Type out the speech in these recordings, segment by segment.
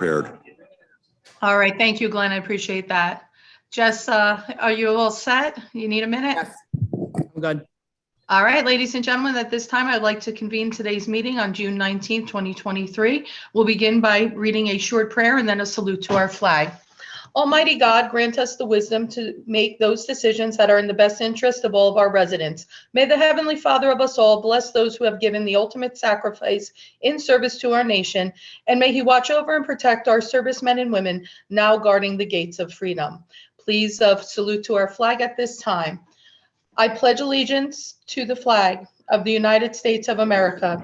prepared. All right. Thank you, Glenn. I appreciate that. Jess, are you all set? You need a minute? Yes. I'm good. All right, ladies and gentlemen, at this time, I'd like to convene today's meeting on June 19th, 2023. We'll begin by reading a short prayer and then a salute to our flag. Almighty God, grant us the wisdom to make those decisions that are in the best interest of all of our residents. May the Heavenly Father of us all bless those who have given the ultimate sacrifice in service to our nation, and may He watch over and protect our servicemen and women now guarding the gates of freedom. Please salute to our flag at this time. I pledge allegiance to the flag of the United States of America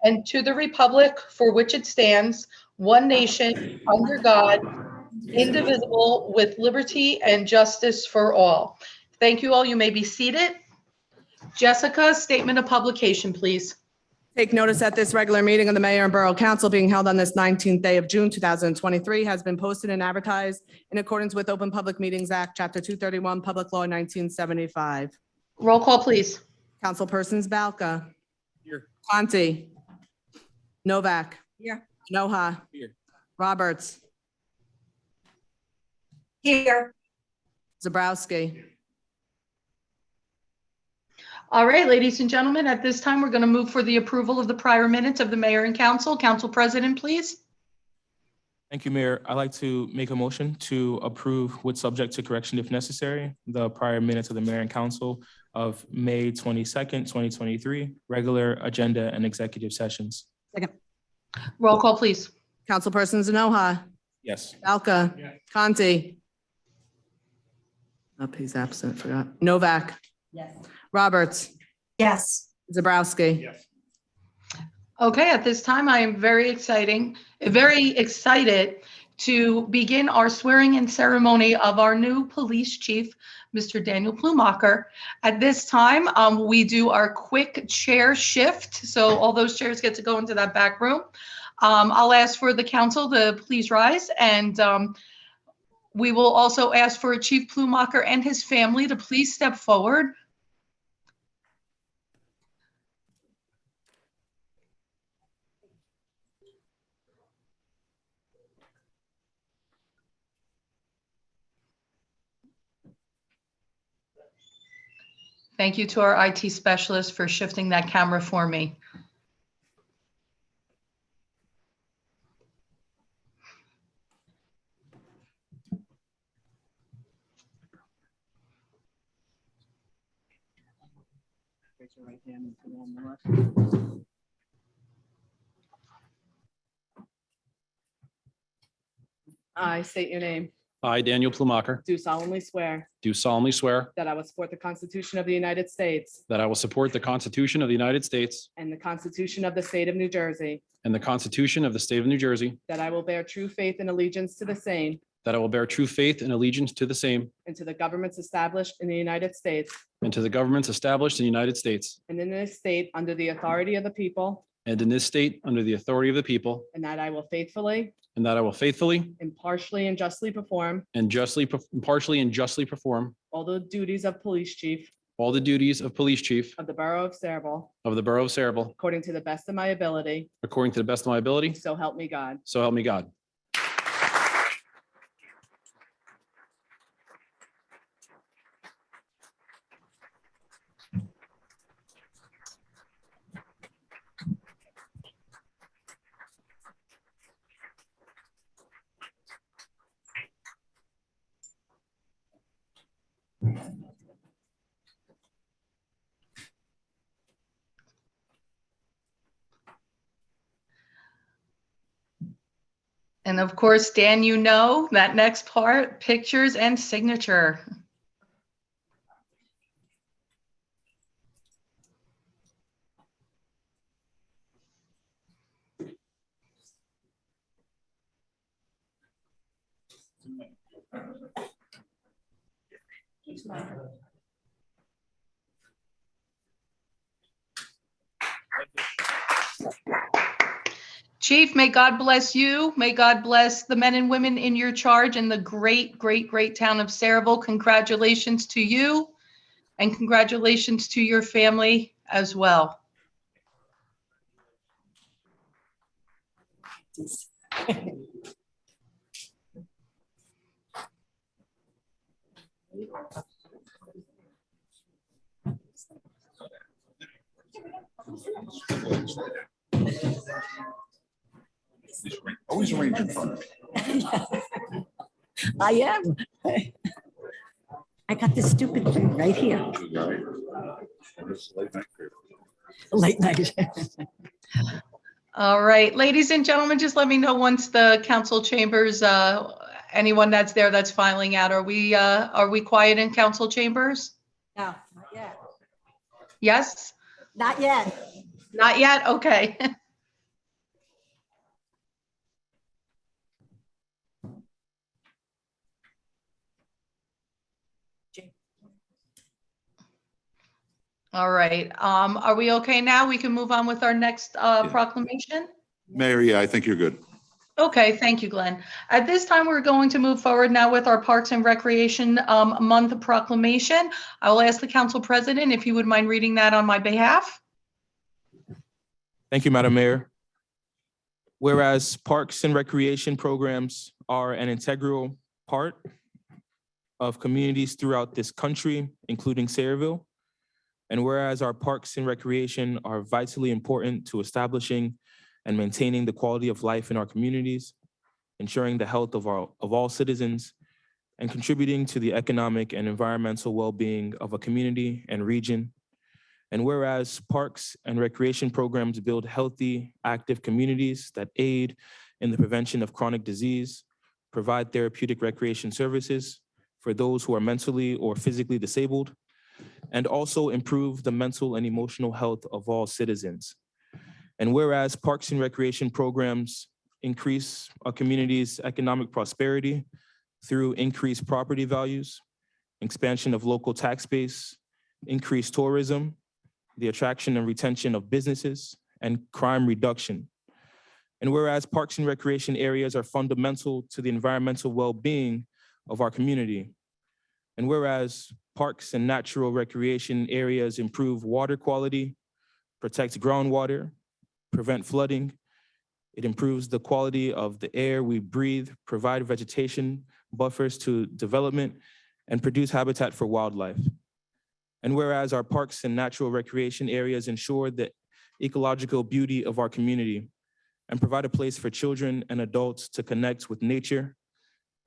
and to the republic for which it stands, one nation, under God, indivisible, with liberty and justice for all. Thank you all. You may be seated. Jessica, statement of publication, please. Take notice that this regular meeting of the Mayor and Borough Council being held on this 19th day of June 2023 has been posted and advertised in accordance with Open Public Meetings Act, Chapter 231, Public Law 1975. Roll call, please. Councilpersons Balca. Here. Conti. Novak. Here. Noha. Here. Roberts. Here. Zabrowski. All right, ladies and gentlemen, at this time, we're going to move for the approval of the prior minutes of the mayor and council. Council President, please. Thank you, Mayor. I'd like to make a motion to approve with subject to correction if necessary, the prior minutes of the Mayor and Council of May 22nd, 2023, regular agenda and executive sessions. Second. Roll call, please. Councilpersons Noha. Yes. Balca. Yes. Conti. Oh, he's absent, forgot. Novak. Yes. Roberts. Yes. Zabrowski. Yes. Okay, at this time, I am very excited to begin our swearing-in ceremony of our new police chief, Mr. Daniel Plumacher. At this time, we do our quick chair shift, so all those chairs get to go into that back room. I'll ask for the council to please rise, and we will also ask for Chief Plumacher and his family to please step forward. Thank you to our IT specialist for shifting that camera for me. Raise your right hand and put it on the left. I state your name. I, Daniel Plumacher, Do solemnly swear do solemnly swear that I will support the Constitution of the United States that I will support the Constitution of the United States and the Constitution of the State of New Jersey, and the Constitution of the State of New Jersey, that I will bear true faith and allegiance to the same that I will bear true faith and allegiance to the same and to the governments established in the United States and to the governments established in the United States and in this state under the authority of the people, and in this state under the authority of the people, and that I will faithfully, and that I will faithfully impartially, and justly perform and impartially and justly perform all the duties of police chief all the duties of police chief of the Borough of Saraville of the Borough of Saraville according to the best of my ability, according to the best of my ability. so help me God. So help me God. And of course, Dan, you know that next part, pictures and signature. Chief, may God bless you. May God bless the men and women in your charge and the great, great, great town of Saraville. Congratulations to you and congratulations to your family as well. Always arrange in front of me. I am. I got this stupid thing right here, late night. All right, ladies and gentlemen, just let me know once the council chambers, anyone that's there that's filing out, are we quiet in council chambers? No, not yet. Yes? Not yet. Not yet? Okay. All right, are we okay now? We can move on with our next proclamation? Mayor, yeah, I think you're good. Okay, thank you, Glenn. At this time, we're going to move forward now with our Parks and Recreation Month proclamation. I will ask the council president if you would mind reading that on my behalf. Thank you, Madam Mayor. Whereas parks and recreation programs are an integral part of communities throughout this country, including Sayreville, and whereas our parks and recreation are vitally important to establishing and maintaining the quality of life in our communities, ensuring the health of all citizens, and contributing to the economic and environmental well-being of a community and region. And whereas parks and recreation programs build healthy, active communities that aid in the prevention of chronic disease, provide therapeutic recreation services for those who are mentally or physically disabled, and also improve the mental and emotional health of all citizens. And whereas parks and recreation programs increase a community's economic prosperity through increased property values, expansion of local tax base, increased tourism, the attraction and retention of businesses, and crime reduction. And whereas parks and recreation areas are fundamental to the environmental well-being of our community. And whereas parks and natural recreation areas improve water quality, protect groundwater, prevent flooding, it improves the quality of the air we breathe, provide vegetation buffers to development, and produce habitat for wildlife. And whereas our parks and natural recreation areas ensure the ecological beauty of our community and provide a place for children and adults to connect with nature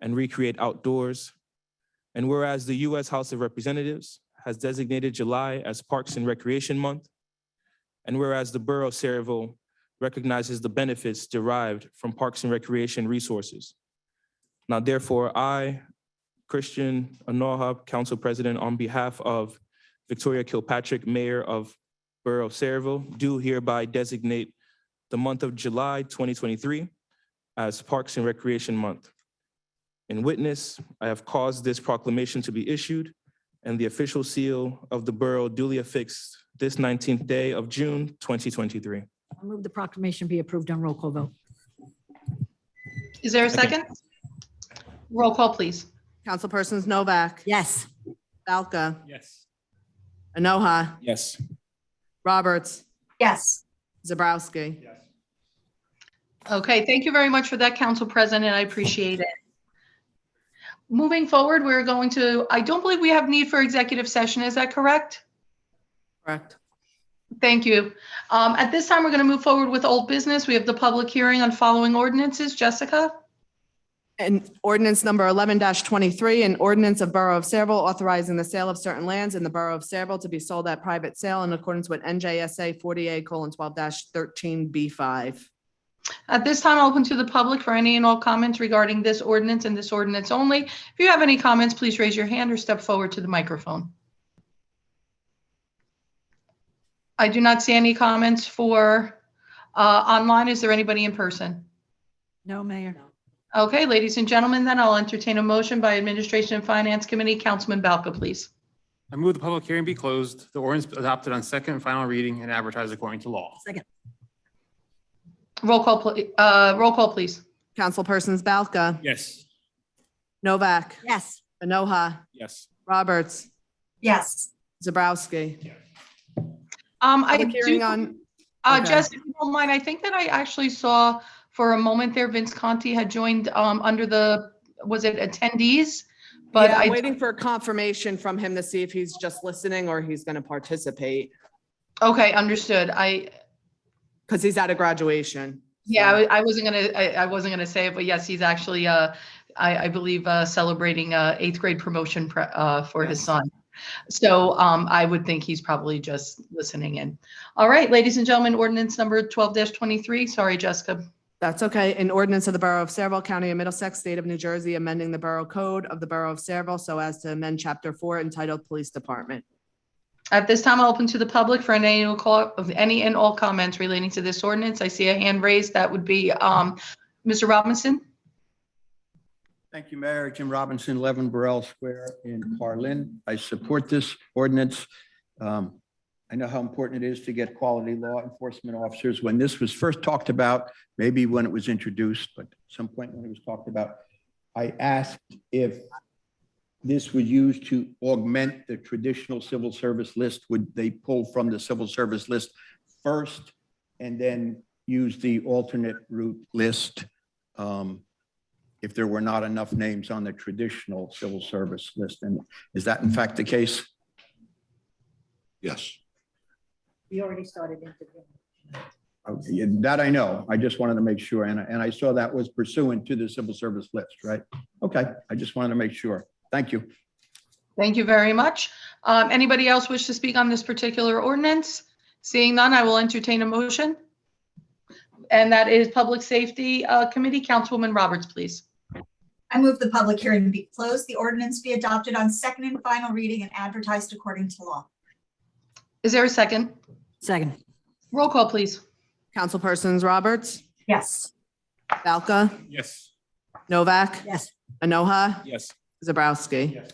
and recreate outdoors. And whereas the U.S. House of Representatives has designated July as Parks and Recreation Month, and whereas the Borough of Sayreville recognizes the benefits derived from parks and recreation resources. Now, therefore, I, Christian Anoha, Council President, on behalf of Victoria Kilpatrick, Mayor of Borough of Sayreville, do hereby designate the month of July 2023 as Parks and Recreation Month. In witness, I have caused this proclamation to be issued and the official seal of the borough duly affixed this 19th day of June 2023. I move the proclamation be approved on roll call vote. Is there a Second. second? Roll call, please. Councilpersons Novak, Yes. Balca, Yes. Anoha, Yes. Roberts, Yes. Zabrowski. Okay, thank you very much for that, Council President. I appreciate it. Moving forward, we're going to, I don't believe we have need for executive session. Is that correct? Correct. Thank you. At this time, we're going to move forward with old business. We have the public hearing on following ordinances. Jessica? And ordinance number 11-23, an ordinance of Borough of Sayreville authorizing the sale of certain lands in the Borough of Sayreville to be sold at private sale in accordance with NJSA 48:12-13B5. At this time, I'll open to the public for any and all comments regarding this ordinance and this ordinance only. If you have any comments, please raise your hand or step forward to the microphone. I do not see any comments for online. Is there anybody in person? No, Mayor. Okay, ladies and gentlemen, then I'll entertain a motion by Administration and Finance Committee. Councilman Balca, please. I move the public hearing be closed, the ordinance adopted on second and final reading and advertised according to law. Second. Roll call, please. Councilpersons Balca, Yes. Novak, Yes. Anoha, Yes. Roberts, Yes. Zabrowski. I Public hearing do, on, okay. Jess, if you don't mind, I think that I actually saw for a moment there, Vince Conti had joined under the, was it attendees? But Yeah, I'm I, waiting for confirmation from him to see if he's just listening or he's going to participate okay, understood. because he's at a graduation. Yeah, So- I wasn't gonna, I wasn't gonna say it, but yes, he's actually, I believe, celebrating eighth grade promotion for his son. So I would think he's probably just listening in. All right, ladies and gentlemen, ordinance number 12-23. Sorry, Jessica. That's okay. An ordinance of the Borough of Saraville, County of Middlesex, State of New Jersey, amending the Borough Code of the Borough of Saraville so as to amend Chapter 4 entitled Police Department. At this time, I'll open to the public for any of any and all comments relating to this ordinance. I see a hand raised. That would be Mr. Robinson. Thank you, Mayor. Jim Robinson, 11 Burrell Square in Carlin. I support this ordinance. I know how important it is to get quality law enforcement officers. When this was first talked about, maybe when it was introduced, but at some point when it was talked about, I asked if this was used to augment the traditional civil service list. Would they pull from the civil service list first and then use the alternate route list if there were not enough names on the traditional civil service list? And is that in fact the case? Yes. We already started interviewing. Okay, that I know. I just wanted to make sure. And I saw that was pursuant to the civil service list, right? Okay, I just wanted to make sure. Thank you. Thank you very much. Anybody else wish to speak on this particular ordinance? Seeing none, I will entertain a motion. And that is Public Safety Committee. Councilwoman Roberts, please. I move the public hearing be closed, the ordinance be adopted on second and final reading and advertised according to law. Is there a second? Second. Roll call, please. Councilpersons Roberts, Yes. Balca, Yes. Novak, Yes. Enoha, Yes. Zabrowski.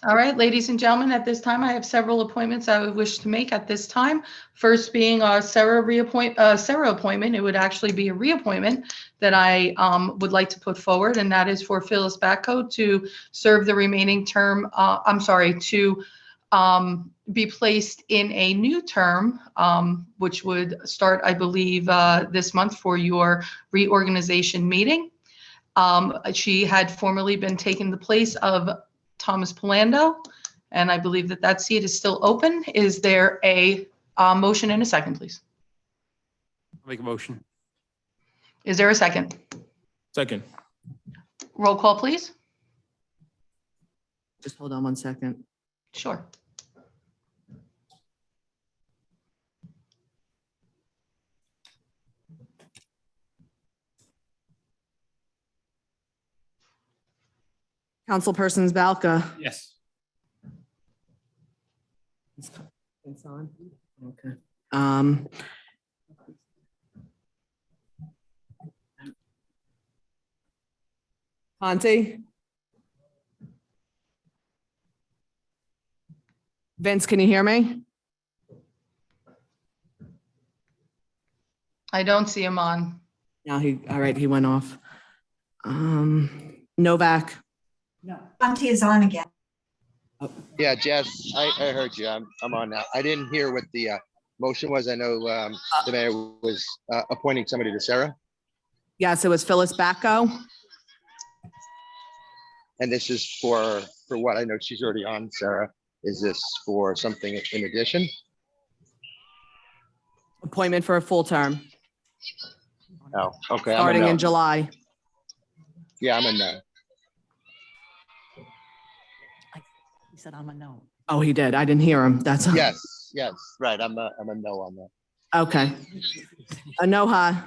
All right, ladies and gentlemen, at this time, I have several appointments I would wish to make at this time. First being our Sarah appointment. It would actually be a reappointment that I would like to put forward, and that is for Phyllis Bacco to serve the remaining term, to be placed in a new term, which would start, I believe, this month for your reorganization meeting. She had formerly been taking the place of Thomas Polando, and I believe that that seat is still open. Is there a motion and a second, please? Make a motion. Is there a second? Second. Roll call, please. Just hold on one second. Sure. Councilpersons Balca. Yes. It's on. Okay. Conti? Vince, can you hear me? I don't see him on. No, all right, he went off. Novak? Conti is on again. Yeah, Jess, I heard you. I'm on now. I didn't hear what the motion was. I know the mayor was appointing somebody to Sarah, Yes, it was Phyllis Bacco. and this is for what? I know she's already on, Sarah. Is this for something in addition? Appointment for a full term, Oh, okay. starting I'm a in no. July. Yeah, I'm a no. He said I'm a no. Oh, he did. I didn't hear him. That's Yes, right. I'm a no on that. okay. Enoha,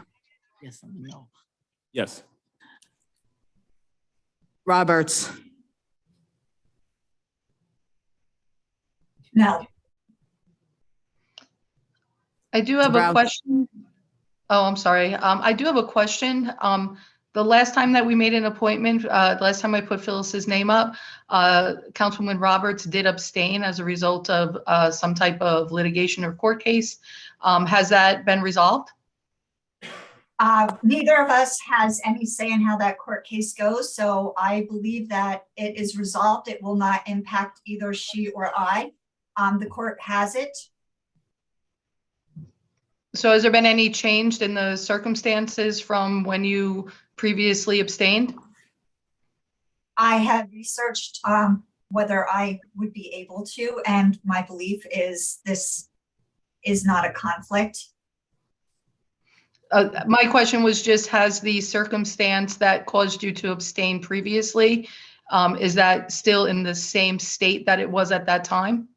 Yes, I'm a no. Yes. Roberts, No. I do have a Zabrowski. question. Oh, I'm sorry. I do have a question. The last time that we made an appointment, the last time I put Phyllis's name up, Councilwoman Roberts did abstain as a result of some type of litigation or court case. Has that been resolved? Neither of us has any say in how that court case goes, so I believe that it is resolved. It will not impact either she or I. The court has it. So has there been any change in the circumstances from when you previously abstained? I had researched whether I would be able to, and my belief is this is not a conflict. My question was just, has the circumstance that caused you to abstain previously, is that still in the same state that it was at that time?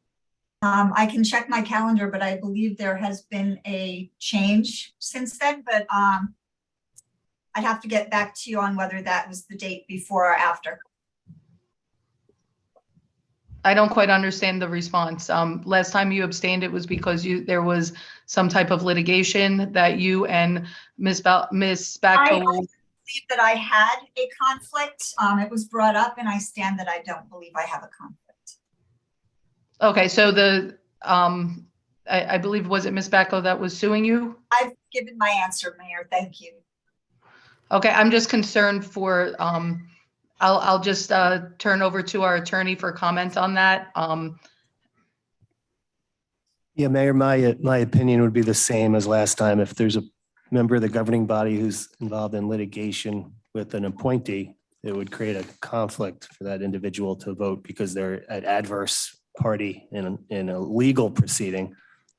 I can check my calendar, but I believe there has been a change since then, but I'd have to get back to you on whether that was the date before or after. I don't quite understand the response. Last time you abstained, it was because there was some type of litigation that you and Ms. I Bacco. believe that I had a conflict. It was brought up and I stand that I don't believe I have a conflict. Okay, so I believe, was it Ms. Bacco that was suing you? I've given my answer, Mayor. Thank you. Okay, I'm just concerned for, I'll just turn over to our attorney for comment on that. Yeah, Mayor, my opinion would be the same as last time. If there's a member of the governing body who's involved in litigation with an appointee, it would create a conflict for that individual to vote because they're an adverse party in a legal proceeding.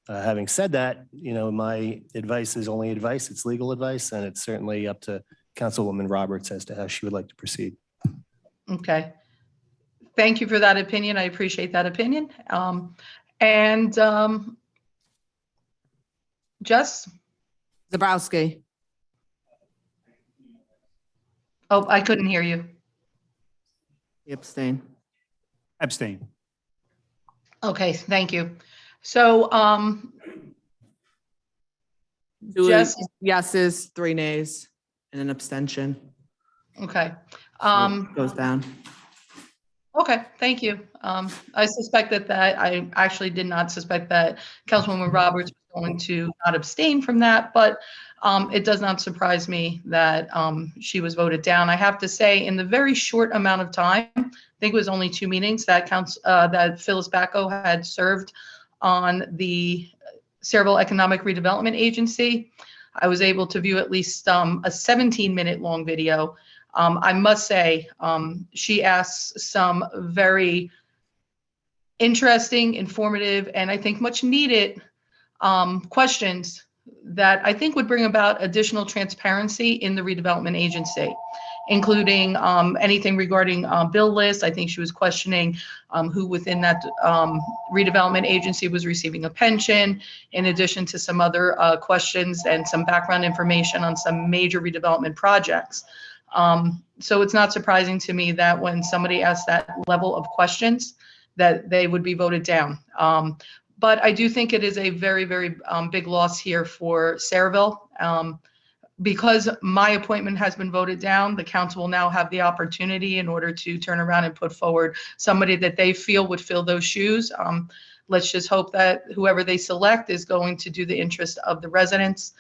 Having said that, my advice is only advice. It's legal advice, and it's certainly up to Councilwoman Roberts as to how she would like to proceed. Okay. Thank you for that opinion. I appreciate that opinion. Jess? Zabrowski, Oh, I couldn't hear you. abstain. Abstain. Okay, thank you. So, Two Jess, yeses, 3 nays, and an abstention. okay. So it goes down. Okay, thank you. I suspected that, I actually did not suspect that Councilwoman Roberts was going to not abstain from that, but it does not surprise me that she was voted down. I have to say, in the very short amount of time, I think it was only 2 meetings that that Phyllis Bacco had served on the Cerebral Economic Redevelopment Agency, I was able to view at least a 17-minute long video. I must say, she asks some very interesting, informative, and I think much needed questions that I think would bring about additional transparency in the redevelopment agency, including anything regarding bill lists. I think she was questioning who within that redevelopment agency was receiving a pension, in addition to some other questions and some background information on some major redevelopment projects. So it's not surprising to me that when somebody asks that level of questions, that they would be voted down. But I do think it is a very, very big loss here for Saraville. Because my appointment has been voted down, the council will now have the opportunity in order to turn around and put forward somebody that they feel would fill those shoes. Let's just hope that whoever they select is going to do the interest of the residents,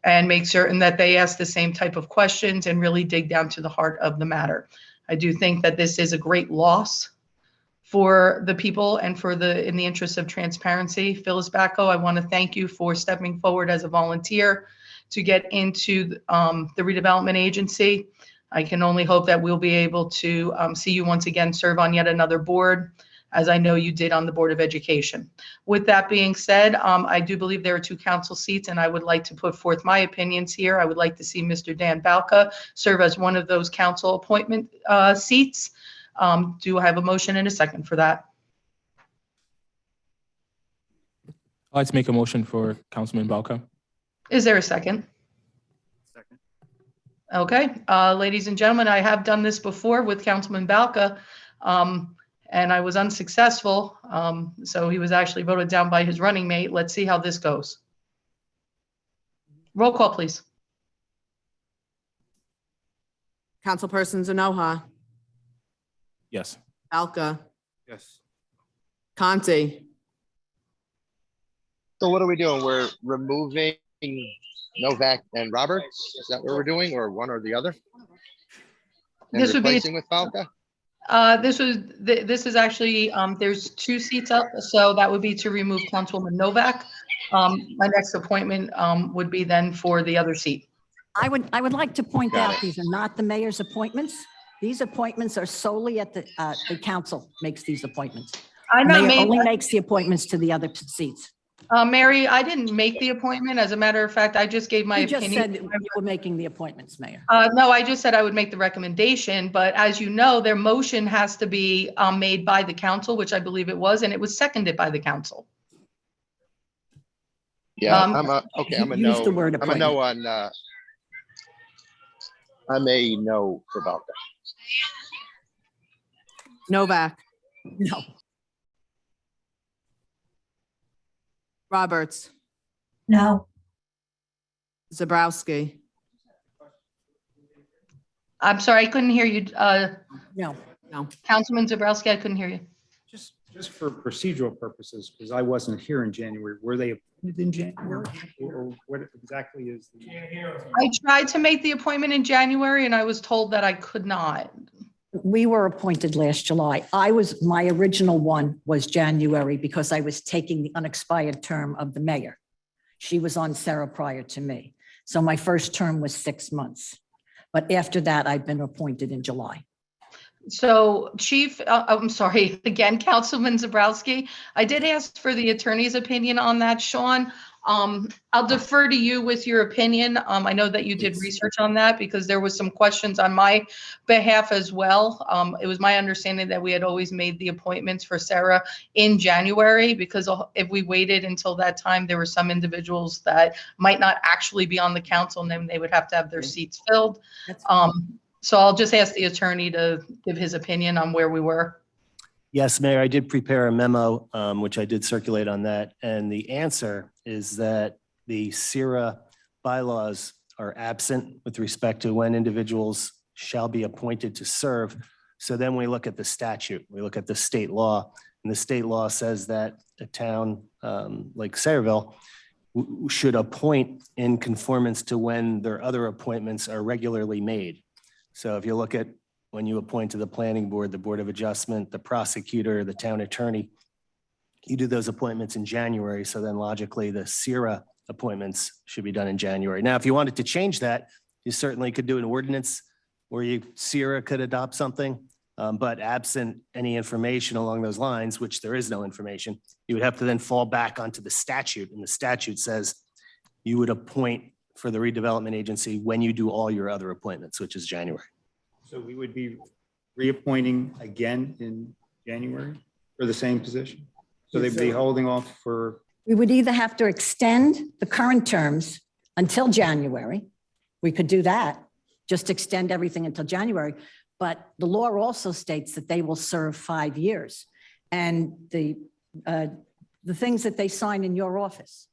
and make certain that they ask the same type of questions and really dig down to the heart of the matter. I do think that this is a great loss for the people and in the interest of transparency. Phyllis Bacco, I want to thank you for stepping forward as a volunteer to get into the redevelopment agency. I can only hope that we'll be able to see you once again serve on yet another board, as I know you did on the Board of Education. With that being said, I do believe there are 2 council seats, and I would like to put forth my opinions here. I would like to see Mr. Dan Balca serve as one of those council appointment seats. Do I have a motion and a second for that? I'd like to make a motion for Councilman Balca. Is there a second? Second. Okay, ladies and gentlemen, I have done this before with Councilman Balca, and I was unsuccessful. So he was actually voted down by his running mate. Let's see how this goes. Roll call, please. Councilperson Zanoha, Yes. Balca, Yes. Conti, So what are we doing? We're removing Novak and Roberts? Is that what we're doing, or one or the other? And This would be- replacing with Falca? This is actually, there's 2 seats up, so that would be to remove Councilwoman Novak. My next appointment would be then for the other seat. I would like to point Got out, it. these are not the mayor's appointments. These appointments are solely at the council makes these appointments. I'm not Mayor only made, makes the appointments to the other seats. Mary, I didn't make the appointment. As a matter of fact, I just gave my You just said opinion. you were making the appointments, Mayor. No, I just said I would make the recommendation, but as you know, their motion has to be made by the council, which I believe it was, and it was seconded by the council. Yeah, Um, okay, I'm a Use the no, word I'm a no on, I'm a no about that. Novak, No. Roberts, No. Zabrowski, I'm sorry, I couldn't hear you. No. Councilman Zabrowski, I couldn't hear you. Just for procedural purposes, because I wasn't here in January, were they appointed in January? Or what exactly is the? I tried to make the appointment in January and I was told that I could not. We were appointed last July. My original one was January because I was taking the unexpired term of the mayor. She was on Sarah prior to me. So my first term was 6 months. But after that, I've been appointed in July. So Chief, I'm sorry, again, Councilman Zabrowski, I did ask for the attorney's opinion on that, Sean. I'll defer to you with your opinion. I know that you did research on that because there was some questions on my behalf as well. It was my understanding that we had always made the appointments for Sarah in January because if we waited until that time, there were some individuals that might not actually be on the council and then they would have to have their seats filled. So I'll just ask the attorney to give his opinion on where we were. Yes, Mayor, I did prepare a memo, which I did circulate on that. And the answer is that the SIRA bylaws are absent with respect to when individuals shall be appointed to serve. So then we look at the statute, we look at the state law, and the state law says that a town like Sayreville should appoint in conformance to when their other appointments are regularly made. So if you look at when you appoint to the planning board, the board of adjustment, the prosecutor, the town attorney, you do those appointments in January. So then logically the SIRA appointments should be done in January. Now, if you wanted to change that, you certainly could do an ordinance where SIRA could adopt something. But absent any information along those lines, which there is no information, you would have to then fall back onto the statute. And the statute says you would appoint for the redevelopment agency when you do all your other appointments, which is January. So we would be reappointing again in January for the same position? So they'd be holding off for? We would either have to extend the current terms until January. We could do that, just extend everything until January. But the law also states that they will serve 5 years. And the things that they sign in your office,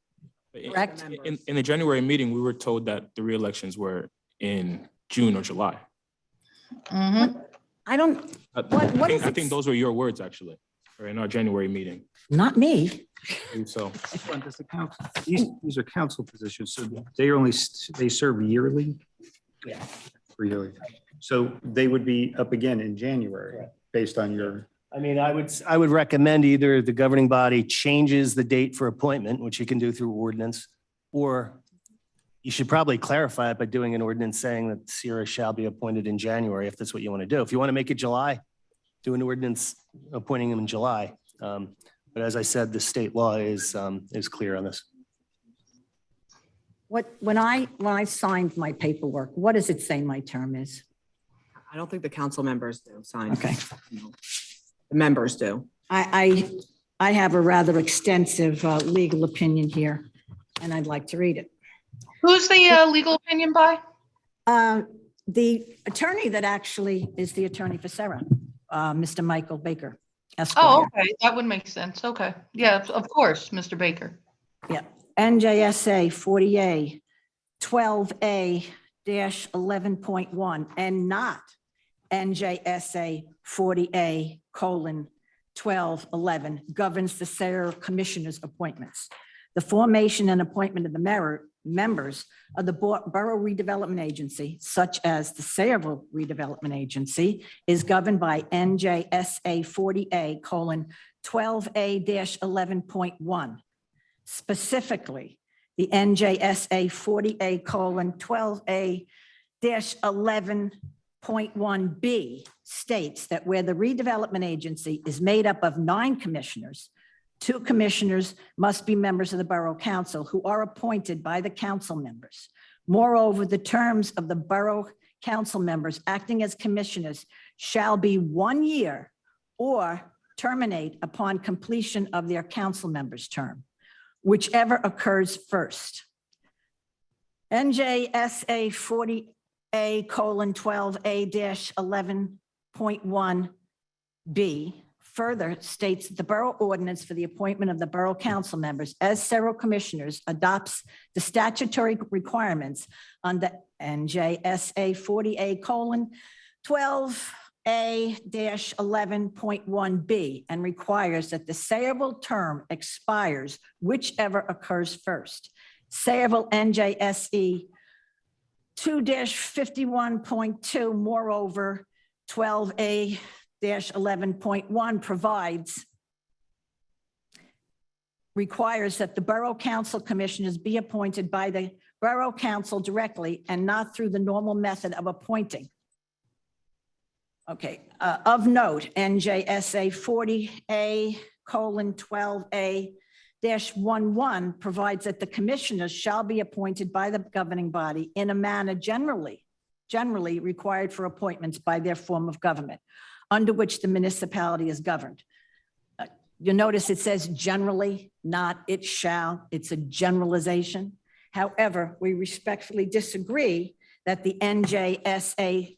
correct? In the January meeting, we were told that the re-elections were in June or July. Mhm. I don't, what is I it? think those were your words, actually, or in our January meeting. Not me. So These are council positions, so they serve yearly? Yeah. For yearly. So they would be up again in January, based on your. I mean, I would recommend either the governing body changes the date for appointment, which you can do through ordinance, or you should probably clarify it by doing an ordinance saying that SIRA shall be appointed in January, if that's what you want to do. If you want to make it July, do an ordinance appointing them in July. But as I said, the state law is clear on this. When I signed my paperwork, what does it say my term is? I don't think the council members do sign. Okay. The members do. I have a rather extensive legal opinion here, and I'd like to read it. Who's the legal opinion by? The attorney that actually is the attorney for Sarah, Mr. Michael Baker, Esquire. Oh, okay, that would make sense. Okay. Yeah, of course, Mr. Baker. Yeah, NJSA 40A 12A-11.1 and not NJSA 40A:1211 governs the Sarah Commissioner's appointments. The formation and appointment of the members of the Borough Redevelopment Agency, such as the Sayreville Redevelopment Agency, is governed by NJSA 40A:12A-11.1. Specifically, the NJSA 40A:12A-11.1 11.1B states that where the redevelopment agency is made up of 9 commissioners, 2 commissioners must be members of the Borough Council who are appointed by the council members. Moreover, the terms of the Borough Council members acting as commissioners shall be 1 year or terminate upon completion of their council member's term, whichever occurs first. NJSA 40A:12A-11.1B further states that the borough ordinance for the appointment of the borough council members as several commissioners adopts the statutory requirements under NJSA 40A:12A-11.1B and requires that the sayable term expires whichever occurs first. Sayable NJSE 2-51.2, moreover, 12A-11.1 requires that the Borough Council commissioners be appointed by the Borough Council directly and not through the normal method of appointing. Okay, of note, NJSA 40A:12A-11 provides that the commissioners shall be appointed by the governing body in a manner generally required for appointments by their form of government under which the municipality is governed. You'll notice it says generally, not it shall. It's a generalization. However, we respectfully disagree that the NJSA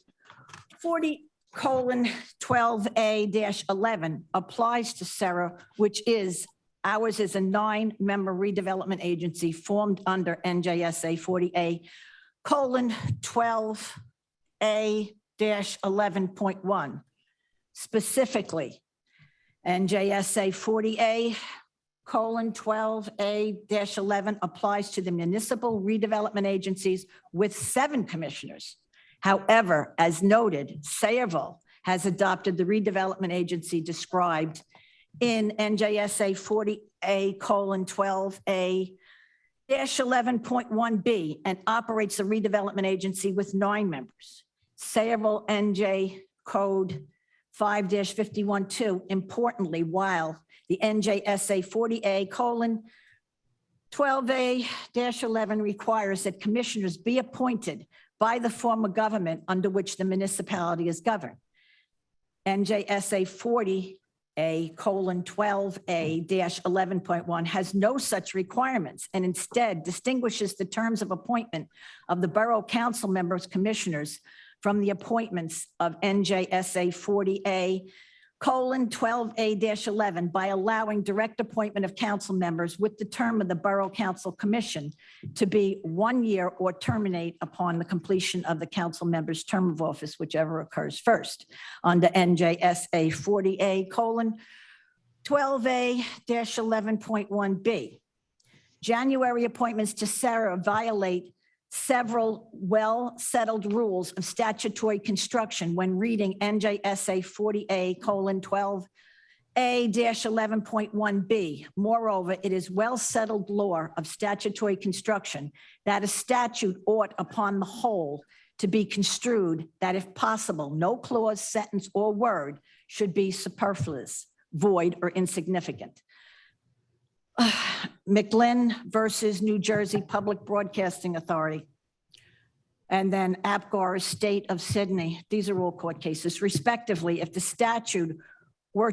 40:12A-11 applies to Sarah, which is ours is a 9-member redevelopment agency formed under NJSA 40A:12A-11.1. Specifically, NJSA 40A:12A-11 applies to the municipal redevelopment agencies with 7 commissioners. However, as noted, Sayreville has adopted the redevelopment agency described in NJSA 40A:12A-11.1B and operates the redevelopment agency with 9 members. Sayreville NJ Code 5-51.2, importantly, while the NJSA 40A:12A-11 requires that commissioners be appointed by the form of government under which the municipality is governed. NJSA 40A:12A-11.1 has no such requirements and instead distinguishes the terms of appointment of the borough council members, commissioners from the appointments of NJSA 40A:12A-11 by allowing direct appointment of council members with the term of the Borough Council Commission to be 1 year or terminate upon the completion of the council member's term of office, whichever occurs first. Under NJSA 40A:12A-11.1B. January appointments to Sarah violate several well-settled rules of statutory construction when reading NJSA 40A:12A-11.1B. Moreover, it is well-settled law of statutory construction that a statute ought upon the whole to be construed that if possible, no clause, sentence, or word should be superfluous, void, or insignificant. McLean versus New Jersey Public Broadcasting Authority. And then Apgar State of Sydney. These are all court cases respectively. If the statute were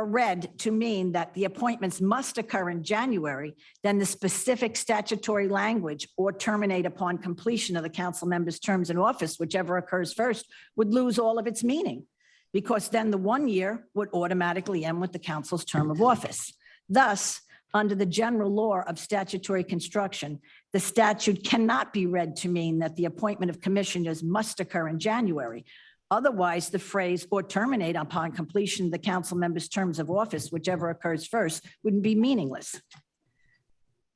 read to mean that the appointments must occur in January, then the specific statutory language or terminate upon completion of the council member's terms in office, whichever occurs first, would lose all of its meaning, because then the 1 year would automatically end with the council's term of office. Thus, under the general law of statutory construction, the statute cannot be read to mean that the appointment of commissioners must occur in January. Otherwise, the phrase "or terminate upon completion of the council members' terms of office, whichever occurs first," would be meaningless.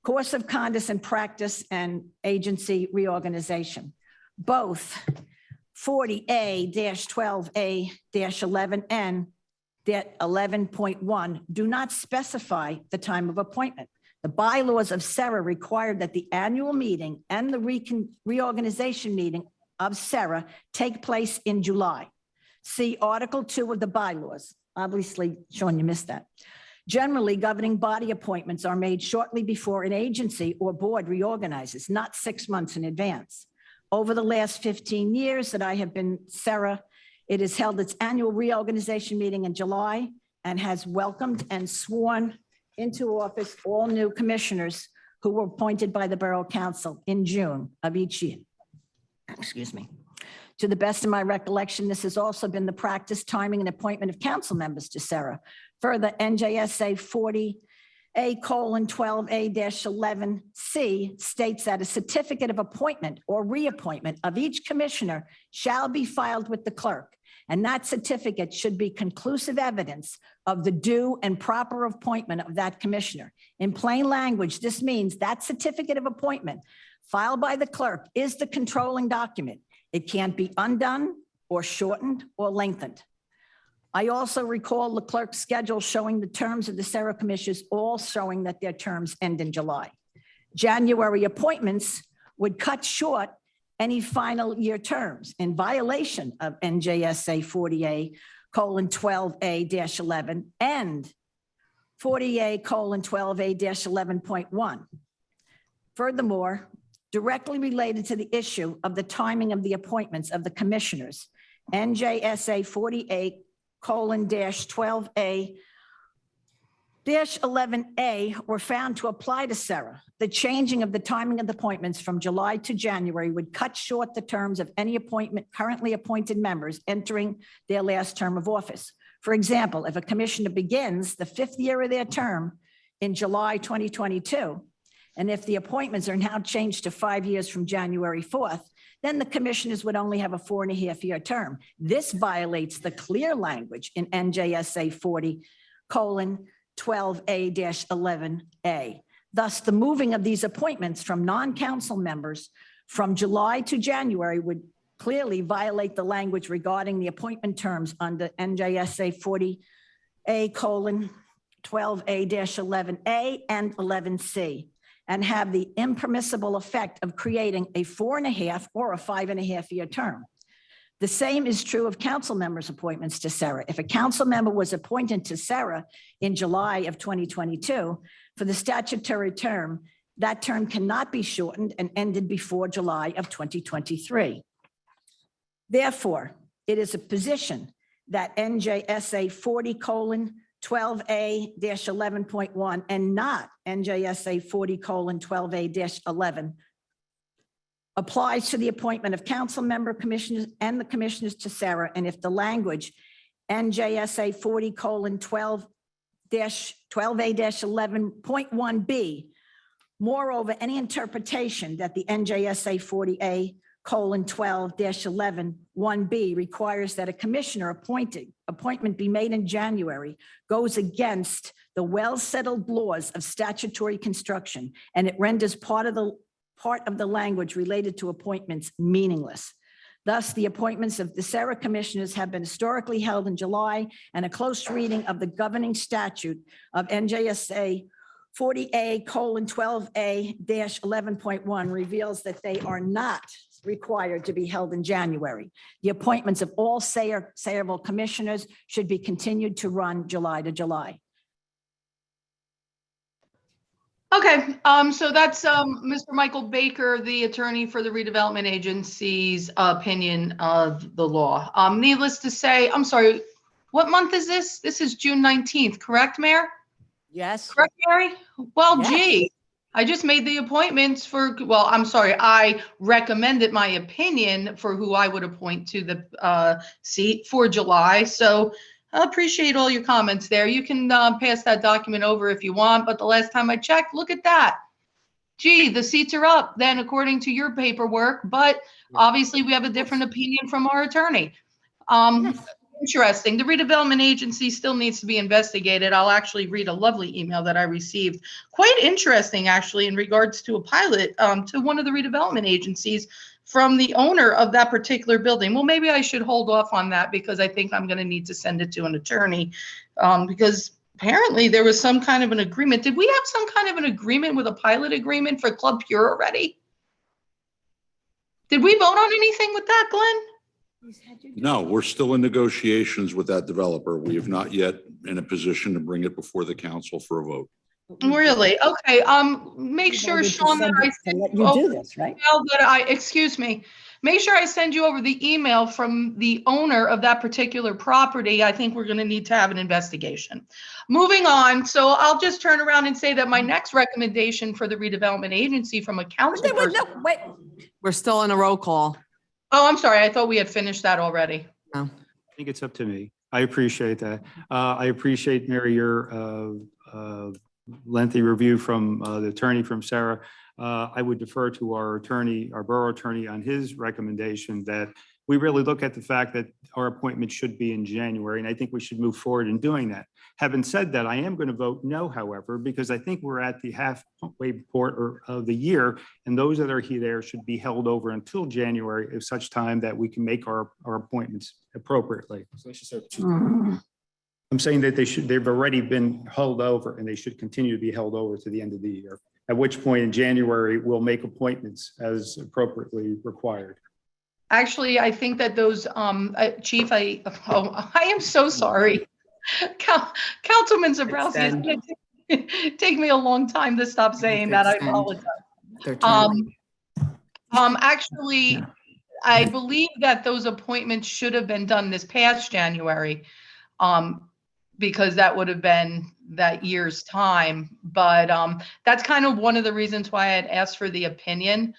Course of conduct and practice and agency reorganization. Both 40A-12A-11 and 11.1 do not specify the time of appointment. The bylaws of SERA required that the annual meeting and the reorganization meeting of Sarah take place in July. See Article 2 of the bylaws. Obviously, Sean, you missed that. Generally, governing body appointments are made shortly before an agency or board reorganizes, not 6 months in advance. Over the last 15 years that I have been Sarah, it has held its annual reorganization meeting in July and has welcomed and sworn into office all new commissioners who were appointed by the Borough Council in June of each year. Excuse me. To the best of my recollection, this has also been the practice, timing, and appointment of council members to Sarah. Further, NJSA 40A:12A-11C states that a certificate of appointment or reappointment of each commissioner shall be filed with the clerk, and that certificate should be conclusive evidence of the due and proper appointment of that commissioner. In plain language, this means that certificate of appointment filed by the clerk is the controlling document. It can't be undone or shortened or lengthened. I also recall the clerk's schedule showing the terms of the Sarah commissioners, all showing that their terms end in July. January appointments would cut short any final year terms in violation of NJSA 40A:12A-11 and 40A:12A-11.1. Furthermore, directly related to the issue of the timing of the appointments of the commissioners, NJSA 48:12A-11A were found to apply to Sarah. The changing of the timing of the appointments from July to January would cut short the terms of any appointment currently appointed members entering their last term of office. For example, if a commissioner begins the 5th year of their term in July 2022, and if the appointments are now changed to 5 years from January 4th, then the commissioners would only have a 4.5-year term. This violates the clear language in NJSA 40:12A-11A. Thus, the moving of these appointments from non-council members from July to January would clearly violate the language regarding the appointment terms under NJSA 40A:12A-11A and 11C, and have the impermissible effect of creating a 4.5 or a 5.5-year term. The same is true of council members' appointments to Sarah. If a council member was appointed to Sarah in July of 2022 for the statutory term, that term cannot be shortened and ended before July of 2023. Therefore, it is a position that NJSA 40:12A-11.1 and not NJSA 40:12A-11 applies to the appointment of council member commissioners and the commissioners to Sarah. And if the language NJSA 40:12A-11.1B, moreover, any interpretation that the NJSA 40A:12-11.1B requires that a commissioner appointment be made in January goes against the well-settled laws of statutory construction, and it renders part of the language related to appointments meaningless. Thus, the appointments of the Sarah commissioners have been historically held in July, and a close reading of the governing statute of NJSA 40A:12A-11.1 reveals that they are not required to be held in January. The appointments of all Sayreville commissioners should be continued to run July to July. Okay, so that's Mr. Michael Baker, the attorney for the redevelopment agency's opinion of the law. Needless to say, I'm sorry, what month is this? This is June 19th, correct, Mayor? Yes. Correct, Mary? Well, Yes. gee, I just made the appointments for, well, I'm sorry, I recommended my opinion for who I would appoint to the seat for July. So I appreciate all your comments there. You can pass that document over if you want, but the last time I checked, look at that. Gee, the seats are up then according to your paperwork, but obviously we have a different opinion from our attorney. Interesting. The redevelopment agency still needs to be investigated. I'll actually read a lovely email that I received. Quite interesting, actually, in regards to a pilot to one of the redevelopment agencies from the owner of that particular building. Well, maybe I should hold off on that because I think I'm going to need to send it to an attorney because apparently there was some kind of an agreement. Did we have some kind of an agreement with a pilot agreement for Club Pure already? Did we vote on anything with that, Glenn? No, we're still in negotiations with that developer. We have not yet in a position to bring it before the council for a vote. Really? Okay, make sure, Voted to Sean, that send I it- to send let you you do over this, right? email that excuse me, make sure I send you over the email from the owner of that particular property. I think we're gonna need to have an investigation. Moving on, so I'll just turn around and say that my next recommendation for the redevelopment agency from a council Wait, person. no, wait. We're still in a roll call. Oh, I'm sorry, I thought we had finished that already. I think it's up to me. I appreciate that. I appreciate, Mary, your lengthy review from the attorney from Sarah. I would defer to our attorney, our borough attorney, on his recommendation that we really look at the fact that our appointment should be in January, and I think we should move forward in doing that. Having said that, I am going to vote no, however, because I think we're at the halfway point of the year, and those that are there should be held over until January of such time that we can make our appointments appropriately. So they should serve I'm saying that they've already been held over and they should continue to be held over to the end of the year, at which point in January, we'll make appointments as appropriately required. Actually, I think that those, Chief, I am so sorry. Councilman Zabrowski, it's gonna take me a long time to stop saying that. I apologize. Actually, I believe that those appointments should have been done this past January, because that would have been that year's time. But that's kind of one of the reasons why I had asked for the opinion.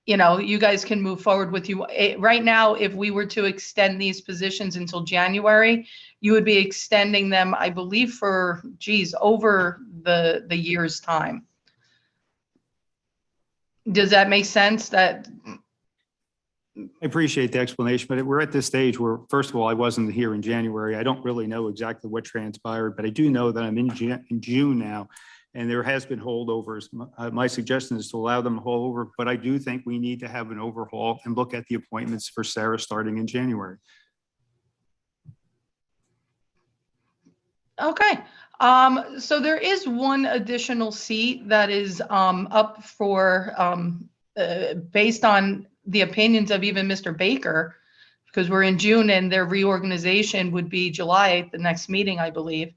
You know, you guys can move forward with you. Right now, if we were to extend these positions until January, you would be extending them, I believe, for, over the year's time. Does that make sense? I appreciate the explanation, but we're at this stage where, first of all, I wasn't here in January. I don't really know exactly what transpired, but I do know that I'm in June now, and there has been holdovers. My suggestion is to allow them to hold over, but I do think we need to have an overhaul and look at the appointments for Sarah starting in January. Okay. So there is one additional seat that is up for, based on the opinions of even Mr. Baker, because we're in June and their reorganization would be July, the next meeting, I believe.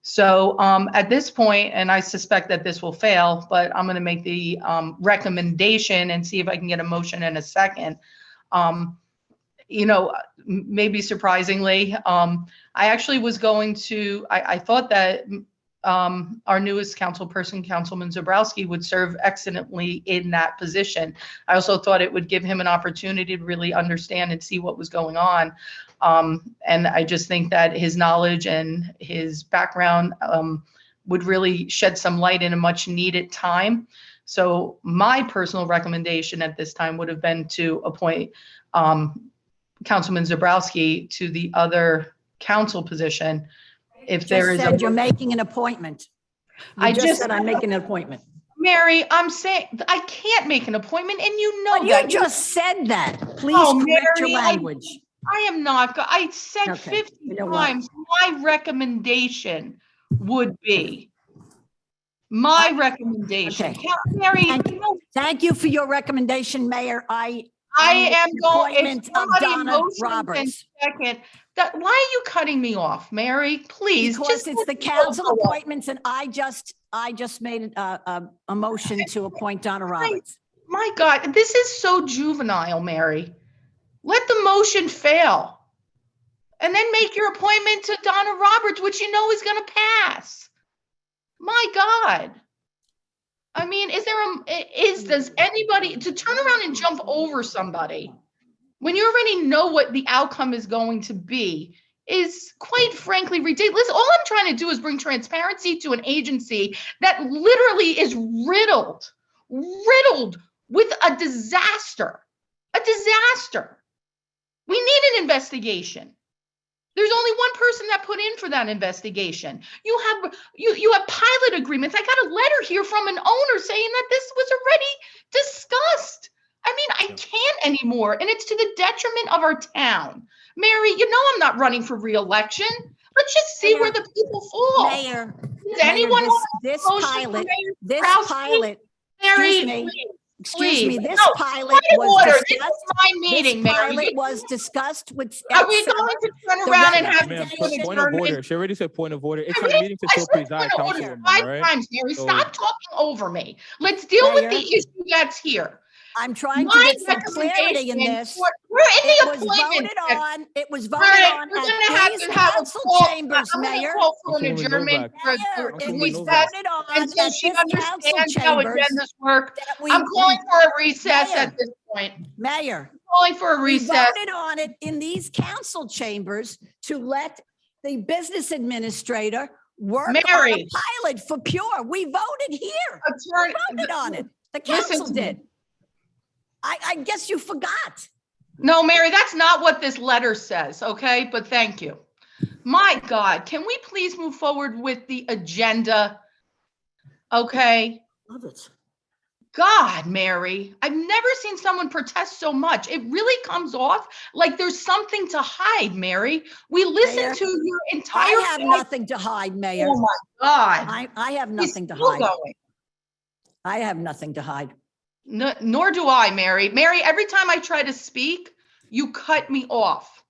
So at this point, and I suspect that this will fail, but I'm going to make the recommendation and see if I can get a motion in a second. You know, maybe surprisingly, I actually was going to, I thought that our newest councilperson, Councilman Zabrowski, would serve excellently in that position. I also thought it would give him an opportunity to really understand and see what was going on. And I just think that his knowledge and his background would really shed some light in a much needed time. So my personal recommendation at this time would have been to appoint Councilman Zabrowski to the other council position. If there is You're making an appointment. I You just said I'm making an appointment. Mary, I'm saying I can't make an appointment, and you know But that. you just said that. Please Oh, correct your Mary, language. I am not. I said Okay. 50 You know what? times my recommendation would be. My recommendation. Okay. Mary, Thank you know, Thank you for your recommendation, Mayor. I am going. Appointment If of somebody Donna motions in Roberts. second, why are you cutting me off, Mary? Please, Because just it's let the me council go. appointments and I just made a motion to appoint Donna Roberts. My God, this is so juvenile, Mary. Let the motion fail. And then make your appointment to Donna Roberts, which you know is going to pass. My God. I mean, does anybody, to turn around and jump over somebody when you already know what the outcome is going to be is quite frankly ridiculous. All I'm trying to do is bring transparency to an agency that literally is riddled with a disaster. A disaster. We need an investigation. There's only one person that put in for that investigation. You have pilot agreements. I got a letter here from an owner saying that this was already discussed. I mean, I can't anymore, and it's to the detriment of our town. Mary, you know I'm not running for re-election. Let's just see where the people fall. Mayor, Does anyone want this a motion for pilot, Mayor this Zabrowski? pilot, Mary, excuse me, please. Excuse me, Please. this No, pilot point of was order. This is discussed. my meeting, This Mary. pilot was discussed with. Are we going to turn The around and record have Ma'am, this do an point of order. adjournment? She already said point of order. It's I our mean, meeting to I still said preside, point of order Councilwoman, all 5 right? times, Mary. So- Stop talking over me. Let's deal with the Mayor, issue that's here. I'm trying to My get some clarity in recommendation this. we're in It the was appointment. voted on, it was All voted right, on we're at gonna have these to have a council call. chambers, I'm gonna Mayor. call for an Councilwoman adjournment Novak. for Mayor, it Councilwoman was recess voted on until at she this council understands how chambers agendas work. that I'm calling for a recess Mayor. at this point. Mayor, Calling for a we recess. voted on it in these council chambers to let the business administrator work on a Mary. pilot for Pure. We voted here. Attorney, Voted on it. The Listen council to me. did. I guess you forgot. No, Mary, that's not what this letter says, okay? But thank you. My God, can we please move forward with the agenda? Okay? Love it. God, Mary, I've never seen someone protest so much. It really comes off like there's something to hide, Mary. We Mayor, listened to your entire. I have nothing to hide, Mayor. Oh, my God. I have He's nothing to still hide. going. I have nothing to hide. Nor do I, Mary. Mary, every time I try to speak, you cut me off.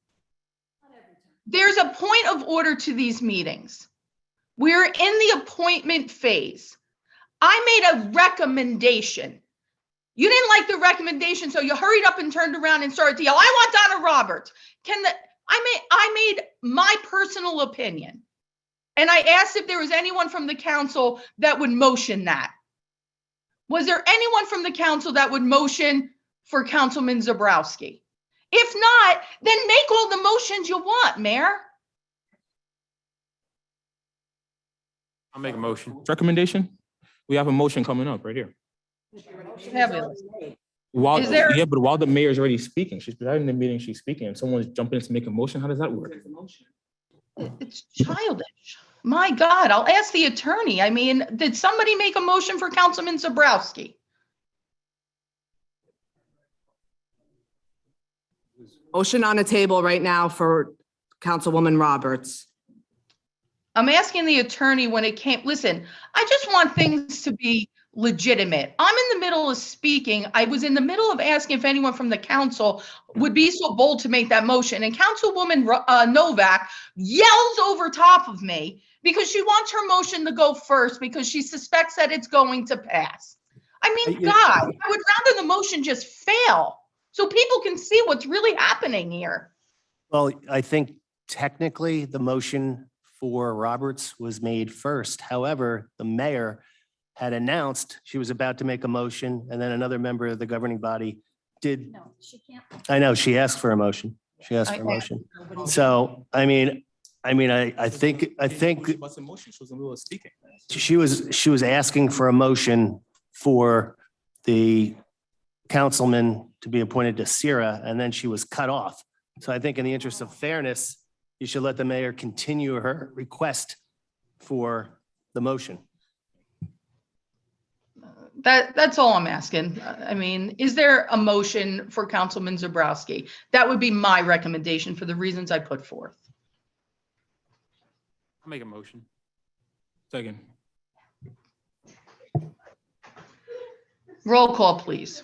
There's a point of order to these meetings. We're in the appointment phase. I made a recommendation. You didn't like the recommendation, so you hurried up and turned around and started to yell, I want Donna Roberts. I made my personal opinion. And I asked if there was anyone from the council that would motion that. Was there anyone from the council that would motion for Councilman Zabrowski? If not, then make all the motions you want, Mayor. I'll make a motion. Recommendation? We have a motion coming up right here. Fabulous. While, Is there- yeah, but while the mayor is already speaking, she's presiding the meeting, she's speaking, and someone's jumping in to make a motion, how does that work? It's childish. My God, I'll ask the attorney. I mean, did somebody make a motion for Councilman Zabrowski? Motion on the table right now for Councilwoman Roberts. I'm asking the attorney when it came, listen, I just want things to be legitimate. I'm in the middle of speaking. I was in the middle of asking if anyone from the council would be so bold to make that motion. And Councilwoman Novak yells over top of me because she wants her motion to go first because she suspects that it's going to pass. I mean, God, I would rather the motion just fail so people can see what's really happening here. Well, I think technically the motion for Roberts was made first. However, the mayor had announced she was about to make a motion, and then another member of the governing body did. No, she can't. I know, she asked for a motion. She asked for a motion. So, I think What's the motion? She was in the middle of speaking. she was asking for a motion for the councilman to be appointed to Sierra, and then she was cut off. So I think in the interest of fairness, you should let the mayor continue her request for the motion. That's all I'm asking. I mean, is there a motion for Councilman Zabrowski? That would be my recommendation for the reasons I put forth. I'll make a motion. Second. Roll call, please.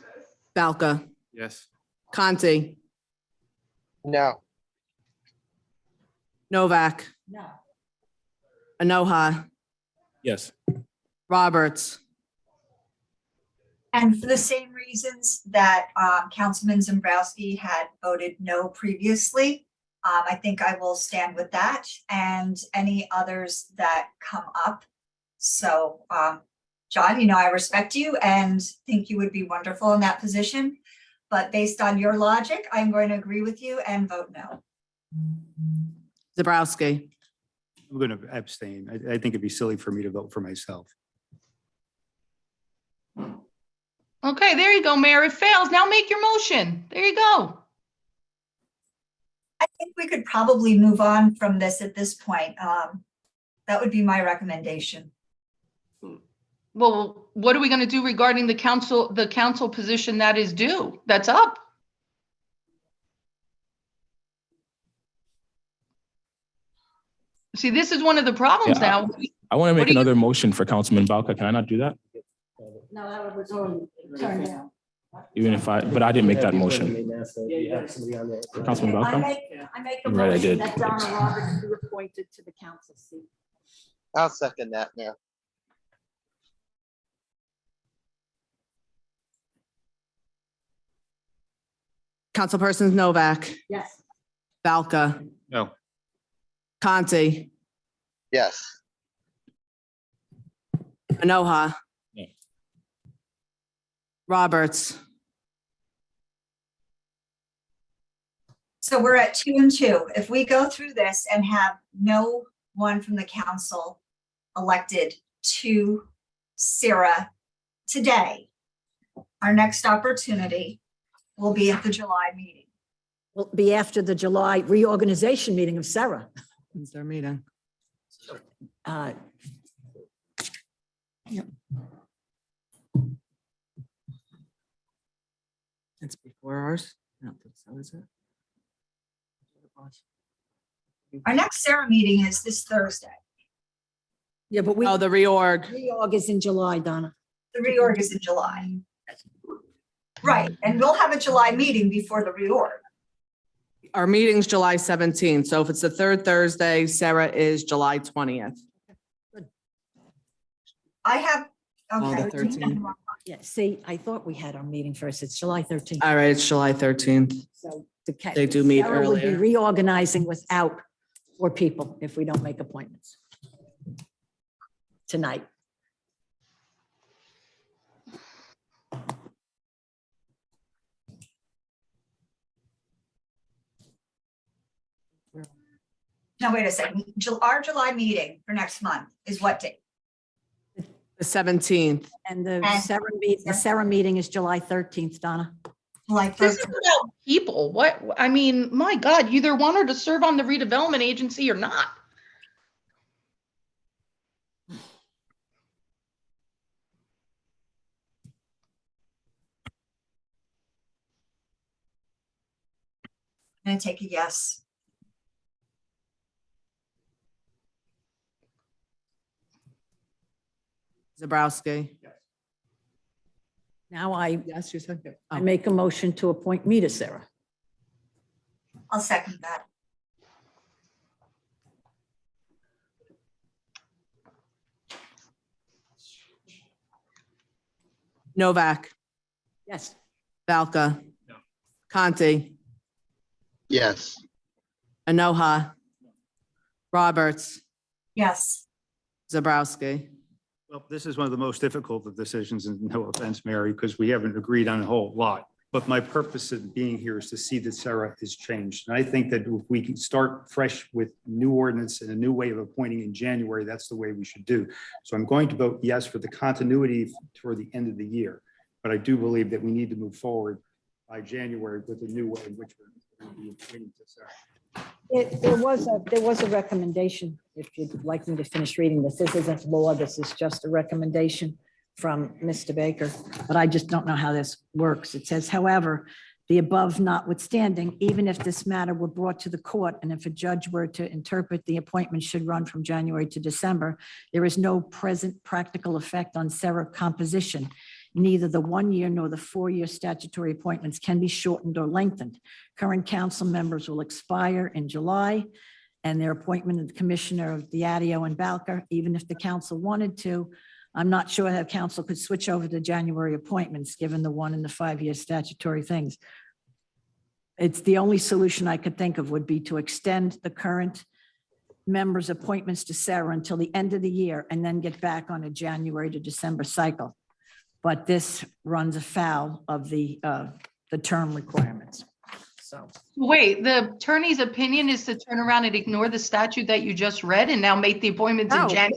Balca, Yes. Conti, No, Novak, No. Anoha, Yes. Roberts, And for the same reasons that Councilman Zambrowski had voted no previously, I think I will stand with that and any others that come up. So, John, I respect you and think you would be wonderful in that position. But based on your logic, I'm going to agree with you and vote no. Zabrowski, I'm going to abstain. I think it'd be silly for me to vote for myself. Okay, there you go, Mayor. It fails. Now make your motion. There you go. I think we could probably move on from this at this point. That would be my recommendation. Well, what are we going to do regarding the council position that is due? That's up. See, this is one of the problems Yeah, now. I want to make do you- another motion for Councilman Balca. Can I not do that? No, that was already turned down. but I didn't make that motion. Councilman I Balco? make a Right, I motion did. that Donna Roberts be appointed to the council seat. I'll second that, Mayor. Councilpersons Novak, Yes. Balca, No. Conti, Yes. Manoha. No. Roberts, So we're at 2 and 2. If we go through this and have no one from the council elected to Sarah today, our next opportunity will be at the July meeting. Will be after the July reorganization meeting of Sarah. when's their meeting? Uh, It's before ours? I don't think so, is it? Our next Sarah meeting is this Thursday. Yeah, but Oh, the reorg. reorg is in July, Donna. The reorg is in July. Right, and we'll have a July meeting before the reorg. Our meeting's July 17th, so if it's the third Thursday, Sarah is July 20th. I have, Oh, the okay. 13th. Yeah, see, I thought we had our meeting first. It's July 13th. All right, it's July 13th. So They do meet Sarah would be earlier. reorganizing without 4 people if we don't make appointments tonight. Now, wait a second. Our July meeting for next month is what date? The 17th. And the And- Sarah meeting is July 13th, Donna. Like, This is about people. What, I mean, my God, you either want her to serve on the redevelopment agency or not. I'm gonna take a yes. Zabrowski. Now I Yes, you said. I make a motion to appoint me to Sarah. I'll second that. Novak, Yes. Balca. No. Conti, Yes. Anoha. Roberts, Yes. Zabrowski. Well, this is one of the most difficult of decisions, and no offense, Mary, because we haven't agreed on a whole lot. But my purpose of being here is to see that Sarah is changed. And I think that if we can start fresh with new ordinance and a new way of appointing in January, that's the way we should do. So I'm going to vote yes for the continuity toward the end of the year. But I do believe that we need to move forward by January with a new way in which we're going to be appointing to Sarah. There was a recommendation, if you'd like me to finish reading this. This isn't law. This is just a recommendation from Mr. Baker, but I just don't know how this works. It says, however, the above notwithstanding, even if this matter were brought to the court and if a judge were to interpret the appointment should run from January to December, there is no present practical effect on Sarah composition. Neither the 1-year nor the 4-year statutory appointments can be shortened or lengthened. Current council members will expire in July, and their appointment of the commissioner of Diadio and Balker, even if the council wanted to, I'm not sure how council could switch over to January appointments, given the 1 and the 5-year statutory things. It's the only solution I could think of would be to extend the current members' appointments to Sarah until the end of the year and then get back on a January to December cycle. But this runs afoul of the term requirements. So Wait, the attorney's opinion is to turn around and ignore the statute that you just read and now make the appointments in No. January?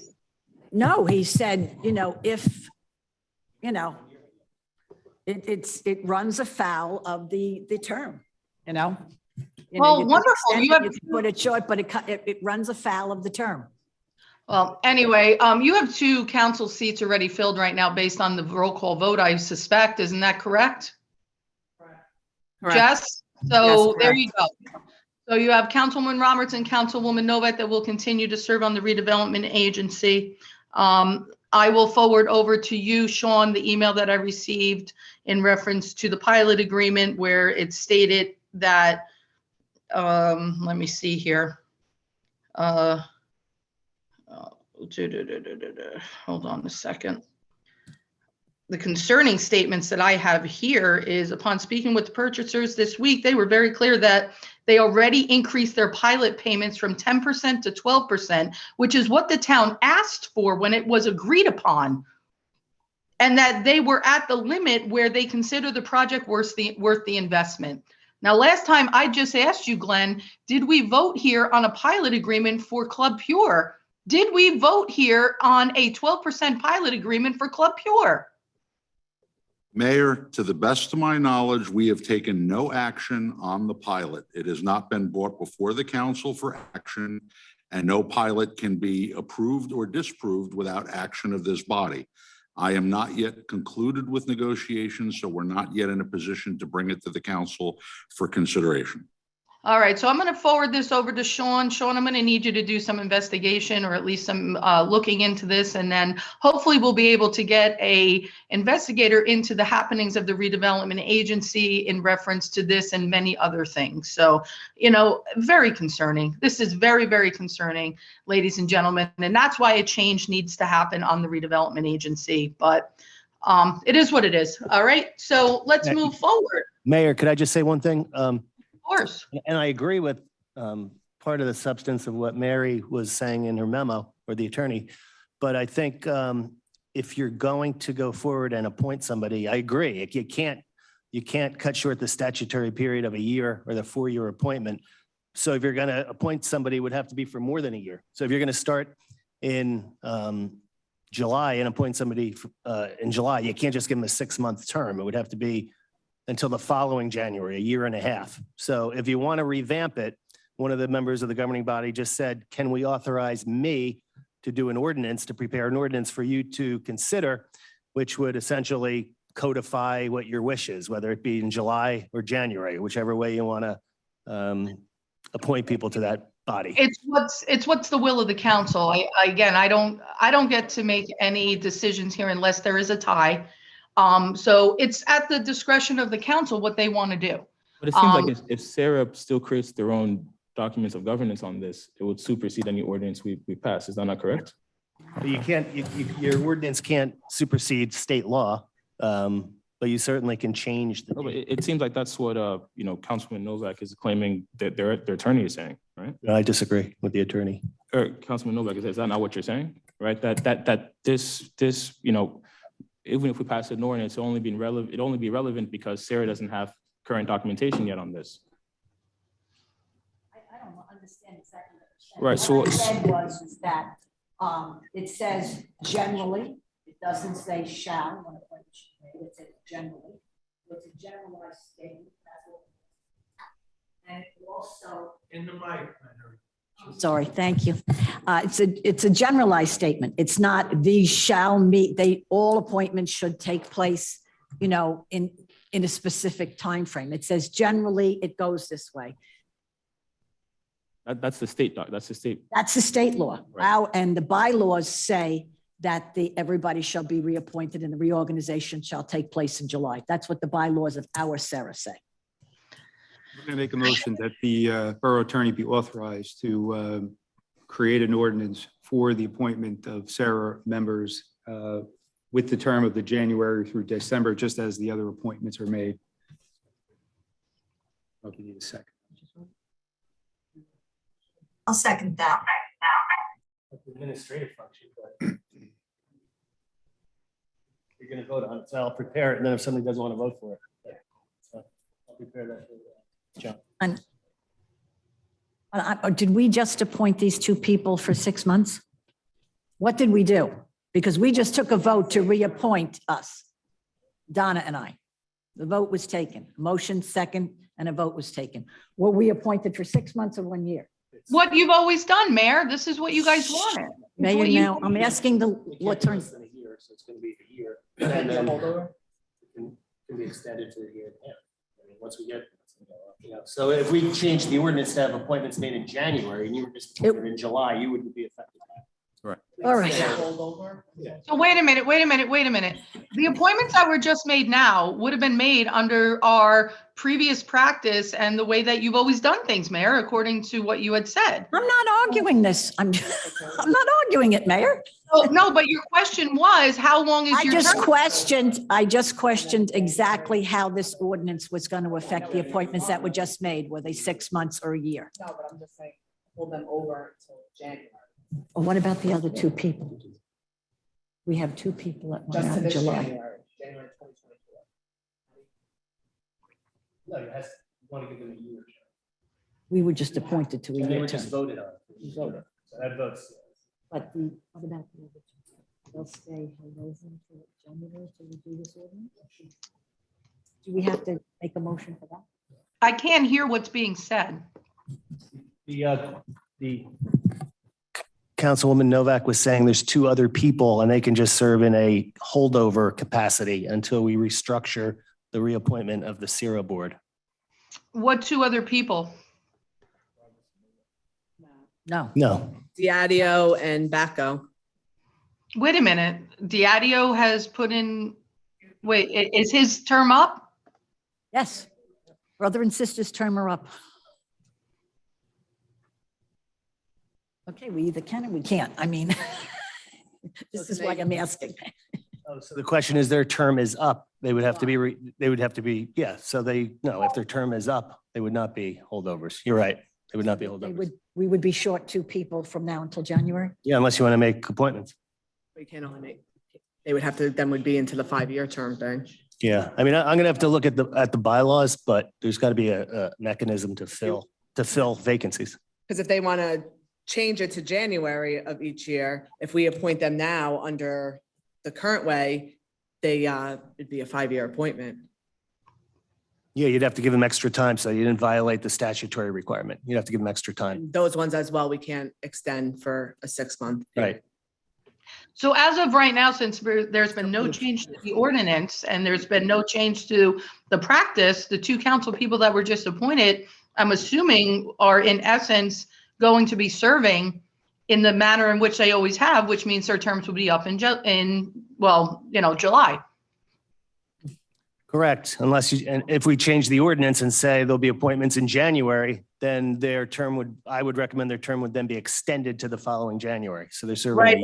no, he said, if, it runs afoul of the term, Well, you can wonderful. extend You it, have can put it short, but it runs afoul of the term. Well, anyway, you have 2 council seats already filled right now based on the roll call vote, I suspect. Isn't that correct? Correct. Jess? So Yes, there correct. you go. So you have Councilwoman Roberts and Councilwoman Novak that will continue to serve on the redevelopment agency. I will forward over to you, Sean, the email that I received in reference to the pilot agreement where it stated that, let me see here. Hold on a second. The concerning statements that I have here is upon speaking with the purchasers this week, they were very clear that they already increased their pilot payments from 10% to 12%, which is what the town asked for when it was agreed upon. And that they were at the limit where they consider the project worth the investment. Now, last time I just asked you, Glenn, did we vote here on a pilot agreement for Club Pure? Did we vote here on a 12% pilot agreement for Club Pure? Mayor, to the best of my knowledge, we have taken no action on the pilot. It has not been brought before the council for action, and no pilot can be approved or disproved without action of this body. I am not yet concluded with negotiations, so we're not yet in a position to bring it to the council for consideration. All right, so I'm going to forward this over to Sean. Sean, I'm going to need you to do some investigation or at least some looking into this, and then hopefully we'll be able to get a investigator into the happenings of the redevelopment agency in reference to this and many other things. So, you know, very concerning. This is very, very concerning, ladies and gentlemen, and that's why a change needs to happen on the redevelopment agency. But it is what it is. All right, so let's move forward. Mayor, could I just say one thing? Of course. And I agree with part of the substance of what Mary was saying in her memo, or the attorney. But I think if you're going to go forward and appoint somebody, I agree. You can't cut short the statutory period of a year or the 4-year appointment. So if you're going to appoint somebody, it would have to be for more than a year. So if you're going to start in July and appoint somebody in July, you can't just give them a 6-month term. It would have to be until the following January, a year and a half. So if you want to revamp it, one of the members of the governing body just said, can we authorize me to do an ordinance, to prepare an ordinance for you to consider, which would essentially codify what your wish is, whether it be in July or January, whichever way you want to appoint people to that body. It's what's the will of the council. I don't get to make any decisions here unless there is a tie. So it's at the discretion of the council what they want to do. But it seems like if Sarah still creates their own documents of governance on this, it would supersede any ordinance we pass. Is that not correct? You can't, your ordinance can't supersede state law, but you certainly can change. No, but it seems like that's what, Councilman Novak is claiming that their attorney is saying, right? I disagree with the attorney. Or Councilman Novak, is that not what you're saying? Right? That this, even if we pass an ordinance, it'd only be relevant because Sarah doesn't have current documentation yet on this. I don't understand exactly what Right, so what I said was that it says generally, it doesn't say shall, when it says generally. It's a generalized statement. And also in the mic. Sorry, thank you. It's a generalized statement. It's not these shall meet, all appointments should take place, in a specific time frame. It says generally it goes this way. That's the state doc. That's the state. That's the state law. Right. And the bylaws say that everybody shall be reappointed and the reorganization shall take place in July. That's what the bylaws of our Sarah say. I'm going to make a motion that the borough attorney be authorized to create an ordinance for the appointment of Sarah members with the term of the January through December, just as the other appointments are made. I'll give you a second. I'll second that. Administrative function, but you're going to vote on it, so I'll prepare it, and then if somebody doesn't want to vote for it, so I'll prepare that for John. And did we just appoint these two people for 6 months? What did we do? Because we just took a vote to reappoint us, Donna and I. The vote was taken, motion second, and a vote was taken. Were we appointed for 6 months or 1 year? What you've always done, Mayor. This is what you guys wanted. Mayor, now, I'm asking the attorney. So it's going to be a year. And then it can be extended to a year and a half. I mean, once we get, so if we change the ordinance to have appointments made in January and you were just appointed in July, you wouldn't be affected by it. Right. All right. So wait a minute. The appointments that were just made now would have been made under our previous practice and the way that you've always done things, Mayor, according to what you had said. I'm not arguing this. I'm not arguing it, Mayor. Oh, no, but your question was, how long is I your just term? questioned exactly how this ordinance was going to affect the appointments that were just made. Were they 6 months or a year? No, but I'm just saying, hold them over until January. Well, what about the other two people? We have two people that went Just out to in this July. January 2024. No, you want to give them a year. We were just appointed to a And they year were just term. voted on. Voted. So that votes. But what about the other two? They'll stay until January till we do this ordinance? Do we have to make a motion for that? I can't hear what's being said. The Councilwoman Novak was saying there's two other people and they can just serve in a holdover capacity until we restructure the reappointment of the CIRA board. What two other people? No. No, Diadio and Bacco. Wait a minute. Diadio has put in, wait, is his term up? Yes. Brother and sister's term are up. Okay, we either can or we can't. I mean, this is why I'm asking. so the question is their term is up. They would have to be, yeah. So if their term is up, they would not be holdovers. You're right. They would not be holdovers. We would be short two people from now until January. Yeah, unless you want to make appointments. We can't only make, they would have to, then would be into the 5-year term thing. Yeah, I mean, I'm gonna have to look at the bylaws, but there's got to be a mechanism to fill vacancies. Because if they want to change it to January of each year, if we appoint them now under the current way, it'd be a 5-year appointment. Yeah, you'd have to give them extra time so you didn't violate the statutory requirement. You'd have to give them extra time. And those ones as well, we can't extend for a 6-month. Right. So as of right now, since there's been no change to the ordinance and there's been no change to the practice, the two council people that were just appointed, I'm assuming are in essence going to be serving in the manner in which they always have, which means their terms will be up in July. Correct. And if we change the ordinance and say there'll be appointments in January, then I would recommend their term would then be extended to the following January. So they're serving. Right.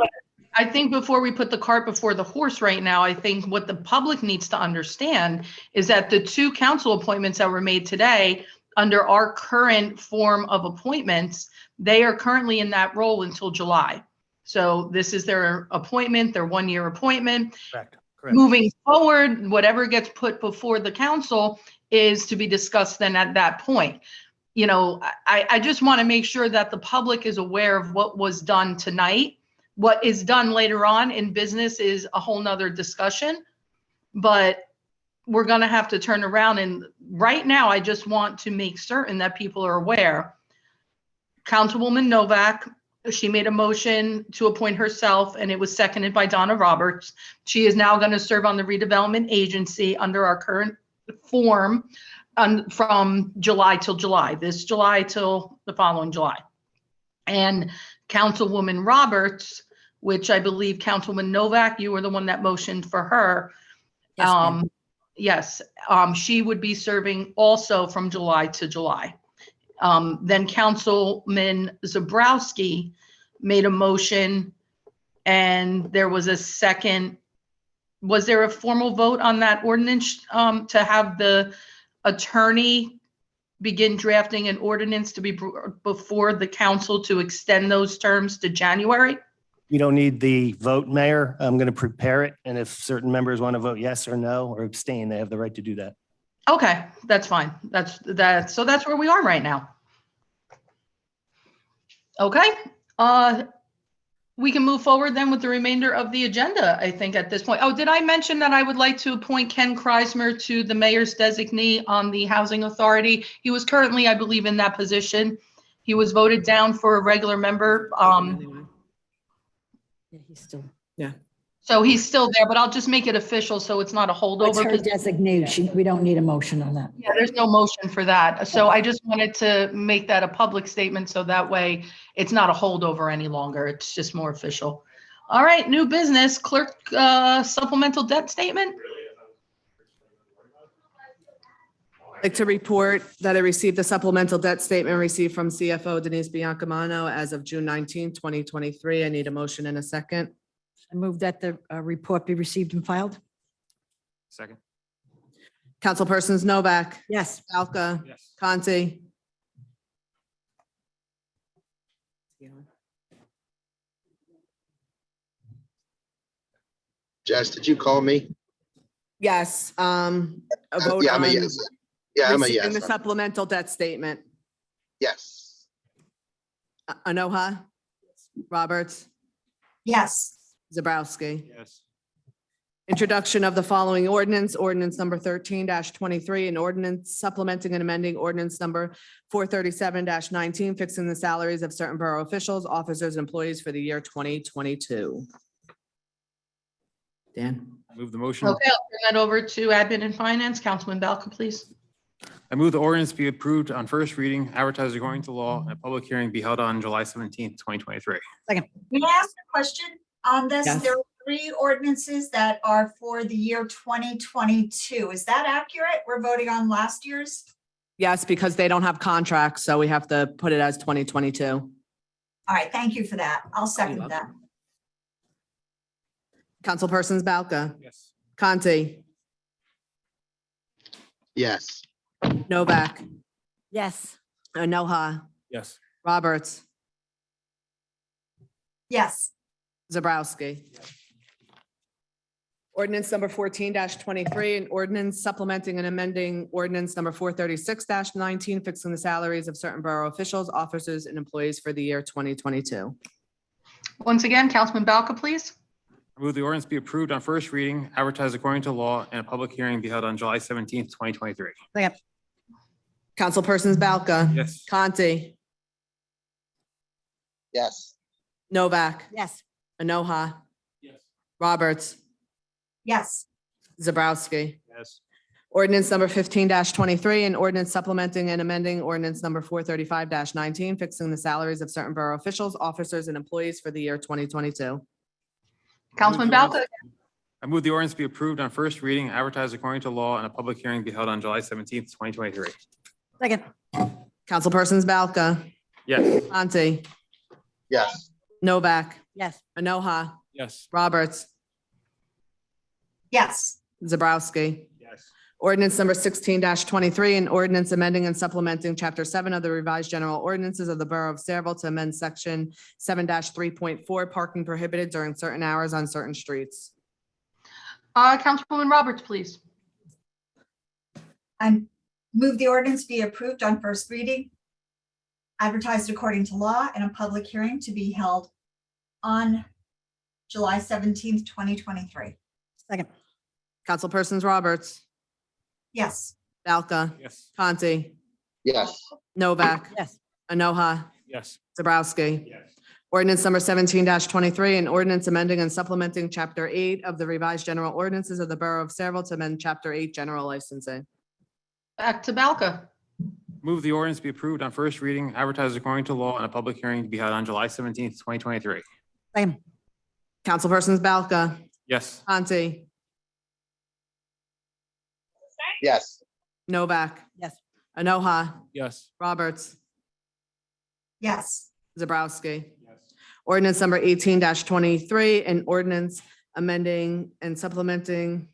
I think before we put the cart before the horse right now, I think what the public needs to understand is that the two council appointments that were made today under our current form of appointments, they are currently in that role until July. So this is their appointment, their 1-year appointment. Correct. Moving forward, whatever gets put before the council is to be discussed then at that point. You know, I just want to make sure that the public is aware of what was done tonight. What is done later on in business is a whole nother discussion, but we're going to have to turn around. And right now, I just want to make certain that people are aware. Councilwoman Novak, she made a motion to appoint herself and it was seconded by Donna Roberts. She is now going to serve on the redevelopment agency under our current form from July till July, this July till the following July. And Councilwoman Roberts, which I believe Councilwoman Novak, you were the one that motioned for her. Yes, ma'am. Yes, she would be serving also from July to July. Then Councilman Zabrowski made a motion and there was a second. Was there a formal vote on that ordinance to have the attorney begin drafting an ordinance to be before the council to extend those terms to January? You don't need the vote, Mayor. I'm going to prepare it. And if certain members want to vote yes or no or abstain, they have the right to do that. Okay, that's fine. So that's where we are right now. Okay, we can move forward then with the remainder of the agenda, I think, at this point. Oh, did I mention that I would like to appoint Ken Kreismer to the mayor's designee on the Housing Authority? He was currently, I believe, in that position. He was voted down for a regular member. Yeah, he's still. So he's still there, but I'll just make it official so it's not a It's holdover. her designee. We don't need a motion on that. Yeah, there's no motion for that. So I just wanted to make that a public statement so that way it's not a holdover any longer. It's just more official. All right, new business, clerk supplemental debt statement. I'd like to report that I received a supplemental debt statement received from CFO Denise Biancamano as of June 19, 2023. I need a motion in a second. I move that the report be received and filed. Second. Councilpersons Novak, Yes. Balca, Yes. Conti. Jess, did you call me? Yes, a vote Yeah, I'm a on yes. Yeah, I'm a receiving yes. the supplemental debt statement. Yes. Anoha, Roberts, Yes. Zabrowski. Yes. Introduction of the following ordinance, ordinance number 13-23, an ordinance supplementing and amending ordinance number 437-19, fixing the salaries of certain borough officials, officers, and employees for the year 2022. Dan? Move the motion. Okay, I'll turn that over to Admin and Finance. Councilman Balca, please. I move the ordinance be approved on first reading, advertised according to law, and a public hearing be held on July 17th, 2023. May I ask a question on this? Yes. There are 3 ordinances that are for the year 2022. Is that accurate? We're voting on last year's? Yes, because they don't have contracts, so we have to put it as 2022. All right, thank you for that. I'll second You're that. welcome. Councilpersons Balca, Yes. Conti, Yes. Novak, Yes. Anoha, Yes. Roberts, Yes. Zabrowski. Ordinance number 14-23, an ordinance supplementing and amending ordinance number 436-19, fixing the salaries of certain borough officials, officers, and employees for the year 2022. Once again, Councilman Balca, please. I move the ordinance be approved on first reading, advertised according to law, and a public hearing be held on July 17th, 2023. Councilpersons Balca. Yes. Conti, Yes. Novak, Yes. Anoha, Yes. Roberts, Yes. Zabrowski. Yes. Ordinance number 15-23, an ordinance supplementing and amending ordinance number 435-19, fixing the salaries of certain borough officials, officers, and employees for the year 2022. Councilman Balca. I move the ordinance be approved on first reading, advertised according to law, and a public hearing be held on July 17th, 2023. Second. Councilpersons Balca, Yes. Conti, Yes. Novak, Yes. Anoha, Yes. Roberts, Yes. Zabrowski. Yes. Ordinance number 16-23, an ordinance amending and supplementing Chapter 7 of the revised general ordinances of the Borough of Sayreville to amend Section 7-3.4, parking prohibited during certain hours on certain streets. Councilwoman Roberts, please. I move the ordinance be approved on first reading, advertised according to law, and a public hearing to be held on July 17th, 2023. Second. Councilpersons Roberts, Yes. Balca, Yes. Conti, Yes. Novak, Yes. Anoha, Yes. Zabrowski. Yes. Ordinance number 17-23, an ordinance amending and supplementing Chapter 8 of the revised general ordinances of the Borough of Sayreville to amend Chapter 8 general licensing. Back to Balca. Move the ordinance be approved on first reading, advertised according to law, and a public hearing to be held on July 17th, 2023. Second. Councilpersons Balca, Yes. Conti, Yes. Novak. Yes. Anoha, Yes. Roberts, Yes. Zabrowski. Ordinance number 18-23, an ordinance amending and supplementing,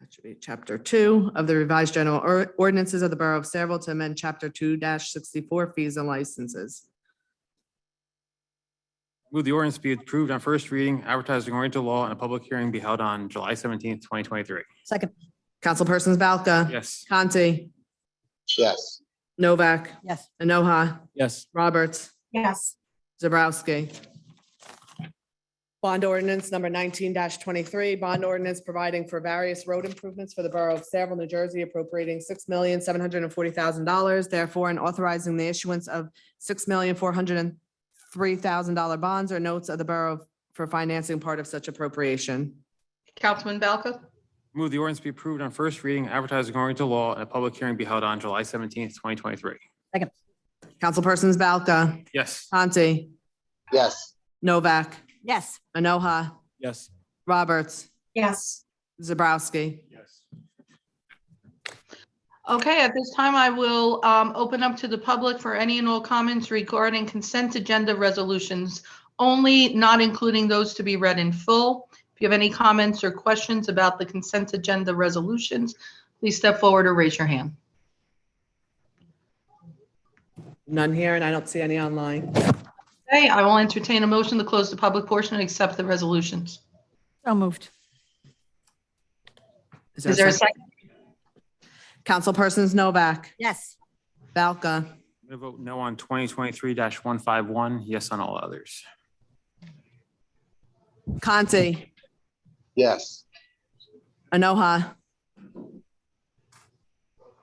that should be Chapter 2 of the revised general ordinances of the Borough of Sayreville to amend Chapter 2-64 fees and licenses. Move the ordinance be approved on first reading, advertised according to law, and a public hearing be held on July 17th, 2023. Second. Councilpersons Balca. Yes. Conti, Yes. Novak, Yes. Anoha, Yes. Roberts, Yes. Zabrowski. Bond ordinance number 19-23, bond ordinance providing for various road improvements for the Borough of Sayreville, New Jersey, appropriating $6,740,000, therefore, and authorizing the issuance of $6,403,000 bonds or notes of the borough for financing part of such appropriation. Councilman Balca. Move the ordinance be approved on first reading, advertised according to law, and a public hearing be held on July 17th, 2023. Councilpersons Balca, Yes. Conti, Yes. Novak, Yes. Enoha, Yes. Roberts, Yes. Zabrowski. Okay, at this time, I will open up to the public for any and all comments regarding consent agenda resolutions, only not including those to be read in full. If you have any comments or questions about the consent agenda resolutions, please step forward or raise your hand. None here, and I don't see any online. Okay, I will entertain a motion to close the public portion and accept the resolutions. So moved. Is there a second? Councilpersons Novak, Yes. Valka, I'm going to vote no on 2023-151, yes on all others. Conti, Yes. Enoha,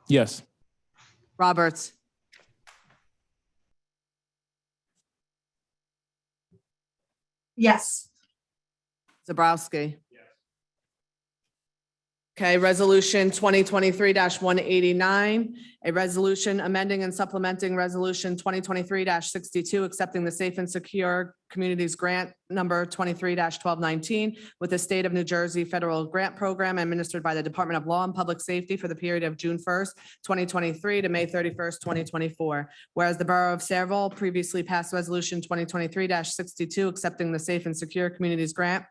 Yes. Roberts, Yes. Zabrowski. Okay, resolution 2023-189, a resolution amending and supplementing resolution 2023-62, accepting the Safe and Secure Communities Grant number 23-1219 with the State of New Jersey Federal Grant Program administered by the Department of Law and Public Safety for the period of June 1st, 2023 to May 31st, 2024. Whereas the Borough of Sayreville previously passed resolution 2023-62, accepting the Safe and Secure Communities Grant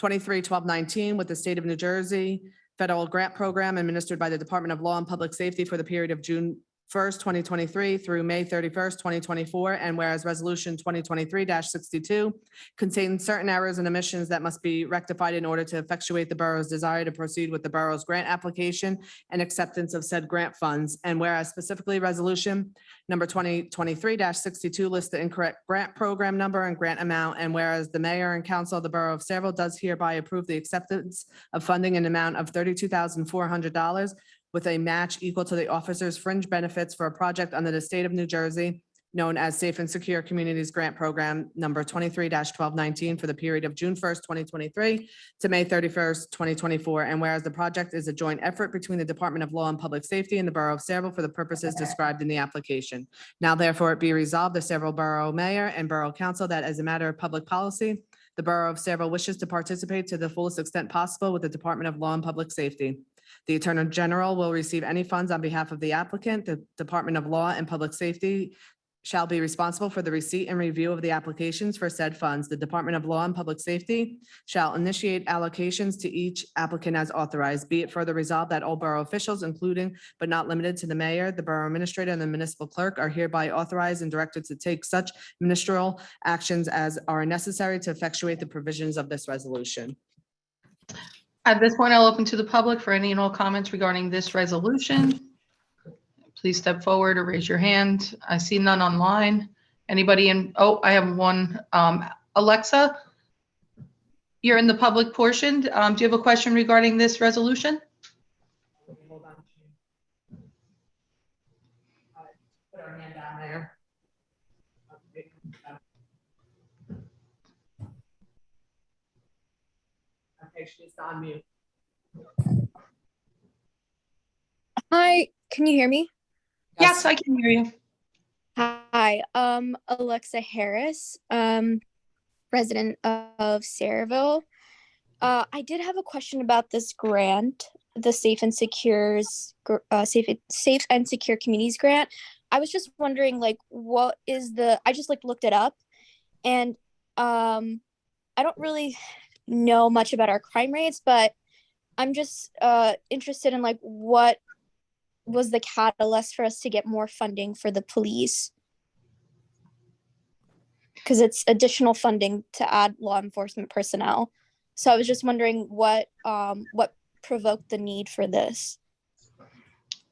23-1219 with the State of New Jersey Federal Grant Program administered by the Department of Law and Public Safety for the period of June 1st, 2023 through May 31st, 2024. And whereas Resolution 2023-62 contains certain errors and omissions that must be rectified in order to effectuate the borough's desire to proceed with the borough's grant application and acceptance of said grant funds. And whereas specifically Resolution number 2023-62 lists the incorrect grant program number and grant amount. And whereas the mayor and council of the Borough of Sayreville does hereby approve the acceptance of funding in amount of $32,400 with a match equal to the officer's fringe benefits for a project under the State of New Jersey known as Safe and Secure Communities Grant Program number 23-1219 for the period of June 1st, 2023 to May 31st, 2024. And whereas the project is a joint effort between the Department of Law and Public Safety and the Borough of Sayreville for the purposes described in the application. Now therefore it be resolved, the Sayreville Borough Mayor and Borough Council, that as a matter of public policy, the Borough of Sayreville wishes to participate to the fullest extent possible with the Department of Law and Public Safety. The Attorney General will receive any funds on behalf of the applicant. The Department of Law and Public Safety shall be responsible for the receipt and review of the applications for said funds. The Department of Law and Public Safety shall initiate allocations to each applicant as authorized. Be it further resolved that all borough officials, including but not limited to the mayor, the borough administrator, and the municipal clerk, are hereby authorized and directed to take such ministerial actions as are necessary to effectuate the provisions of this resolution. At this point, I'll open to the public for any and all comments regarding this resolution. Please step forward or raise your hand. I see none online. Anybody in, oh, I have one. Alexa, you're in the public portion. Do you have a question regarding this resolution? Hold on. Put her hand down there. Okay, she's on mute. Hi, can you hear me? Yes, I can hear you. Hi, Alexa Harris, resident of Sayreville. I did have a question about this grant, the Safe and Secure Communities Grant. I was just wondering, like, what is I just looked it up, and I don't really know much about our crime rates, but I'm just interested in what was the catalyst for us to get more funding for the police, because it's additional funding to add law enforcement personnel. So I was just wondering what provoked the need for this.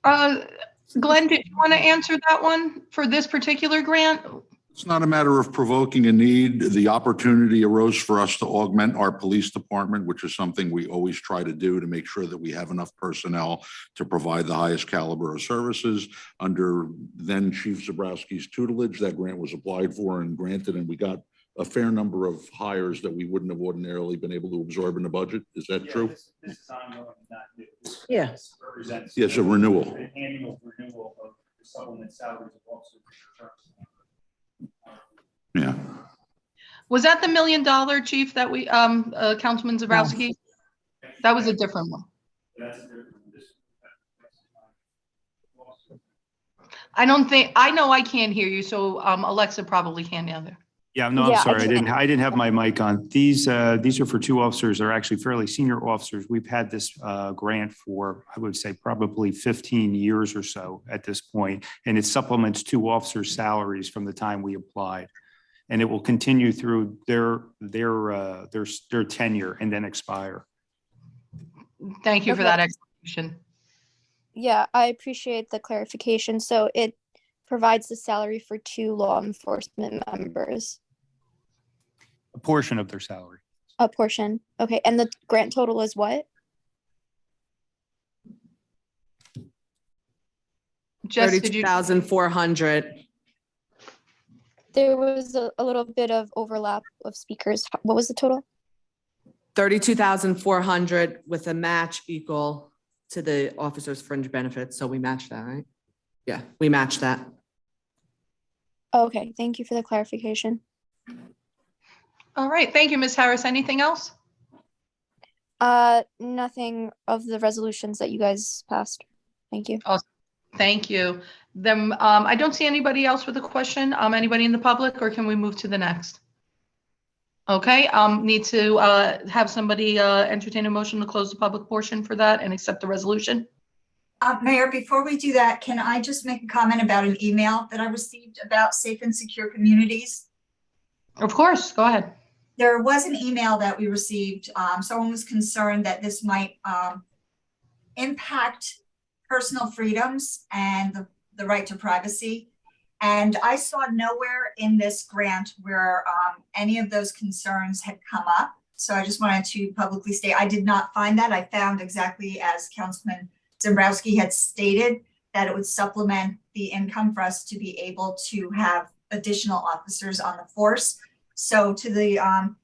Glenn, did you want to answer that one for this particular grant? It's not a matter of provoking a need. The opportunity arose for us to augment our police department, which is something we always try to do to make sure that we have enough personnel to provide the highest caliber of services. Under then Chief Zabrowski's tutelage, that grant was applied for and granted, and we got a fair number of hires that we wouldn't have ordinarily been able to absorb in the budget. Is that true? This is ongoing, not new. Yeah. This represents Yes, a renewal. an annual renewal of the supplement salaries of officers. Yeah. Was that the $1 million, Chief, that we, Councilman Zabrowski? That was a different one. I know I can't hear you, so Alexa probably can either. Yeah, no, I'm Yeah, I sorry. didn't- I didn't have my mic on. These are for two officers. They're actually fairly senior officers. We've had this grant for, I would say, probably 15 years or so at this point, and it supplements two officers' salaries from the time we applied. And it will continue through their tenure and then expire. Thank you for Okay. that explanation. Yeah, I appreciate the clarification. So it provides the salary for 2 law enforcement members. A portion of their salary. A portion. Okay. And the grant total is what? Jess, did you? 32,400. There was a little bit of overlap of speakers. What was the total? 32,400 with a match equal to the officer's fringe benefits. So we match that, right? Yeah, we match that. Okay. Thank you for the clarification. All right. Thank you, Ms. Harris. Anything else? Nothing of the resolutions that you guys passed. Thank you. Thank you. Then I don't see anybody else with a question. Anybody in the public, or can we move to the next? Okay, need to have somebody entertain a motion to close the public portion for that and accept the resolution. Mayor, before we do that, can I just make a comment about an email that I received about safe and secure communities? Of course, go ahead. There was an email that we received. Someone was concerned that this might impact personal freedoms and the right to privacy. And I saw nowhere in this grant where any of those concerns had come up. So I just wanted to publicly state, I did not find that. I found exactly as Councilman Zembrowski had stated, that it would supplement the income for us to be able to have additional officers on the force. So to the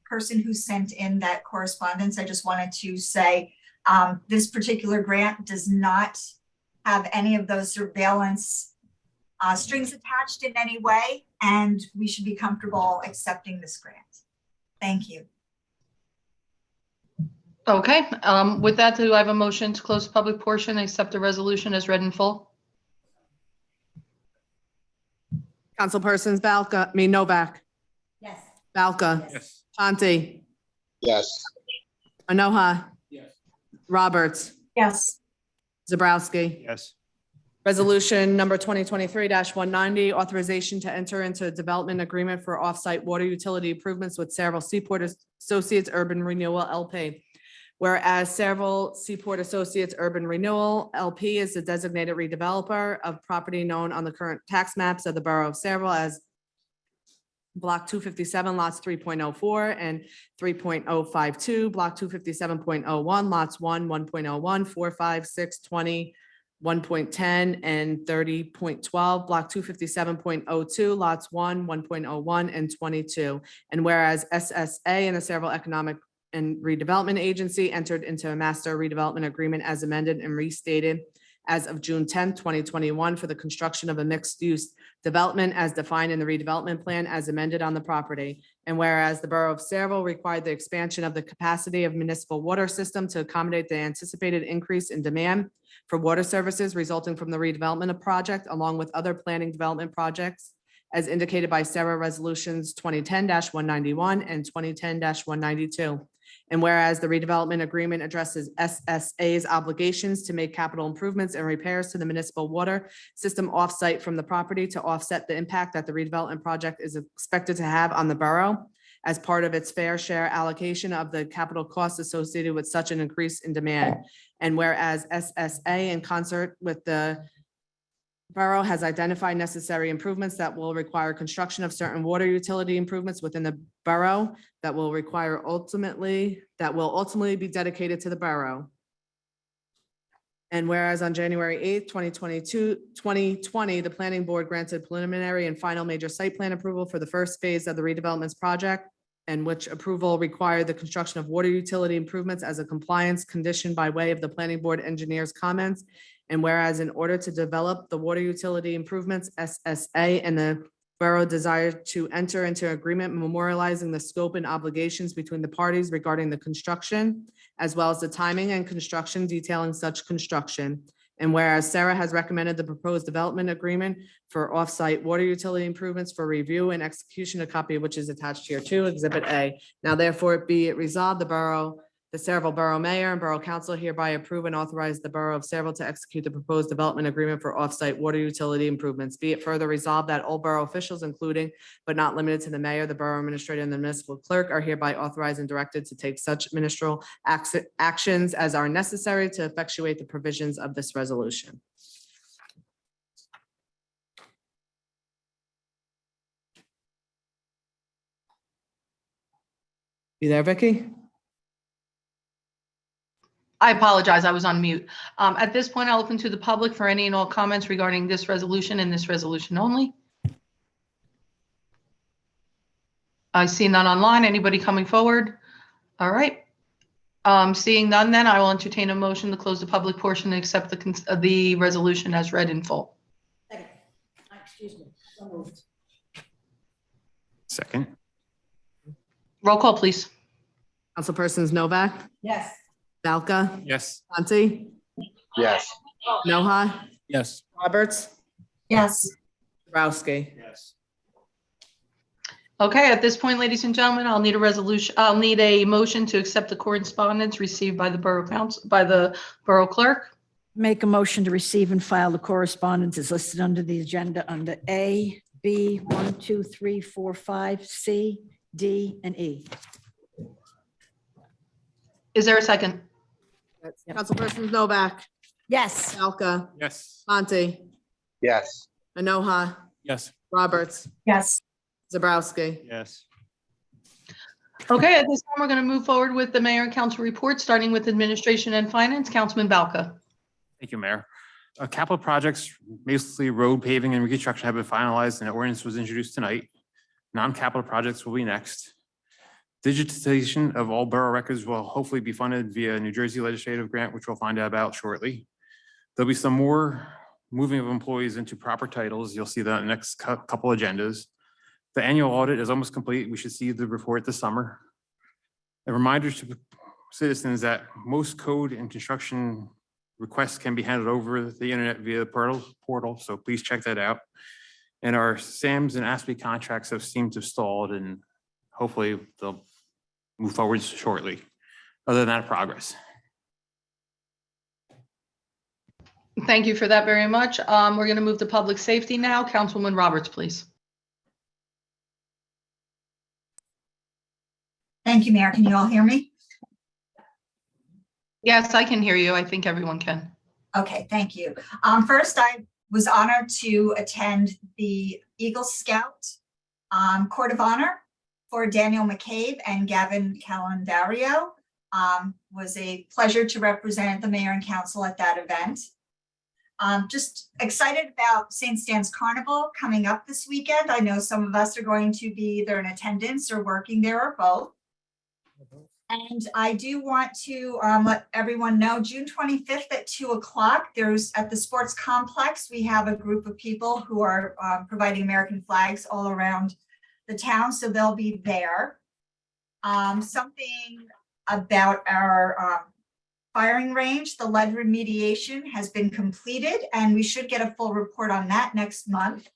person who sent in that correspondence, I just wanted to say this particular grant does not have any of those surveillance strings attached in any way, and we should be comfortable accepting this grant. Thank you. Okay, with that, do I have a motion to close the public portion and accept the resolution as read in full? Councilpersons Novak, Yes. Balca, Yes. Chante, Yes. Anoha, Yes. Roberts, Yes. Zabrowski. Yes. Resolution number 2023-190, authorization to enter into a development agreement for off-site water utility improvements with Saraville Seaport Associates Urban Renewal LP. Whereas Saraville Seaport Associates Urban Renewal LP is the designated redeveloper of property known on the current tax maps of the Borough of Saraville as Block 257, lots 3.04 and 3.052, Block 257.01, lots 1.01, 4, 5, 6, 20, 1.10 and 30.12, block 257.02, lots 1.01 and 22. And whereas SSA and the Saraville Economic and Redevelopment Agency entered into a master redevelopment agreement as amended and restated as of June 10th, 2021 for the construction of a mixed-use development as defined in the redevelopment plan as amended on the property. And whereas the Borough of Saraville required the expansion of the capacity of municipal water system to accommodate the anticipated increase in demand for water services resulting from the redevelopment of project, along with other planning development projects as indicated by Sarah Resolutions 2010-191 and 2010-192. And whereas the redevelopment agreement addresses SSA's obligations to make capital improvements and repairs to the municipal water system offsite from the property to offset the impact that the redevelopment project is expected to have on the borough as part of its fair share allocation of the capital costs associated with such an increase in demand. And whereas SSA in concert with the borough has identified necessary improvements that will require construction of certain water utility improvements within the borough that will ultimately be dedicated to the borough. And whereas on January 8th, 2020, the planning board granted preliminary and final major site plan approval for the first phase of the redevelopment project, and which approval required the construction of water utility improvements as a compliance condition by way of the planning board engineer's comments. And whereas in order to develop the water utility improvements, SSA and the borough desired to enter into agreement memorializing the scope and obligations between the parties regarding the construction, as well as the timing and construction detailing such construction. And whereas Sarah has recommended the proposed development agreement for off-site water utility improvements for review and execution, a copy of which is attached here to Exhibit A. Now therefore be it resolved, the Saraville Borough Mayor and Borough Council hereby approve and authorize the Borough of Saraville to execute the proposed development agreement for off-site water utility improvements. Be it further resolved that all borough officials, including but not limited to the mayor, the borough administrator, and the municipal clerk, are hereby authorized and directed to take such ministerial actions as are necessary to effectuate the provisions of this resolution. You there, Vicky? I apologize, I was on mute. At this point, I'll open to the public for any and all comments regarding this resolution and this resolution only. I see none online. Anybody coming forward? All right. Seeing none, then I will entertain a motion to close the public portion and accept the resolution as read in full. Excuse me. So moved. Second. Roll call, please. Councilpersons Novak, Yes. Balca, Yes. Conti, Yes. Noha, Yes. Roberts, Yes. Bobrowski. Yes. Okay, at this point, ladies and gentlemen, I'll need a motion to accept the correspondence received by the Borough Council, by the Borough Clerk. Make a motion to receive and file the correspondence is listed under the agenda under A, B, 1, 2, 3, 4, 5, C, D, and E. Is there a second? Councilpersons Novak, Yes. Balca, Yes. Conti, Yes. Noha, Yes. Roberts, Yes. Zabrowski. Yes. Okay, at this time, we're going to move forward with the mayor and council report, starting with administration and finance. Councilman Balca. Thank you, Mayor. Capital projects, mostly road paving and reconstruction, have been finalized and an ordinance was introduced tonight. Non-capital projects will be next. Digitization of all borough records will hopefully be funded via New Jersey legislative grant, which we'll find out about shortly. There'll be some more moving of employees into proper titles. You'll see that in the next couple agendas. The annual audit is almost complete. We should see the report this summer. A reminder to citizens that most code and construction requests can be handled over the internet via the portal, so please check that out. And our SAMs and ASPE contracts have seemed to have stalled, and hopefully they'll move forward shortly. Other than that, progress. Thank you for that very much. We're going to move to public safety now. Councilwoman Roberts, please. Thank you, Mayor. Can you all hear me? Yes, I can hear you. I think everyone can. Okay, thank you. First, I was honored to attend the Eagle Scout Court of Honor for Daniel McCabe and Gavin Calendario. Was a pleasure to represent the mayor and council at that event. Just excited about St. Stan's Carnival coming up this weekend. I know some of us are going to be either in attendance or working there or both. And I do want to let everyone know, June 25th at 2 o'clock, there's at the sports complex, we have a group of people who are providing American flags all around the town, so they'll be there. Something about our firing range, the lead remediation has been completed, and we should get a full report on that next month.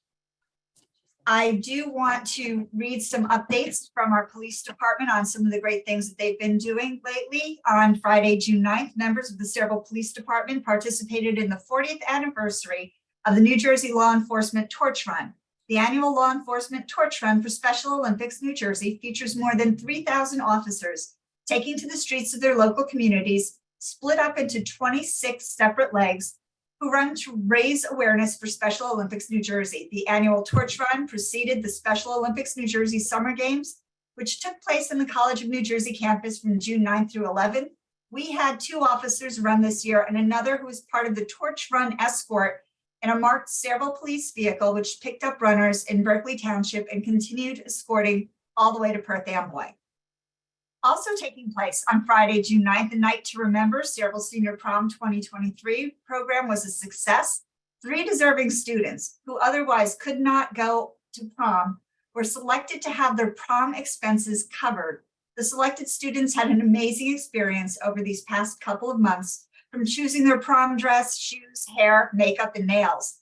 I do want to read some updates from our police department on some of the great things that they've been doing lately. On Friday, June 9th, members of the Saraville Police Department participated in the 40th anniversary of the New Jersey Law Enforcement Torch Run. The annual Law Enforcement Torch Run for Special Olympics New Jersey features more than 3,000 officers taking to the streets of their local communities, split up into 26 separate legs, who run to raise awareness for Special Olympics New Jersey. The annual Torch Run preceded the Special Olympics New Jersey Summer Games, which took place in the College of New Jersey campus from June 9th through 11th. We had 2 officers run this year and another who was part of the Torch Run escort in a marked Saraville police vehicle, which picked up runners in Berkeley Township and continued escorting all the way to Perth Amboy. Also taking place on Friday, June 9th, the Night to Remember Saraville Senior Prom 2023 program was a success. 3 deserving students who otherwise could not go to prom were selected to have their prom expenses covered. The selected students had an amazing experience over these past couple of months, from choosing their prom dress, shoes, hair, makeup, and nails.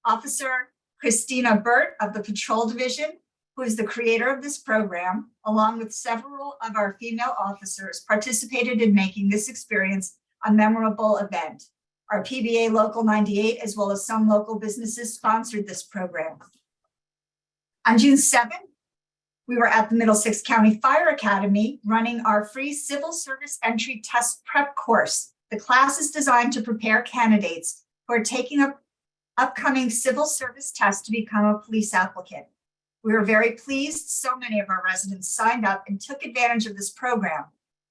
Officer Christina Burt of the Patrol Division, who is the creator of this program, along with several of our female officers, participated in making this experience a memorable event. Our PBA Local 98, as well as some local businesses, sponsored this program. On June 7th, we were at the Middlesex County Fire Academy running our free civil service entry test prep course. The class is designed to prepare candidates who are taking up upcoming civil service tests to become a police applicant. We were very pleased so many of our residents signed up and took advantage of this program.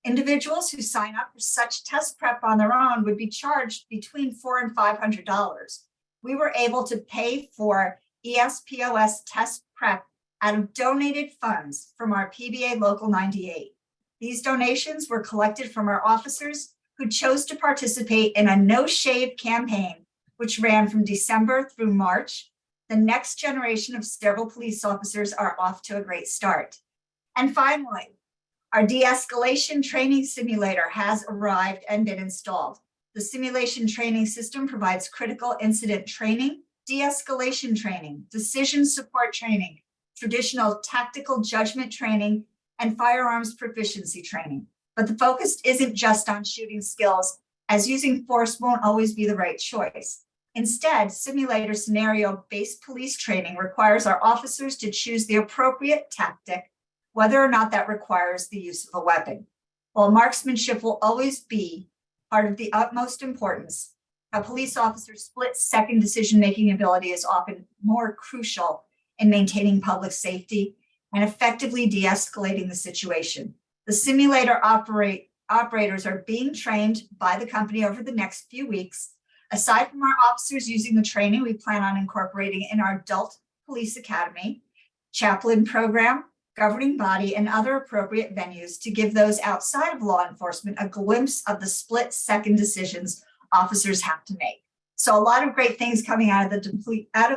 Individuals who sign up for such test prep on their own would be charged between $400 and $500. We were able to pay for ESPOS test prep out of donated funds from our PBA Local 98. These donations were collected from our officers who chose to participate in a no shave campaign, which ran from December through March. The next generation of several police officers are off to a great start. And finally, our de-escalation training simulator has arrived and been installed. The simulation training system provides critical incident training, de-escalation training, decision support training, traditional tactical judgment training, and firearms proficiency training. But the focus isn't just on shooting skills, as using force won't always be the right choice. Instead, simulator scenario-based police training requires our officers to choose the appropriate tactic, whether or not that requires the use of a weapon. While marksmanship will always be part of the utmost importance, a police officer's split-second decision-making ability is often more crucial in maintaining public safety and effectively de-escalating the situation. The simulator operators are being trained by the company over the next few weeks. Aside from our officers using the training, we plan on incorporating in our adult police academy, chaplain program, governing body, and other appropriate venues to give those outside of law enforcement a glimpse of the split-second decisions officers have to make. So a lot of great things coming out of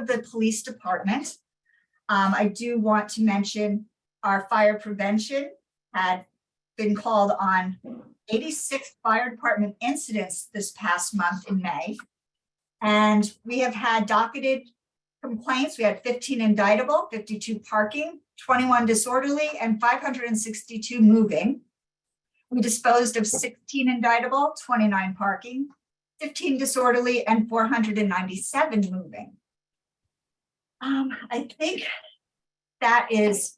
the police department. I do want to mention our fire prevention had been called on 86 fire department incidents this past month in May. And we have had docketed complaints. We had 15 indictable, 52 parking, 21 disorderly, and 562 moving. We disposed of 16 indictable, 29 parking, 15 disorderly, and 497 moving. I think that is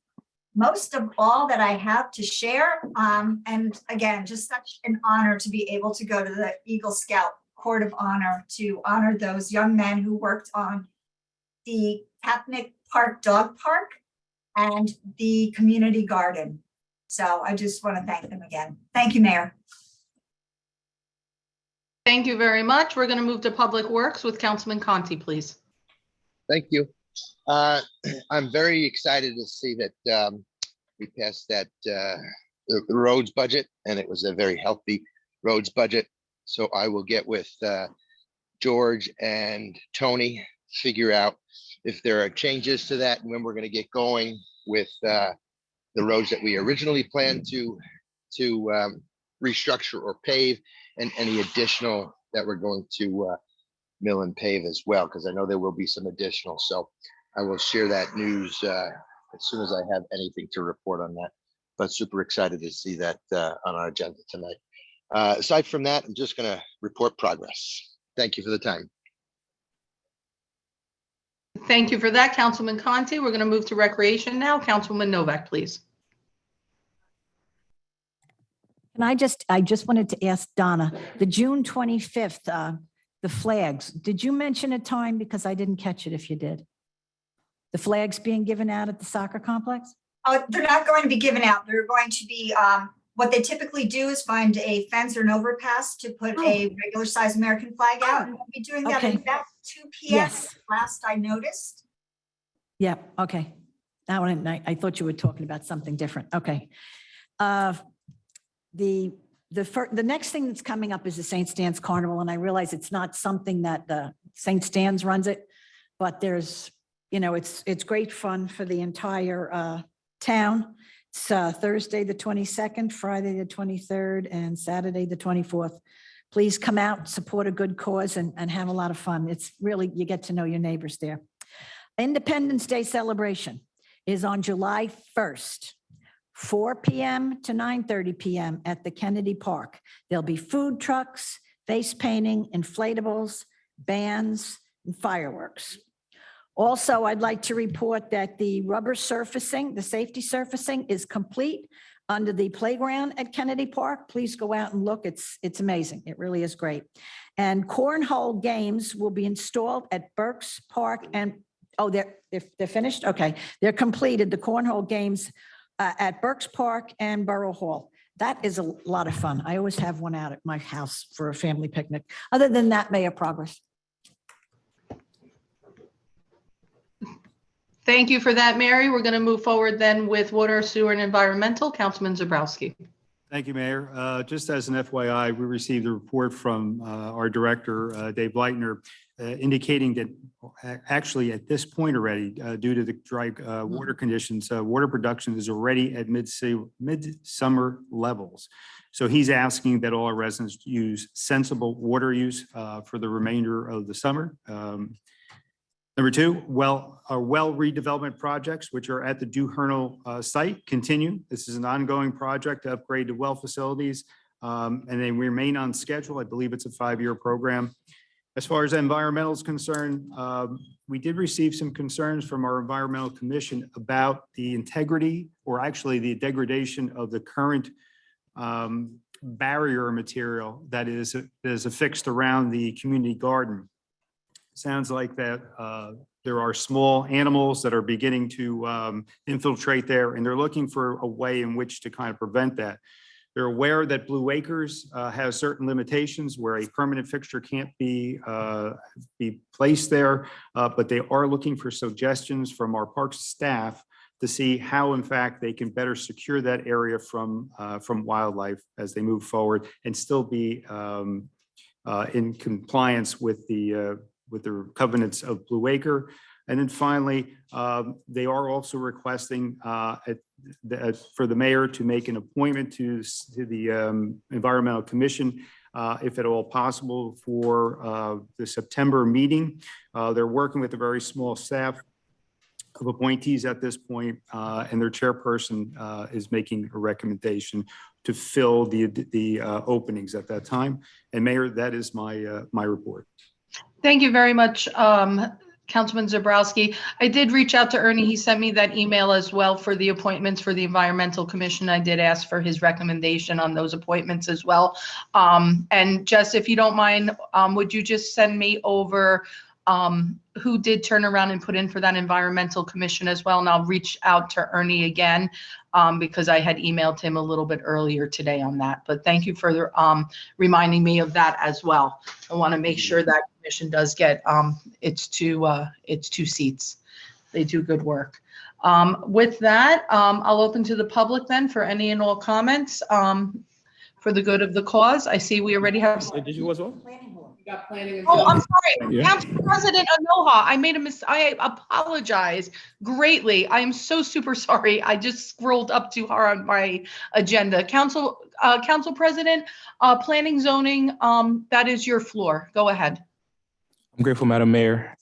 most of all that I have to share. And again, just such an honor to be able to go to the Eagle Scout Court of Honor to honor those young men who worked on the Kapnick Park Dog Park and the community garden. So I just want to thank them again. Thank you, Mayor. Thank you very much. We're going to move to Public Works with Councilman Conti, please. Thank you. I'm very excited to see that we passed that the roads budget, and it was a very healthy roads budget. So I will get with George and Tony, figure out if there are changes to that and when we're going to get going with the roads that we originally planned to restructure or pave, and any additional that we're going to mill and pave as well, because I know there will be some additional. So I will share that news as soon as I have anything to report on that. But super excited to see that on our agenda tonight. Aside from that, I'm just going to report progress. Thank you for the time. Thank you for that, Councilman Conti. We're going to move to Recreation now. Councilwoman Novak, please. And I just wanted to ask Donna, the June 25th, the flags, did you mention a time? Because I didn't catch it if you did. The flags being given out at the soccer complex? They're not going to be given out. They're going to be, what they typically do is find a fence or an overpass to put a regular size American flag out. And we'll be doing that at about 2 p.m. Yes. Last I noticed. Yeah, okay. That one, I thought you were talking about something different. Okay. The next thing that's coming up is the St. Stan's Carnival, and I realize it's not something that the St. Stan's runs it, but there's you know, it's great fun for the entire town. It's Thursday, the 22nd, Friday, the 23rd, and Saturday, the 24th. Please come out, support a good cause, and have a lot of fun. It's really, you get to know your neighbors there. Independence Day celebration is on July 1st, 4 p.m. to 9:30 p.m. at the Kennedy Park. There'll be food trucks, face painting, inflatables, bands, and fireworks. Also, I'd like to report that the rubber surfacing, the safety surfacing is complete under the playground at Kennedy Park. Please go out and look. It's amazing. It really is great. And cornhole games will be installed at Burks Park and, oh, they're finished? Okay. They're completed. The cornhole games at Burks Park and Borough Hall. That is a lot of fun. I always have one out at my house for a family picnic. Other than that, Mayor, progress. Thank you for that, Mary. We're going to move forward then with water, sewer, and environmental. Councilman Zabrowski. Thank you, Mayor. Just as an FYI, we received a report from our director, Dave Leitner, indicating that actually at this point already, due to the dry water conditions, water production is already at mid-summer levels. So he's asking that all our residents use sensible water use for the remainder of the summer. Number two, our well redevelopment projects, which are at the Duhernal site, continue. This is an ongoing project to upgrade the well facilities, and they remain on schedule. I believe it's a 5-year program. As far as environmental is concerned, we did receive some concerns from our environmental commission about the integrity, or actually the degradation of the current barrier material that is affixed around the community garden. Sounds like that there are small animals that are beginning to infiltrate there, and they're looking for a way in which to kind of prevent that. They're aware that Blue Acres has certain limitations where a permanent fixture can't be placed there, but they are looking for suggestions from our parks staff to see how, in fact, they can better secure that area from wildlife as they move forward and still be in compliance with the covenants of Blue Acre. And then finally, they are also requesting for the mayor to make an appointment to the Environmental Commission, if at all possible, for the September meeting. They're working with a very small staff of appointees at this point, and their chairperson is making a recommendation to fill the openings at that time. And Mayor, that is my report. Thank you very much, Councilman Zabrowski. I did reach out to Ernie. He sent me that email as well for the appointments for the Environmental Commission. I did ask for his recommendation on those appointments as well. And Jess, if you don't mind, would you just send me over who did turn around and put in for that Environmental Commission as well? And I'll reach out to Ernie again because I had emailed him a little bit earlier today on that. But thank you for reminding me of that as well. I want to make sure that commission does get its two seats. They do good work. With that, I'll open to the public then for any and all comments for the good of the cause. I see we already have. Did you as well? Oh, I'm sorry. Yeah. Council President Anoha, I made a mistake. I apologize greatly. I am so super sorry. I just scrolled up too hard on my agenda. Council President, planning zoning, that is your floor. Go ahead. I'm grateful, Madam Mayor.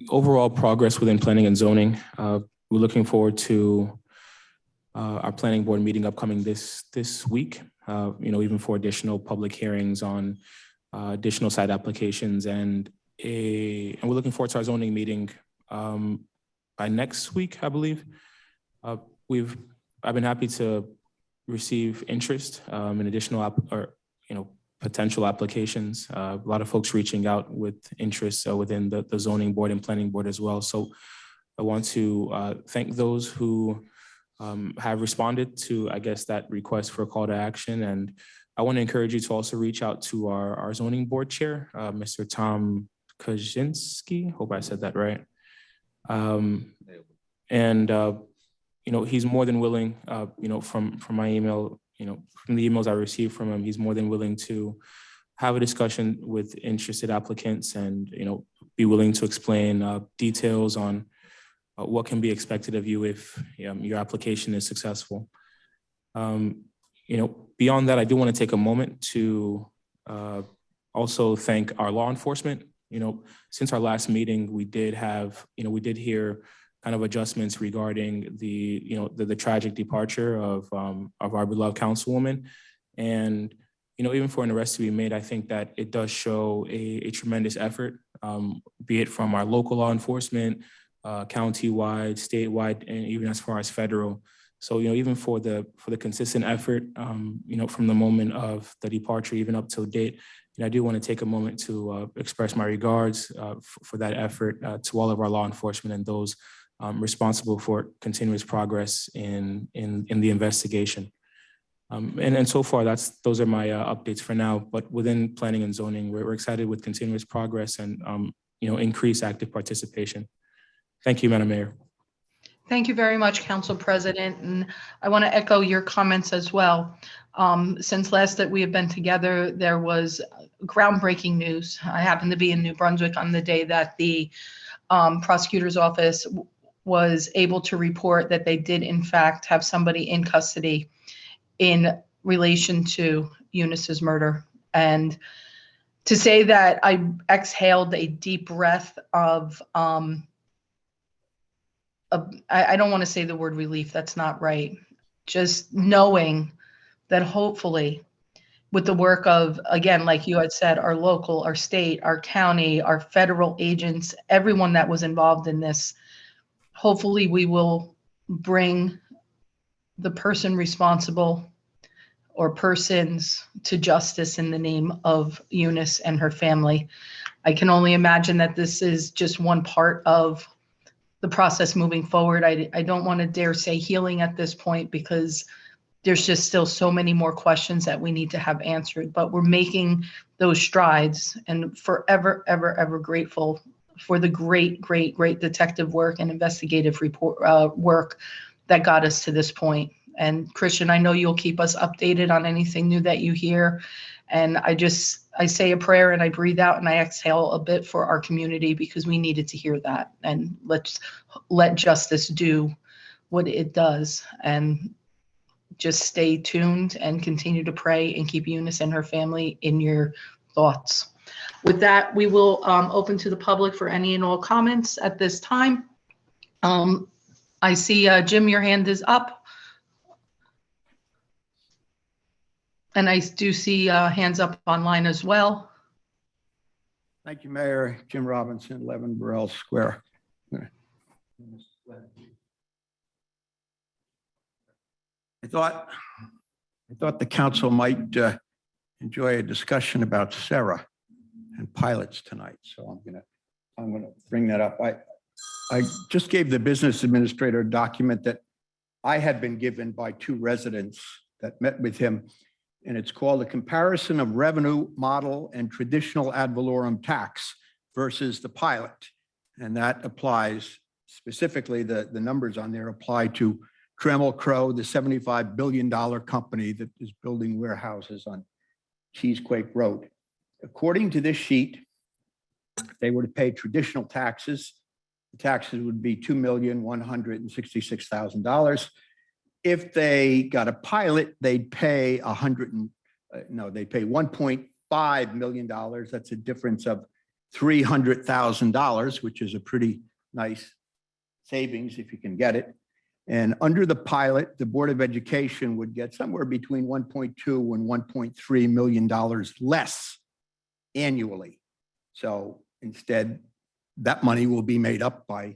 Overall progress within planning and zoning. We're looking forward to our planning board meeting upcoming this week. Even for additional public hearings on additional site applications, and we're looking forward to our zoning meeting by next week, I believe. I've been happy to receive interest in additional potential applications. A lot of folks reaching out with interest within the zoning board and planning board as well. So I want to thank those who have responded to, I guess, that request for a call to action. And I want to encourage you to also reach out to our zoning board chair, Mr. Tom Kaczynski. Hope I said that right. He's more than willing, from my email, from the emails I received from him, he's more than willing to have a discussion with interested applicants and, be willing to explain details on what can be expected of you if your application is successful. Beyond that, I do want to take a moment to also thank our law enforcement. Since our last meeting, we did hear kind of adjustments regarding the tragic departure of our beloved councilwoman. And, even for an arrest to be made, I think that it does show a tremendous effort, be it from our local law enforcement, county-wide, statewide, and even as far as federal. So, even for the consistent effort, from the moment of the departure, even up till date, I do want to take a moment to express my regards for that effort to all of our law enforcement and those responsible for continuous progress in the investigation. And so far, those are my updates for now. But within planning and zoning, we're excited with continuous progress and increased active participation. Thank you, Madam Mayor. Thank you very much, Council President. And I want to echo your comments as well. Since last that we have been together, there was groundbreaking news. I happened to be in New Brunswick on the day that the prosecutor's office was able to report that they did in fact have somebody in custody in relation to Eunice's murder. And to say that I exhaled a deep breath of I don't want to say the word relief, that's not right. Just knowing that hopefully with the work of, again, like you had said, our local, our state, our county, our federal agents, everyone that was involved in this, hopefully we will bring the person responsible or persons to justice in the name of Eunice and her family. I can only imagine that this is just one part of the process moving forward. I don't want to dare say healing at this point because there's just still so many more questions that we need to have answered, but we're making those strides and forever, ever, ever grateful for the great, great, great detective work and investigative work that got us to this point. And Christian, I know you'll keep us updated on anything new that you hear. And I say a prayer and I breathe out and I exhale a bit for our community because we needed to hear that. And let's let justice do what it does and just stay tuned and continue to pray and keep Eunice and her family in your thoughts. With that, we will open to the public for any and all comments at this time. I see Jim, your hand is up. And I do see hands up online as well. Thank you, Mayor. Jim Robinson, 11 Burrell Square. I thought the council might enjoy a discussion about Sarah and pilots tonight. So I'm gonna bring that up. I just gave the business administrator a document that I had been given by two residents that met with him. And it's called a comparison of revenue model and traditional ad valorem tax versus the pilot. And that applies specifically, the numbers on there apply to Trammell Crow, the $75 billion company that is building warehouses on Cheesequake Road. According to this sheet, if they were to pay traditional taxes, the taxes would be $2,166,000. If they got a pilot, they'd pay $1.5 million. That's a difference of $300,000, which is a pretty nice savings if you can get it. And under the pilot, the Board of Education would get somewhere between $1.2 and $1.3 million less annually. So instead, that money will be made up by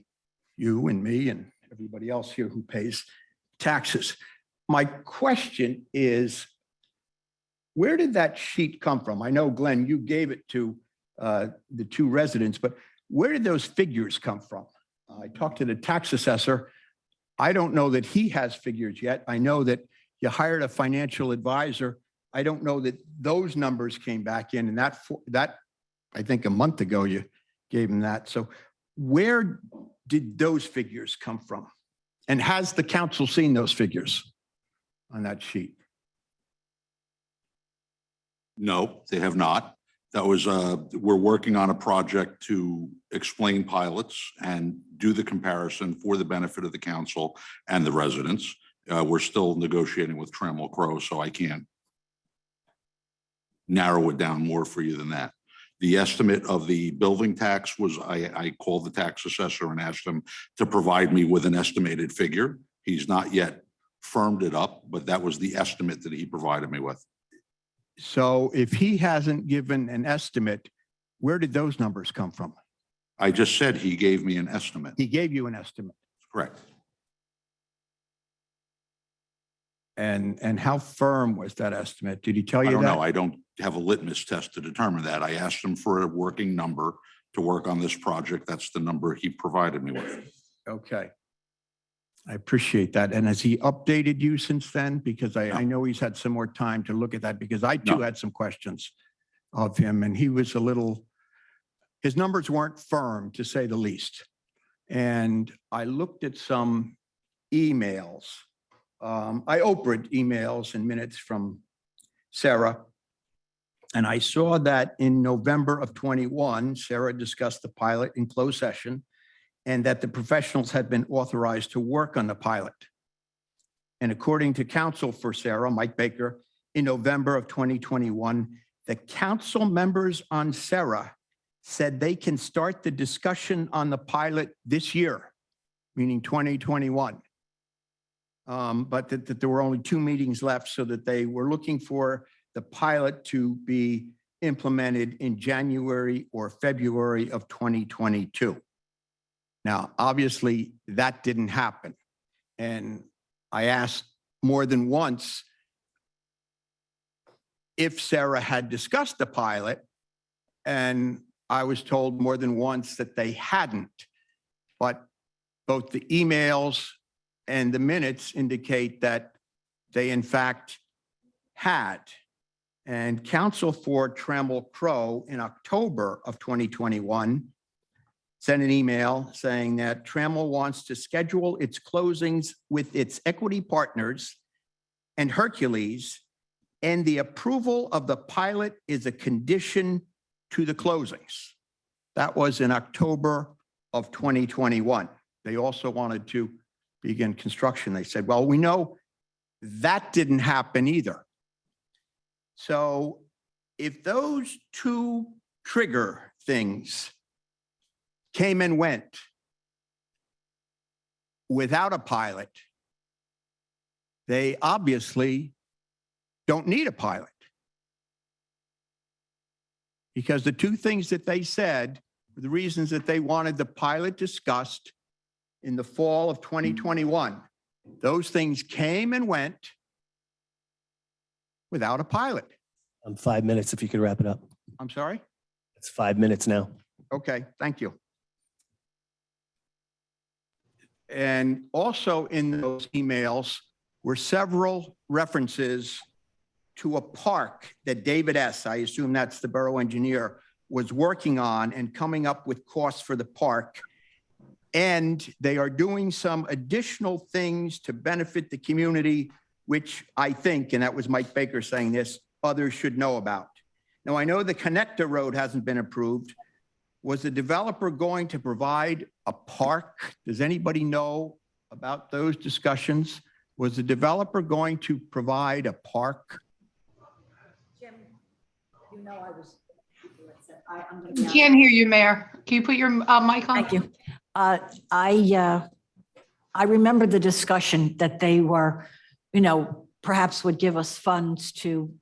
you and me and everybody else here who pays taxes. My question is, where did that sheet come from? I know, Glenn, you gave it to the two residents, but where did those figures come from? I talked to the tax assessor. I don't know that he has figures yet. I know that you hired a financial advisor. I don't know that those numbers came back in, and that I think a month ago you gave him that. So where did those figures come from? And has the council seen those figures on that sheet? No, they have not. That was, we're working on a project to explain pilots and do the comparison for the benefit of the council and the residents. We're still negotiating with Trammell Crow, so I can't narrow it down more for you than that. The estimate of the building tax was, I called the tax assessor and asked him to provide me with an estimated figure. He's not yet firmed it up, but that was the estimate that he provided me with. So if he hasn't given an estimate, where did those numbers come from? I just said he gave me an estimate. He gave you an estimate. Correct. And how firm was that estimate? Did he tell I you don't that? know. I don't have a litmus test to determine that. I asked him for a working number to work on this project. That's the number he provided me with. Okay. I appreciate that. And has he updated you since then? Because I know he's had some more time to look at that because I too No. had some questions of him and he was a little, his numbers weren't firm to say the least. And I looked at some emails. I opened emails and minutes from Sarah. And I saw that in November of 21, Sarah discussed the pilot in closed session and that the professionals had been authorized to work on the pilot. And according to counsel for Sarah, Mike Baker, in November of 2021, the council members on Sarah said they can start the discussion on the pilot this year, meaning 2021. But that there were only 2 meetings left so that they were looking for the pilot to be implemented in January or February of 2022. Now, obviously, that didn't happen. And I asked more than once if Sarah had discussed the pilot, and I was told more than once that they hadn't. But both the emails and the minutes indicate that they in fact had. And counsel for Trammell Crow in October of 2021 sent an email saying that Trammell wants to schedule its closings with its equity partners and Hercules, and the approval of the pilot is a condition to the closings. That was in October of 2021. They also wanted to begin construction. They said, well, we know that didn't happen either. So if those 2 trigger things came and went without a pilot, they obviously don't need a pilot. Because the 2 things that they said were the reasons that they wanted the pilot discussed in the fall of 2021. Those things came and went without a pilot. 5 minutes if you could wrap it up. I'm sorry? It's 5 minutes now. Okay, thank you. And also in those emails were several references to a park that David S., I assume that's the borough engineer, was working on and coming up with costs for the park. And they are doing some additional things to benefit the community, which I think, and that was Mike Baker saying this, others should know about. Now, I know the connector road hasn't been approved. Was the developer going to provide a park? Does anybody know about those discussions? Was the developer going to provide a park? Jim, you know I was. Can't hear you, Mayor. Can you put your mic on? Thank you. I remember the discussion that they were, perhaps would give us funds to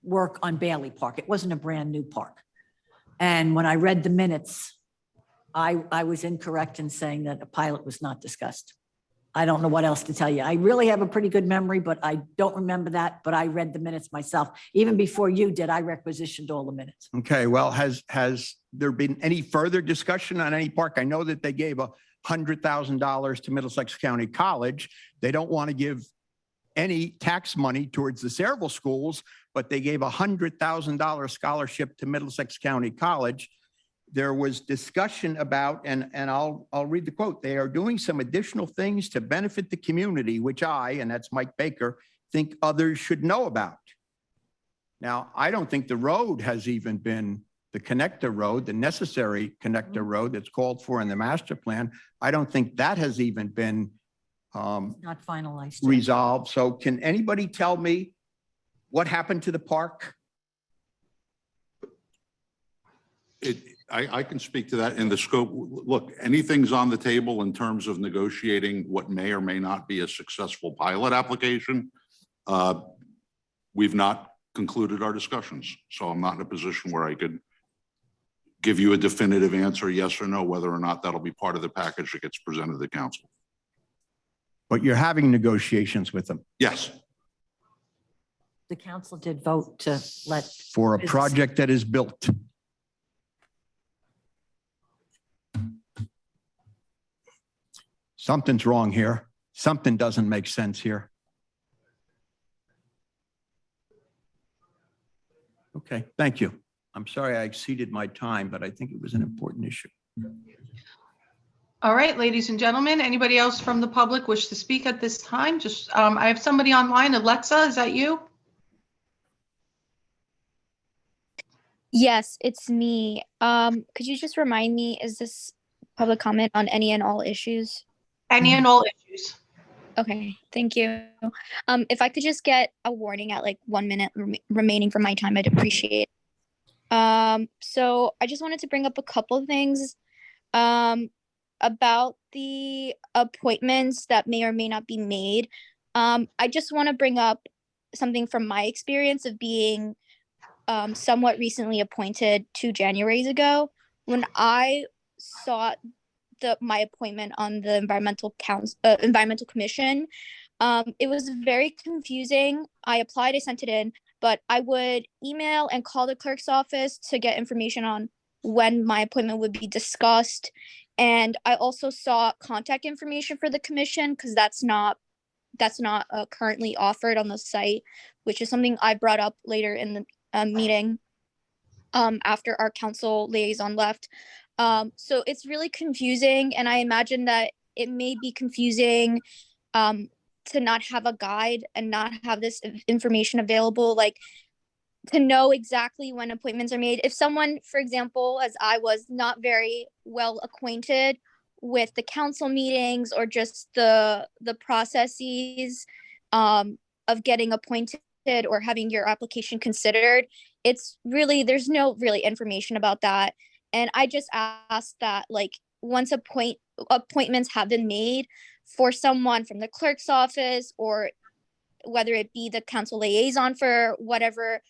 work on Bailey Park. It wasn't a brand new park. And when I read the minutes, I was incorrect in saying that a pilot was not discussed. I don't know what else to tell you. I really have a pretty good memory, but I don't remember that. But I read the minutes myself. Even before you did, I requisitioned all the minutes. Okay, well, has there been any further discussion on any park? I know that they gave $100,000 to Middlesex County College. They don't want to give any tax money towards the Sayreville schools, but they gave $100,000 scholarship to Middlesex County College. There was discussion about, and I'll read the quote, they are doing some additional things to benefit the community, which I, and that's Mike Baker, think others should know about. Now, I don't think the road has even been, the connector road, the necessary connector road that's called for in the master plan, I don't think that has even been Not finalized. yet. resolved. So can anybody tell me what happened to the park? I can speak to that in the scope. Look, anything's on the table in terms of negotiating what may or may not be a successful pilot application. We've not concluded our discussions, so I'm not in a position where I could give you a definitive answer, yes or no, whether or not that'll be part of the package that gets presented to the council. But you're having negotiations with them Yes, The council did vote to let. for a Business- project that is built. Something's wrong here. Something doesn't make sense here. Okay, thank you. I'm sorry I exceeded my time, but I think it was an important issue. All right, ladies and gentlemen, anybody else from the public wish to speak at this time? Just, I have somebody online. Alexa, is that you? Yes, it's me. Could you just remind me, is this public comment on any and all issues? Any and all issues. Okay, thank you. If I could just get a warning at like 1 minute remaining from my time, I'd appreciate it. So I just wanted to bring up a couple of things about the appointments that may or may not be made. I just want to bring up something from my experience of being somewhat recently appointed 2 Januaries ago. When I sought my appointment on the environmental commission, it was very confusing. I applied, I sent it in, but I would email and call the clerk's office to get information on when my appointment would be discussed. And I also saw contact information for the commission because that's not currently offered on the site, which is something I brought up later in the meeting after our council liaison left. So it's really confusing, and I imagine that it may be confusing to not have a guide and not have this information available, like to know exactly when appointments are made. If someone, for example, as I was, not very well acquainted with the council meetings or just the processes of getting appointed or having your application considered, it's really, there's no really information about that. And I just asked that, like, once appointments have been made for someone from the clerk's office, or whether it be the council liaison for whatever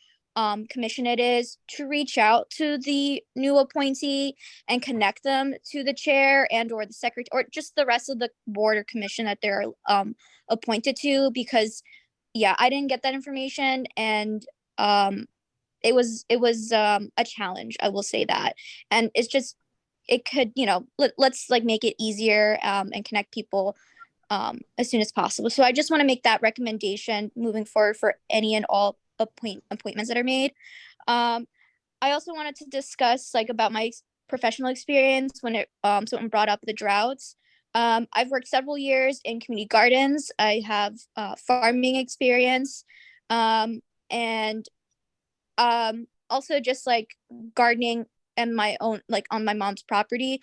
commission it is, to reach out to the new appointee and connect them to the chair and or the secretary or just the rest of the board or commission that they're appointed to. Because yeah, I didn't get that information, and it was a challenge, I will say that. And it's just, it could, let's like make it easier and connect people as soon as possible. So I just want to make that recommendation moving forward for any and all appointments that are made. I also wanted to discuss like about my professional experience when someone brought up the droughts. I've worked several years in community gardens. I have farming experience, and also just like gardening and my own, like on my mom's property.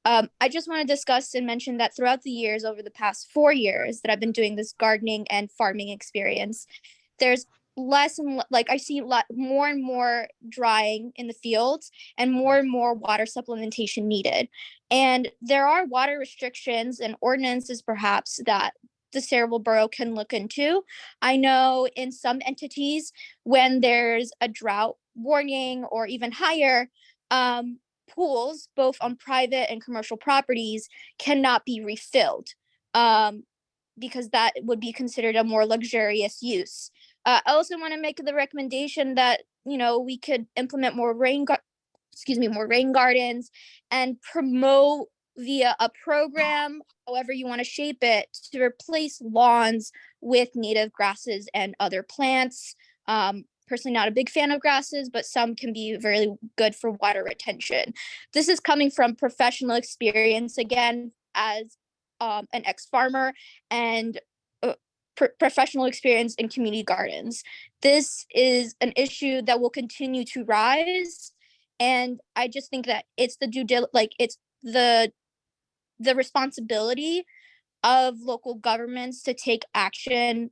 I just want to discuss and mention that throughout the years, over the past 4 years that I've been doing this gardening and farming experience, there's less and like I see more and more drying in the fields and more water supplementation needed. And there are water restrictions and ordinances perhaps that the Saraville Borough can look into. I know in some entities, when there's a drought warning or even higher, pools, both on private and commercial properties, cannot be refilled because that would be considered a more luxurious use. I also want to make the recommendation that, we could implement more rain gardens and promote via a program, however you want to shape it, to replace lawns with native grasses and other plants. Personally, not a big fan of grasses, but some can be very good for water retention. This is coming from professional experience, again, as an ex-farmer and professional experience in community gardens. This is an issue that will continue to rise, and I just think that it's it's the responsibility of local governments to take action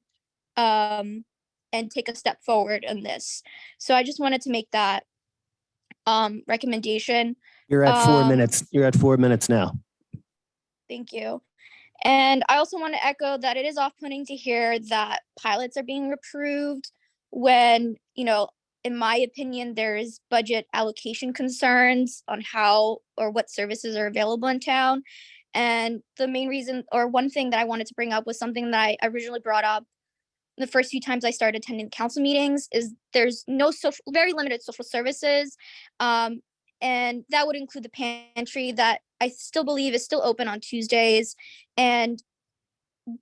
and take a step forward in this. So I just wanted to make that recommendation. You're at 4 minutes. You're at 4 minutes now. Thank you. And I also want to echo that it is off-putting to hear that pilots are being approved when, in my opinion, there's budget allocation concerns on how or what services are available in town. And the main reason, or one thing that I wanted to bring up, was something that I originally brought up the first few times I started attending council meetings, is there's very limited social services. And that would include the pantry that I still believe is still open on Tuesdays. And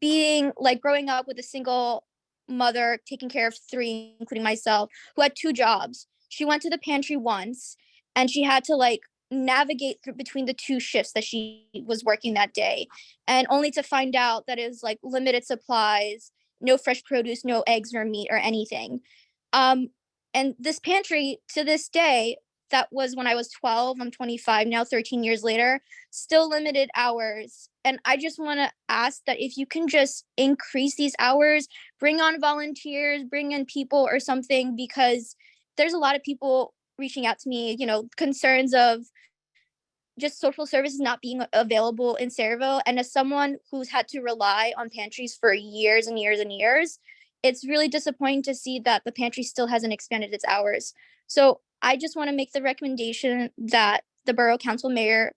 growing up with a single mother taking care of 3, including myself, who had 2 jobs, she went to the pantry once and she had to navigate between the 2 shifts that she was working that day, and only to find out that it was limited supplies, no fresh produce, no eggs or meat or anything. And this pantry, to this day, that was when I was 12, I'm 25 now, 13 years later, still limited hours. And I just want to ask that if you can just increase these hours, bring on volunteers, bring in people or something, because there's a lot of people reaching out to me, concerns of just social services not being available in Sayreville. And as someone who's had to rely on pantries for years and years and years, it's really disappointing to see that the pantry still hasn't expanded its hours. So I just want to make the recommendation that the Borough Council Mayor,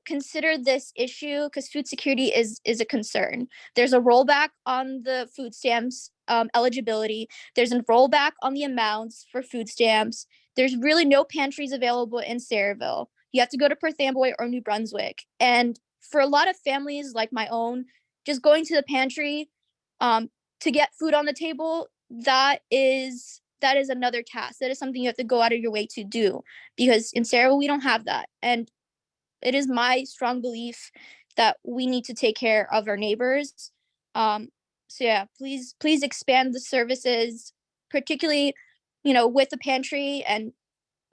consider this issue, because food security is a concern. There's a rollback on the food stamps eligibility. There's a rollback on the amounts for food stamps. There's really no pantries available in Sayreville. You have to go to Perth Amboy or New Brunswick. And for a lot of families like my own, just going to the pantry to get food on the table, that is another task. That is something you have to go out of your way to do, because in Sayreville, we don't have that. And it is my strong belief that we need to take care of our neighbors. So yeah, please expand the services, particularly, with the pantry, and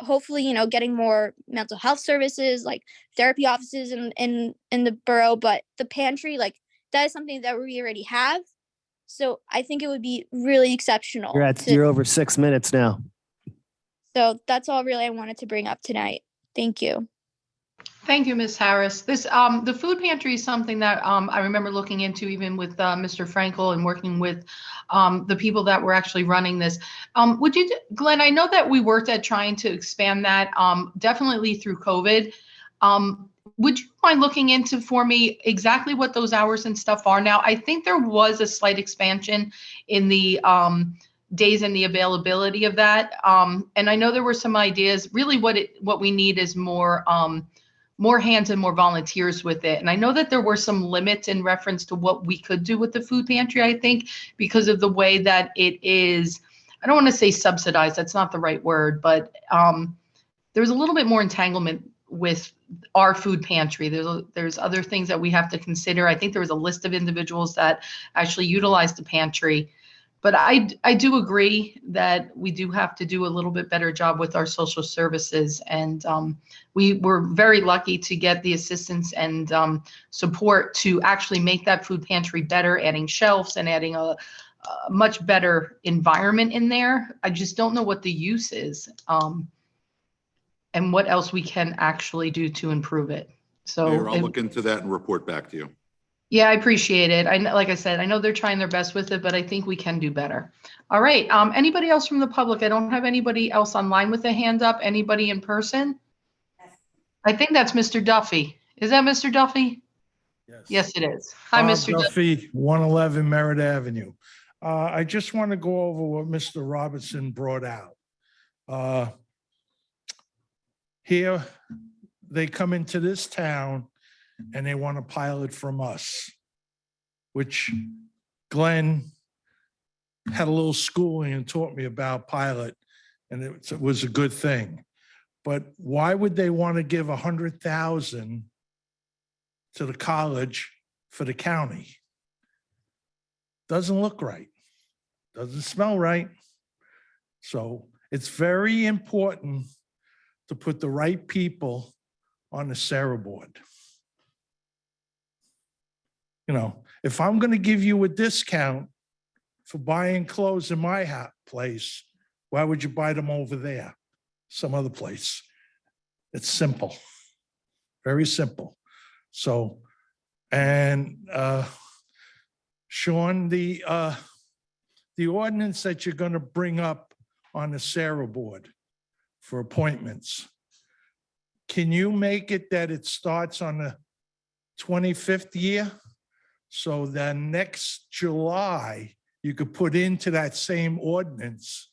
hopefully, getting more mental health services like therapy offices in the borough. But the pantry, that is something that we already have. So I think it would be really exceptional. You're over 6 minutes now. So that's all really I wanted to bring up tonight. Thank you. Thank you, Ms. Harris. The food pantry is something that I remember looking into, even with Mr. Frankel, and working with the people that were actually running this. Glenn, I know that we worked at trying to expand that, definitely through COVID. Would you mind looking into for me exactly what those hours and stuff are now? I think there was a slight expansion in the days and the availability of that. And I know there were some ideas. Really what we need is more hands and more volunteers with it. And I know that there were some limits in reference to what we could do with the food pantry, I think, because of the way that it is, I don't want to say subsidized, that's not the right word, but there's a little bit more entanglement with our food pantry. There's other things that we have to consider. I think there was a list of individuals that actually utilized the pantry. But I do agree that we do have to do a little bit better job with our social services. And we were very lucky to get the assistance and support to actually make that food pantry better, adding shelves and adding a much better environment in there. I just don't know what the use is and what else we can actually do to improve it. So Mayor, I'll look into that and report back to you. Yeah, I appreciate it. Like I said, I know they're trying their best with it, but I think we can do better. All right. Anybody else from the public? I don't have anybody else online with a hand up. Anybody in person? I think that's Mr. Duffy. Is that Mr. Duffy? Yes, it is. Hi, Mr. Duffy, 111 Merritt Avenue. I just want to go over what Mr. Robinson brought out. Here, they come into this town and they want a pilot from us, which Glenn had a little schooling and taught me about pilot, and it was a good thing. But why would they want to give $100,000 to the college for the county? Doesn't look right. Doesn't smell right. So it's very important to put the right people on the Sarah board. You know, if I'm going to give you a discount for buying clothes in my place, why would you buy them over there, some other place? It's simple, very simple. So, and Sean, the ordinance that you're going to bring up on the Sarah board for appointments, can you make it that it starts on the 25th year? So then next July, you could put into that same ordinance,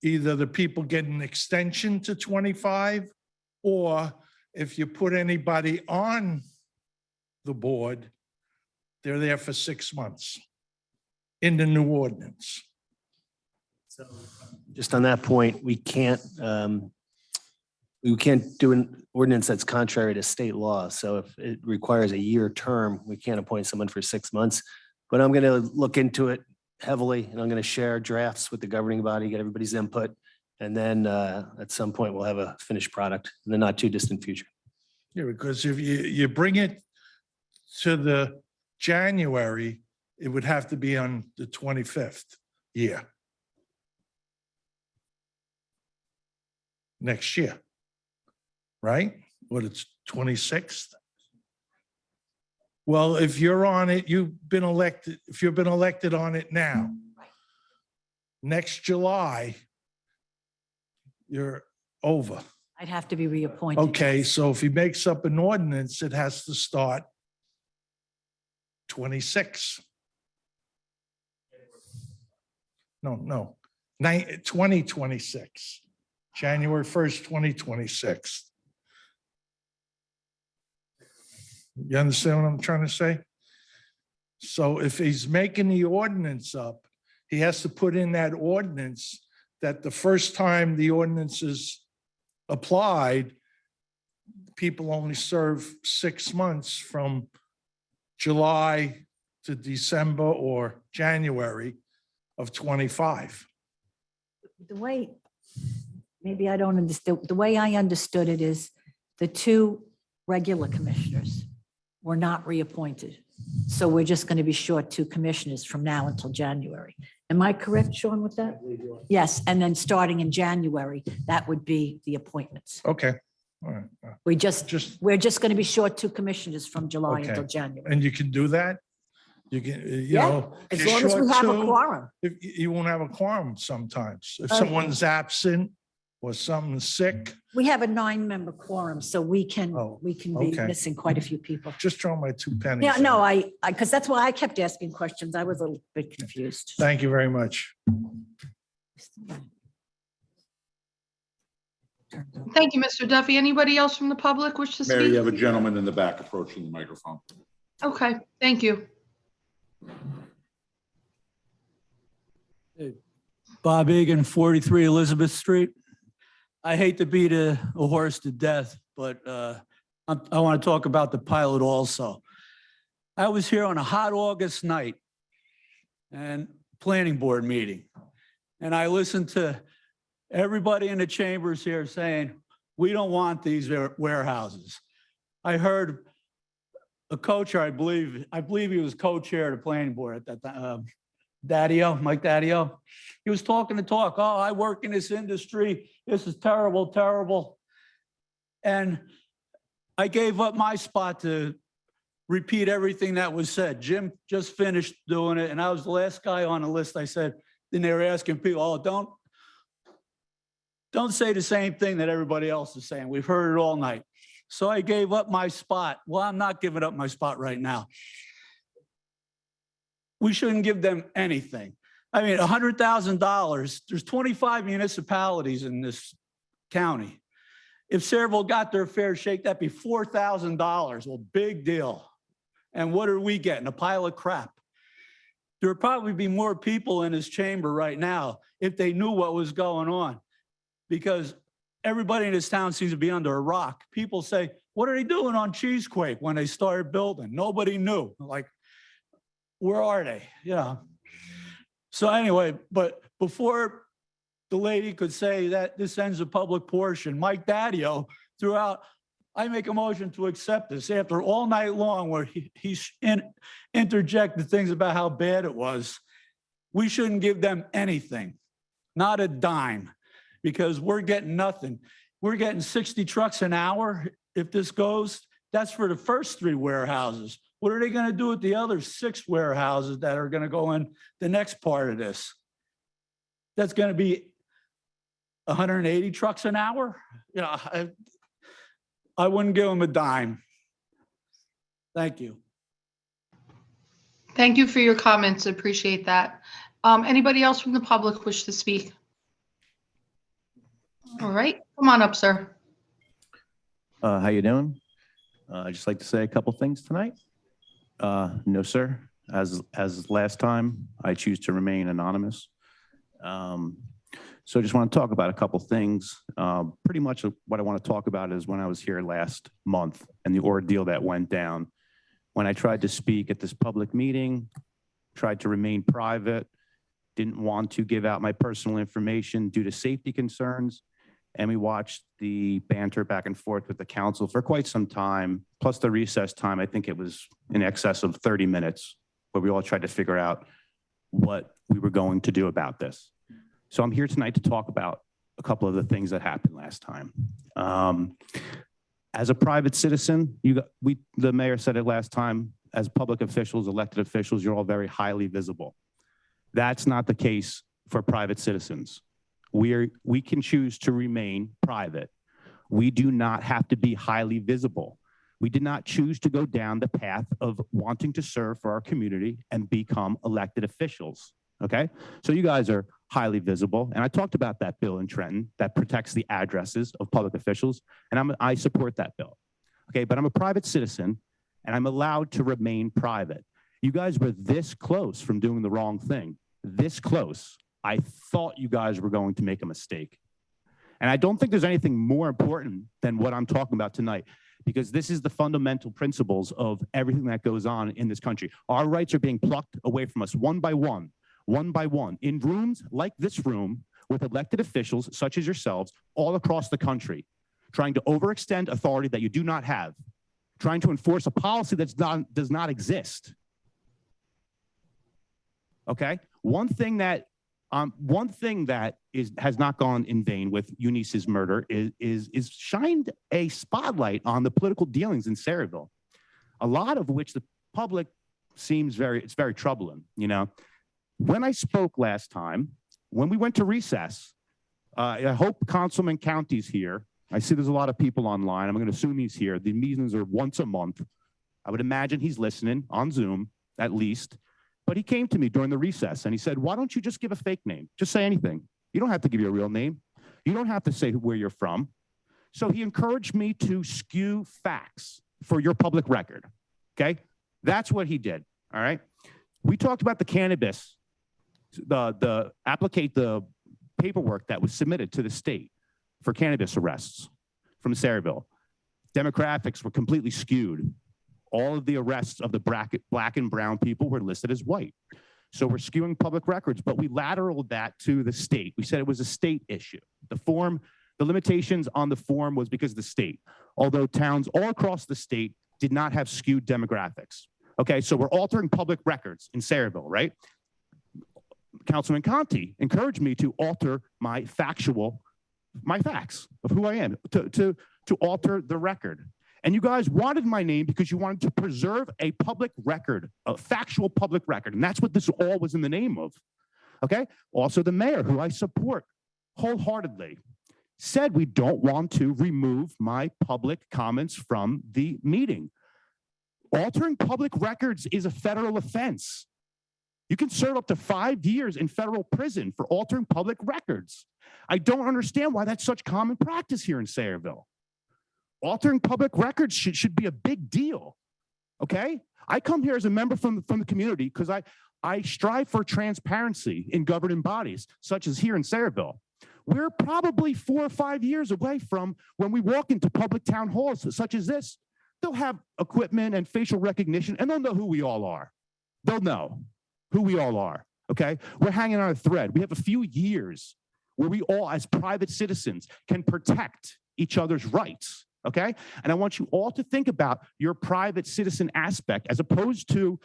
either the people get an extension to 25, or if you put anybody on the board, they're there for 6 months in the new ordinance. So just on that point, we can't do an ordinance that's contrary to state law. So if it requires a year term, we can't appoint someone for 6 months. But I'm going to look into it heavily, and I'm going to share drafts with the governing body, get everybody's input. And then at some point, we'll have a finished product in the not too distant future. Yeah, because if you bring it to the January, it would have to be on the 25th year. Next year, right? What, it's 26th? Well, if you're on it, you've been elected, if you've been elected on it now, next July, you're over. I'd have to be reappointed. Okay, so if he makes up an ordinance, it has to start 26. No, 2026, January 1st, 2026. You understand what I'm trying to say? So if he's making the ordinance up, he has to put in that ordinance that the first time the ordinance is applied, people only serve 6 months from July to December or January of 25. The way, maybe I don't understand, the way I understood it is the two regular commissioners were not reappointed. So we're just going to be short 2 commissioners from now until January. Am I correct, Sean, with that? Yes, and then starting in January, that would be the appointments. Okay, all right. We're just going to be short 2 commissioners from July Okay. until January. And you can do that? You can, you Yeah, know. as you're long as we short have a two, quorum. if you won't have a quorum sometimes. If Okay. someone's absent or someone's sick, We have a 9-member quorum, so we can Oh, be okay. missing quite a few people. just throw my 2 pennies. Yeah, in. no, because that's why I kept asking questions. I was a little bit confused. Thank you very much. Thank you, Mr. Duffy. Anybody else from the public wish to Mayor, you speak? have a gentleman in the back approaching the microphone. Okay, thank you. Bob Egan, 43 Elizabeth Street. I hate to beat a horse to death, but I want to talk about the pilot also. I was here on a hot August night and planning board meeting, and I listened to everybody in the chambers here saying, we don't want these warehouses. I heard a co-chair, I believe he was co-chair of the planning board at that time, Mike Daddio. He was talking the talk. Oh, I work in this industry. This is terrible, terrible. And I gave up my spot to repeat everything that was said. Jim just finished doing it, and I was the last guy on the list. I said, then they were asking people, oh, don't say the same thing that everybody else is saying. We've heard it all night. So I gave up my spot. Well, I'm not giving up my spot right now. We shouldn't give them anything. I mean, $100,000, there's 25 municipalities in this county. If Sayreville got their fair shake, that'd be $4,000. Well, big deal. And what are we getting? A pile of crap. There would probably be more people in this chamber right now if they knew what was going on, because everybody in this town seems to be under a rock. People say, what are they doing on Cheesequake when they started building? Nobody knew. Like, where are they? Yeah. So anyway, but before the lady could say that this ends a public portion, Mike Daddio threw out, I make a motion to accept this after all night long where he's interjected things about how bad it was. We shouldn't give them anything, not a dime, because we're getting nothing. We're getting 60 trucks an hour. If this goes, that's for the first 3 warehouses. What are they going to do with the other 6 warehouses that are going to go in the next part of this? That's going to be 180 trucks an hour? You know, I wouldn't give them a dime. Thank you. Thank you for your comments. Appreciate that. Anybody else from the public wish to speak? All right, come on up, sir. How you doing? I'd just like to say a couple things tonight. No, sir. As last time, I choose to remain anonymous. So I just want to talk about a couple things. Pretty much what I want to talk about is when I was here last month and the ordeal that went down. When I tried to speak at this public meeting, tried to remain private, didn't want to give out my personal information due to safety concerns. And we watched the banter back and forth with the council for quite some time, plus the recess time. I think it was in excess of 30 minutes where we all tried to figure out what we were going to do about this. So I'm here tonight to talk about a couple of the things that happened last time. As a private citizen, the mayor said it last time, as public officials, elected officials, you're all very highly visible. That's not the case for private citizens. We can choose to remain private. We do not have to be highly visible. We did not choose to go down the path of wanting to serve for our community and become elected officials, okay? So you guys are highly visible, and I talked about that bill in Trenton that protects the addresses of public officials, and I support that bill, okay? But I'm a private citizen, and I'm allowed to remain private. You guys were this close from doing the wrong thing, this close. I thought you guys were going to make a mistake. And I don't think there's anything more important than what I'm talking about tonight, because this is the fundamental principles of everything that goes on in this country. Our rights are being plucked away from us one by one, in rooms like this room with elected officials such as yourselves all across the country, trying to overextend authority that you do not have, trying to enforce a policy that does not exist. Okay? One thing that has not gone in vain with Eunice's murder is shined a spotlight on the political dealings in Saraville, a lot of which the public seems it's very troubling. You know, when I spoke last time, when we went to recess, I hope Councilman County's here. I see there's a lot of people online. I'm going to assume he's here. The meetings are once a month. I would imagine he's listening on Zoom at least. But he came to me during the recess and he said, why don't you just give a fake name? Just say anything. You don't have to give your real name. You don't have to say where you're from. So he encouraged me to skew facts for your public record, okay? That's what he did, all right? We talked about the cannabis, the paperwork that was submitted to the state for cannabis arrests from Saraville. Demographics were completely skewed. All of the arrests of the black and brown people were listed as white. So we're skewing public records, but we lateraled that to the state. We said it was a state issue. The limitations on the form was because of the state, although towns all across the state did not have skewed demographics. Okay, so we're altering public records in Saraville, right? Councilman Conti encouraged me to alter my facts of who I am, to alter the record. And you guys wanted my name because you wanted to preserve a public record, a factual public record. And that's what this all was in the name of, okay? Also the mayor, who I support wholeheartedly, said we don't want to remove my public comments from the meeting. Altering public records is a federal offense. You can serve up to 5 years in federal prison for altering public records. I don't understand why that's such common practice here in Saraville. Altering public records should be a big deal, okay? I come here as a member from the community because I strive for transparency in governing bodies, such as here in Saraville. We're probably 4 or 5 years away from when we walk into public town halls such as this. They'll have equipment and facial recognition, and they'll know who we all are. they'll know who we all are, okay? We're hanging on a thread. We have a few years where we all, as private citizens, can protect each other's rights, okay? And I want you all to think about your private citizen aspect as opposed to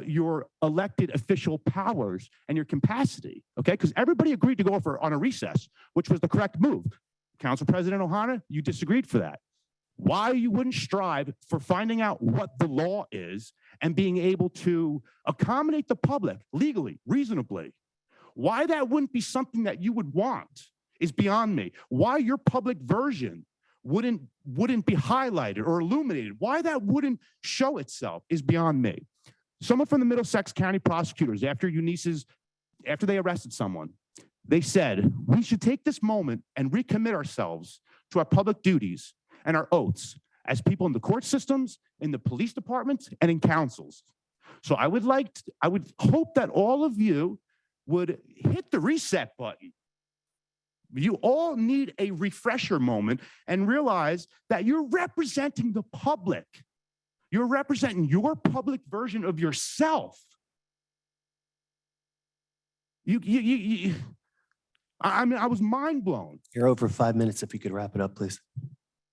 your elected official powers and your capacity, okay? Because everybody agreed to go on a recess, which was the correct move. Council President Ohana, you disagreed for that. Why you wouldn't strive for finding out what the law is and being able to accommodate the public legally, reasonably. Why that wouldn't be something that you would want is beyond me. Why your public version wouldn't be highlighted or illuminated, why that wouldn't show itself is beyond me. Someone from the Middlesex County prosecutors, after they arrested someone, they said, we should take this moment and recommit ourselves to our public duties and our oaths as people in the court systems, in the police departments, and in councils. So I would hope that all of you would hit the reset button. You all need a refresher moment and realize that you're representing the public. You're representing your public version of yourself. I mean, I was mind blown. You're over 5 minutes. If you could wrap it up, please.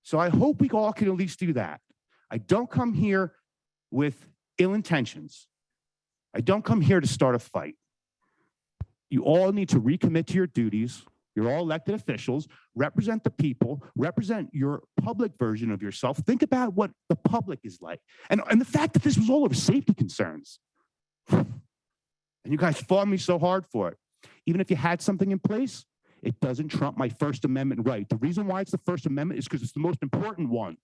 So I hope we all can at least do that. I don't come here with ill intentions. I don't come here to start a fight. You all need to recommit to your duties. You're all elected officials, represent the people, represent your public version of yourself. Think about what the public is like. And the fact that this was all over safety concerns. And you guys fought me so hard for it. Even if you had something in place, it doesn't trump my First Amendment right. The reason why it's the First Amendment is because it's the most important one.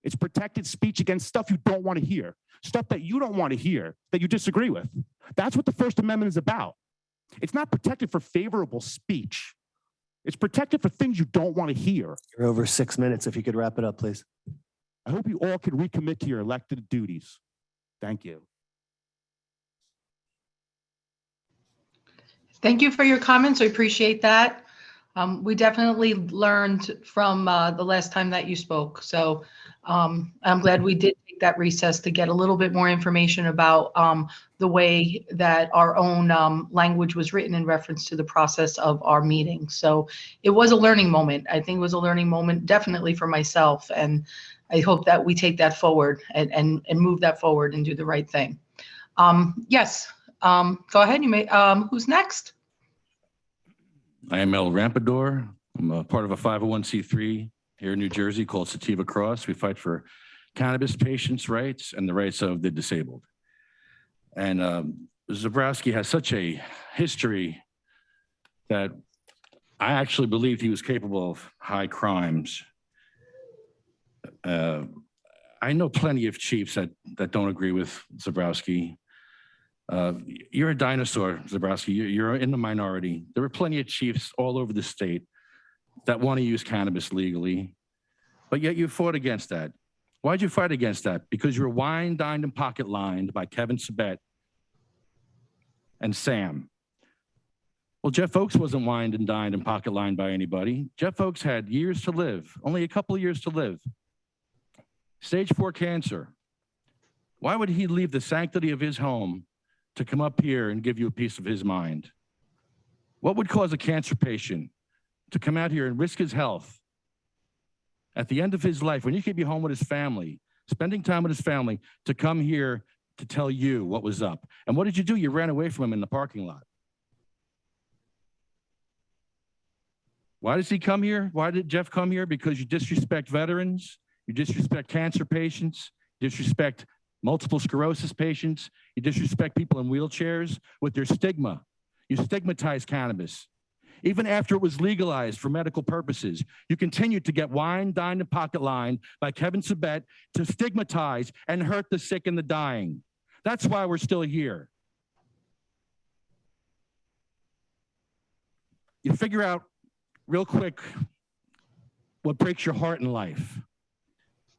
It's protected speech against stuff you don't want to hear, stuff that you don't want to hear, that you disagree with. That's what the First Amendment is about. It's not protected for favorable speech. It's protected for things you don't want to hear. You're over 6 minutes. If you could wrap it up, please. I hope you all can recommit to your elected duties. Thank you. Thank you for your comments. I appreciate that. We definitely learned from the last time that you spoke. So I'm glad we did take that recess to get a little bit more information about the way that our own language was written in reference to the process of our meeting. So it was a learning moment. I think it was a learning moment definitely for myself. And I hope that we take that forward and move that forward and do the right thing. Yes. Go ahead. You may. Who's next? I am El Rampador. I'm a part of a 501c3 here in New Jersey called Sativa Cross. We fight for cannabis patients' rights and the rights of the disabled. And Zabrowski has such a history that I actually believed he was capable of high crimes. I know plenty of chiefs that don't agree with Zabrowski. You're a dinosaur, Zabrowski. You're in the minority. There are plenty of chiefs all over the state that want to use cannabis legally, but yet you fought against that. Why'd you fight against that? Because you were wined, dined, and pocket-lined by Kevin Sabet and Sam. Well, Jeff Oakes wasn't wined and dined and pocket-lined by anybody. Jeff Oakes had years to live, only a couple of years to live. Stage 4 cancer. Why would he leave the sanctity of his home to come up here and give you a piece of his mind? What would cause a cancer patient to come out here and risk his health at the end of his life when he could be home with his family, spending time with his family, to come here to tell you what was up? And what did you do? You ran away from him in the parking lot. Why does he come here? Why did Jeff come here? Because you disrespect veterans, you disrespect cancer patients, disrespect multiple sclerosis patients, you disrespect people in wheelchairs with their stigma. You stigmatize cannabis. Even after it was legalized for medical purposes, you continued to get wined, dined, and pocket-lined by Kevin Sabet to stigmatize and hurt the sick and the dying. That's why we're still here. You figure out real quick what breaks your heart in life.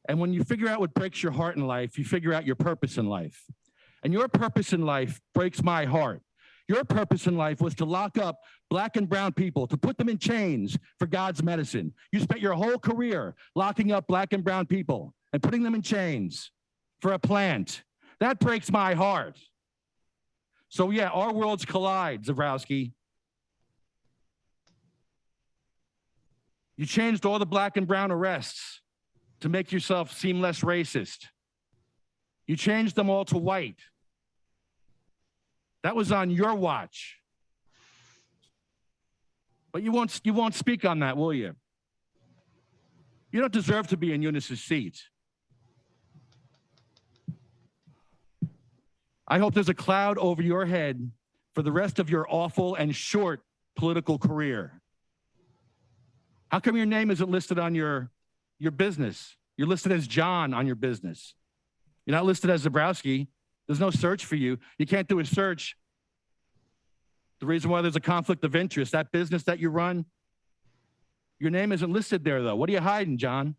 And when you figure out what breaks your heart in life, you figure out your purpose in life. And your purpose in life breaks my heart. Your purpose in life was to lock up Black and brown people, to put them in chains for God's medicine. You spent your whole career locking up Black and brown people and putting them in chains for a plant. That breaks my heart. So yeah, our worlds collide, Zabrowski. You changed all the black and brown arrests to make yourself seem less racist. You changed them all to white. That was on your watch. But you won't speak on that, will you? You don't deserve to be in Eunice's seat. I hope there's a cloud over your head for the rest of your awful and short political career. How come your name isn't listed on your business? You're listed as John on your business. You're not listed as Zabrowski. There's no search for you. You can't do a search. The reason why there's a conflict of interest, that business that you run, your name isn't listed there, though. What are you hiding, John?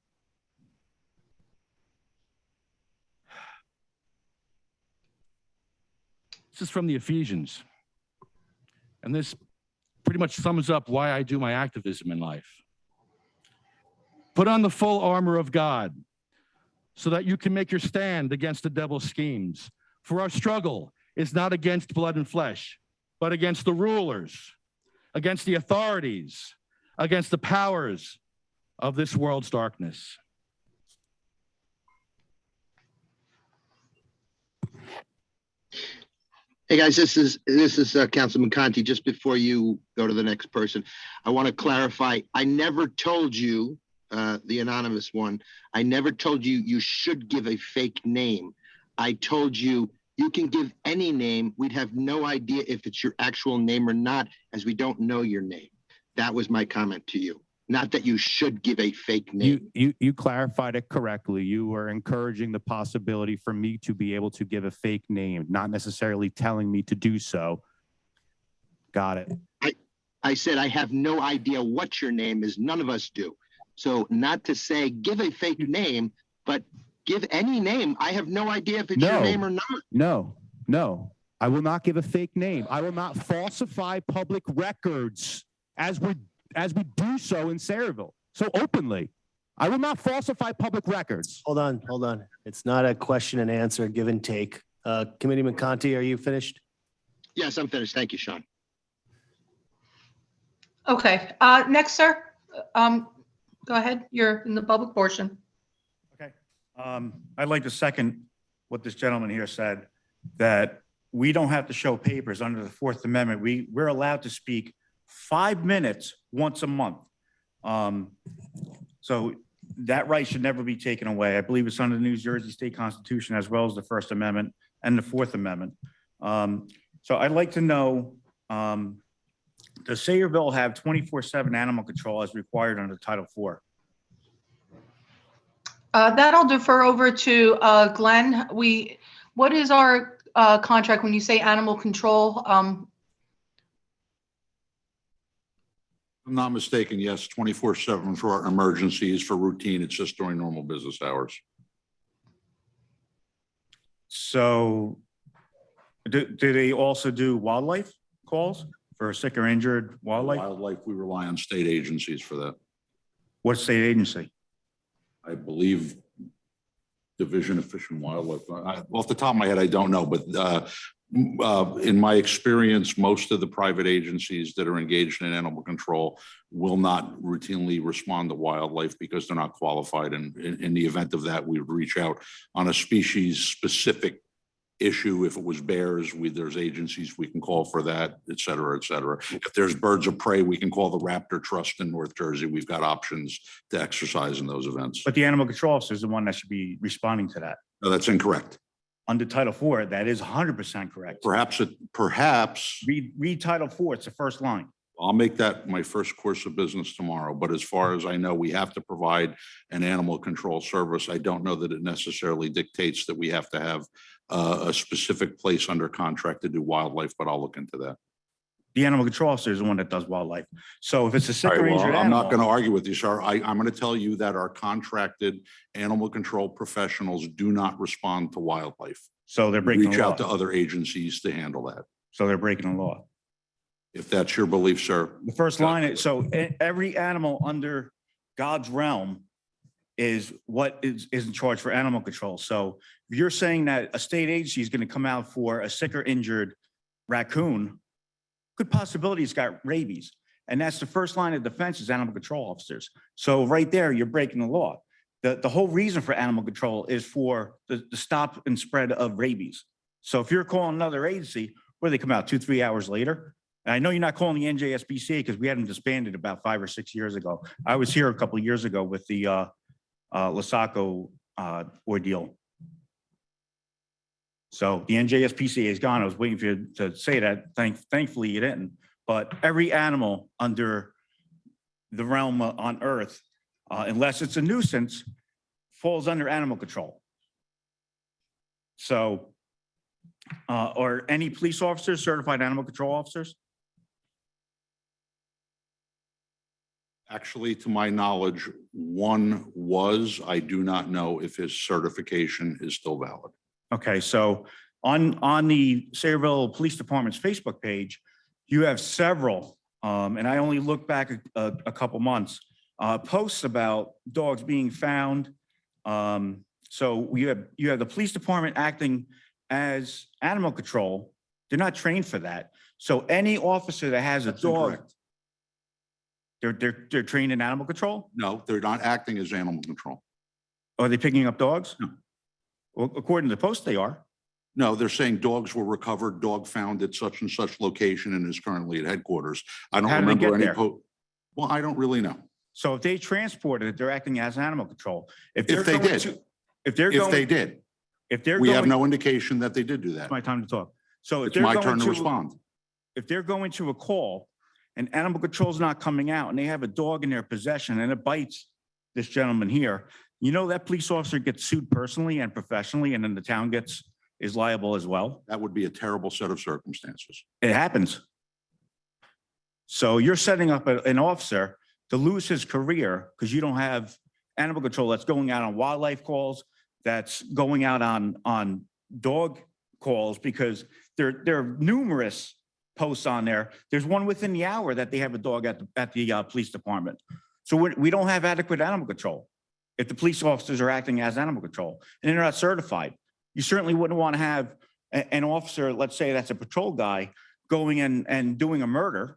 This is from the Ephesians. And this pretty much sums up why I do my activism in life. Put on the full armor of God so that you can make your stand against the devil's schemes. For our struggle is not against blood and flesh, but against the rulers, against the authorities, against the powers of this world's darkness. Hey guys, this is Councilman Conti. Just before you go to the next person, I want to clarify. I never told you, the anonymous one, I never told you you should give a fake name. I told you you can give any name. We'd have no idea if it's your actual name or not, as we don't know your name. That was my comment to you. Not that you should give a fake name. You clarified it correctly. You were encouraging the possibility for me to be able to give a fake name, not necessarily telling me to do so. Got it. I said I have no idea what your name is. None of us do. So not to say give a fake name, but give any name. I have no idea if it's your name or not. No. I will not give a fake name. I will not falsify public records as we do so in Sayreville. So openly, I will not falsify public records. Hold on. It's not a question and answer, give and take. Committeeman Conti, are you finished? Yes, I'm finished. Thank you, Sean. Okay, next, sir. Go ahead. You're in the public portion. Okay. I'd like to second what this gentleman here said, that we don't have to show papers under the Fourth Amendment. We're allowed to speak 5 minutes once a month. So that right should never be taken away. I believe it's under the New Jersey State Constitution as well as the First Amendment and the Fourth Amendment. So I'd like to know, does Sayreville have 24/7 animal control as required under Title IV? That I'll defer over to Glenn. What is our contract when you say animal control? I'm not mistaken, yes, 24/7 for our emergencies. For routine, it's just during normal business hours. So do they also do wildlife calls for sick or injured wildlife? Wildlife, we rely on state agencies for that. What state agency? I believe Division of Fish and Wildlife. Off the top of my head, I don't know, but in my experience, most of the private agencies that are engaged in animal control will not routinely respond to wildlife because they're not qualified. And in the event of that, we would reach out on a species-specific issue. If it was bears, there's agencies we can call for that, et cetera, et cetera. If there's birds of prey, we can call the Raptor Trust in North Jersey. We've got options to exercise in those events. But the animal control officer is the one that should be responding to that. No, that's incorrect. Under Title IV, that is 100% correct. Perhaps. Read Title IV, it's the first line. I'll make that my first course of business tomorrow. But as far as I know, we have to provide an animal control service. I don't know that it necessarily dictates that we have to have a specific place under contract to do wildlife, but I'll look into that. The animal control officer is the one that does wildlife. So if it's a sick All or right, well, injured I'm animal. not going to argue with you, sir. I'm going to tell you that our contracted animal control professionals do not respond to wildlife. So they're breaking the Reach law. out to other agencies to handle that. So they're breaking the law. If that's your belief, sir. The first line, so every animal under God's realm is what is in charge for animal control. So if you're saying that a state agency is going to come out for a sick or injured raccoon, good possibility it's got rabies. And that's the first line of defense is animal control officers. So right there, you're breaking the law. The whole reason for animal control is for the stop and spread of rabies. So if you're calling another agency, where they come out 2-3 hours later, and I know you're not calling the NJSBCA because we had them disbanded about 5 or 6 years ago. I was here a couple of years ago with the Lasaco ordeal. So the NJSPCA is gone. I was waiting for you to say that. Thankfully you didn't. But every animal under the realm on earth, unless it's a nuisance, falls under animal control. So, or any police officers, certified animal control officers? Actually, to my knowledge, one was. I do not know if his certification is still valid. Okay, so on the Sayreville Police Department's Facebook page, you have several, and I only look back a couple months, posts about dogs being found. So you have the police department acting as animal control. They're not trained for that. So any officer that has a dog, they're trained in animal control? No, they're not acting as animal control. Are they picking up dogs? No. Well, according to the post, they are. No, they're saying dogs were recovered, dog found at such and such location and is currently at headquarters. I don't How did they remember get any. there? Well, I don't really know. So if they transported it, they're acting as animal control. If they did, if they're if they going, did, if they're we have going, no indication that they did do that. it's my time to talk. So if It's they're my going turn to respond. if they're going to a call and animal control's not coming out and they have a dog in their possession and it bites this gentleman here, you know, that police officer gets sued personally and professionally, and then the town is liable as well. That would be a terrible set of circumstances. It happens. So you're setting up an officer to lose his career because you don't have animal control that's going out on wildlife calls, that's going out on dog calls, because there are numerous posts on there. There's one within the hour that they have a dog at the police department. So we don't have adequate animal control if the police officers are acting as animal control and they're not certified. You certainly wouldn't want to have an officer, let's say that's a patrol guy, going and doing a murder.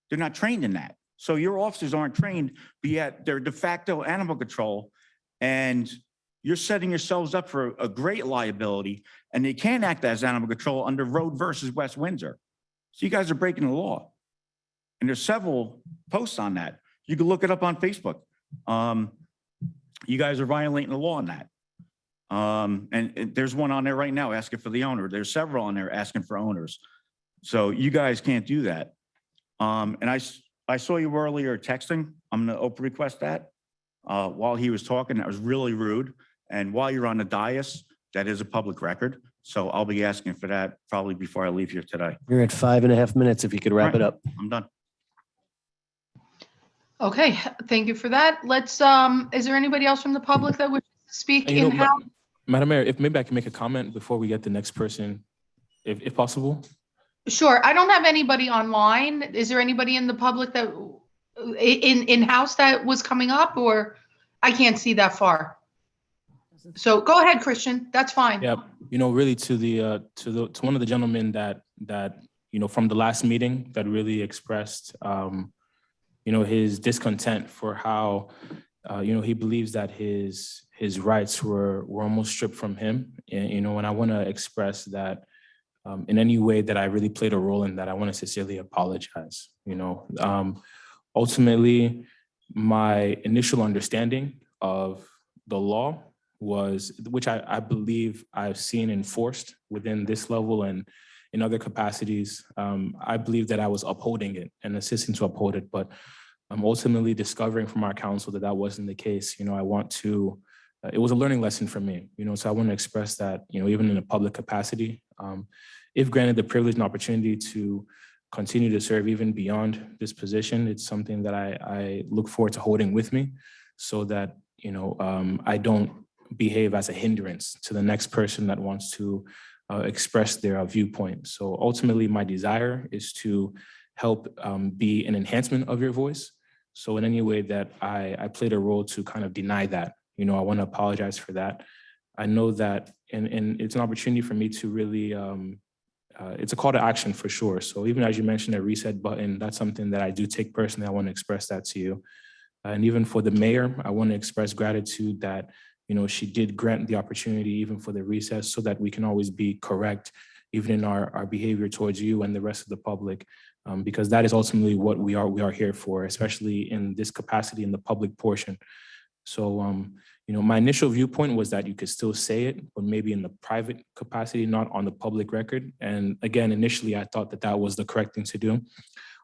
They're not trained in that. So your officers aren't trained, but yet they're de facto animal control, and you're setting yourselves up for a great liability, and they can't act as animal control under Road versus West Windsor. So you guys are breaking the law. And there's several posts on that. You can look it up on Facebook. You guys are violating the law on that. And there's one on there right now asking for the owner. There's several on there asking for owners. So you guys can't do that. And I saw you earlier texting. I'm gonna open request that while he was talking. That was really rude. And while you're on the dais, that is a public record. So I'll be asking for that probably before I leave here today. You're at 5.5 minutes. If you could wrap it up. I'm done. Okay, thank you for that. Let's, is there anybody else from the public that wishes to speak And, you know, in-house? Madam Mayor, if maybe I can make a comment before we get the next person, if possible. Sure, I don't have anybody online. Is there anybody in the public that, in-house that was coming up, or I can't see that far? So go ahead, Christian, that's fine. Yeah, you know, really to one of the gentlemen that, you know, from the last meeting that really expressed, you know, his discontent for how, you know, he believes that his rights were almost stripped from him. And, you know, and I want to express that in any way that I really played a role in that, I want to sincerely apologize. You know, ultimately, my initial understanding of the law was, which I believe I've seen enforced within this level and in other capacities. I believe that I was upholding it and assisting to uphold it, but I'm ultimately discovering from our council that that wasn't the case. You know, I want to, it was a learning lesson for me, you know, so I want to express that, you know, even in a public capacity, if granted the privilege and opportunity to continue to serve even beyond this position, it's something that I look forward to holding with me so that, you know, I don't behave as a hindrance to the next person that wants to express their viewpoint. So ultimately, my desire is to help be an enhancement of your voice. So in any way that I played a role to kind of deny that, you know, I want to apologize for that. I know that, and it's an opportunity for me to really it's a call to action for sure. So even as you mentioned, a reset button, that's something that I do take personally. I want to express that to you. And even for the mayor, I want to express gratitude that, she did grant the opportunity even for the recess so that we can always be correct, even in our behavior towards you and the rest of the public, because that is ultimately what we are here for, especially in this capacity in the public portion. So, my initial viewpoint was that you could still say it, but maybe in the private capacity, not on the public record. And again, initially, I thought that that was the correct thing to do.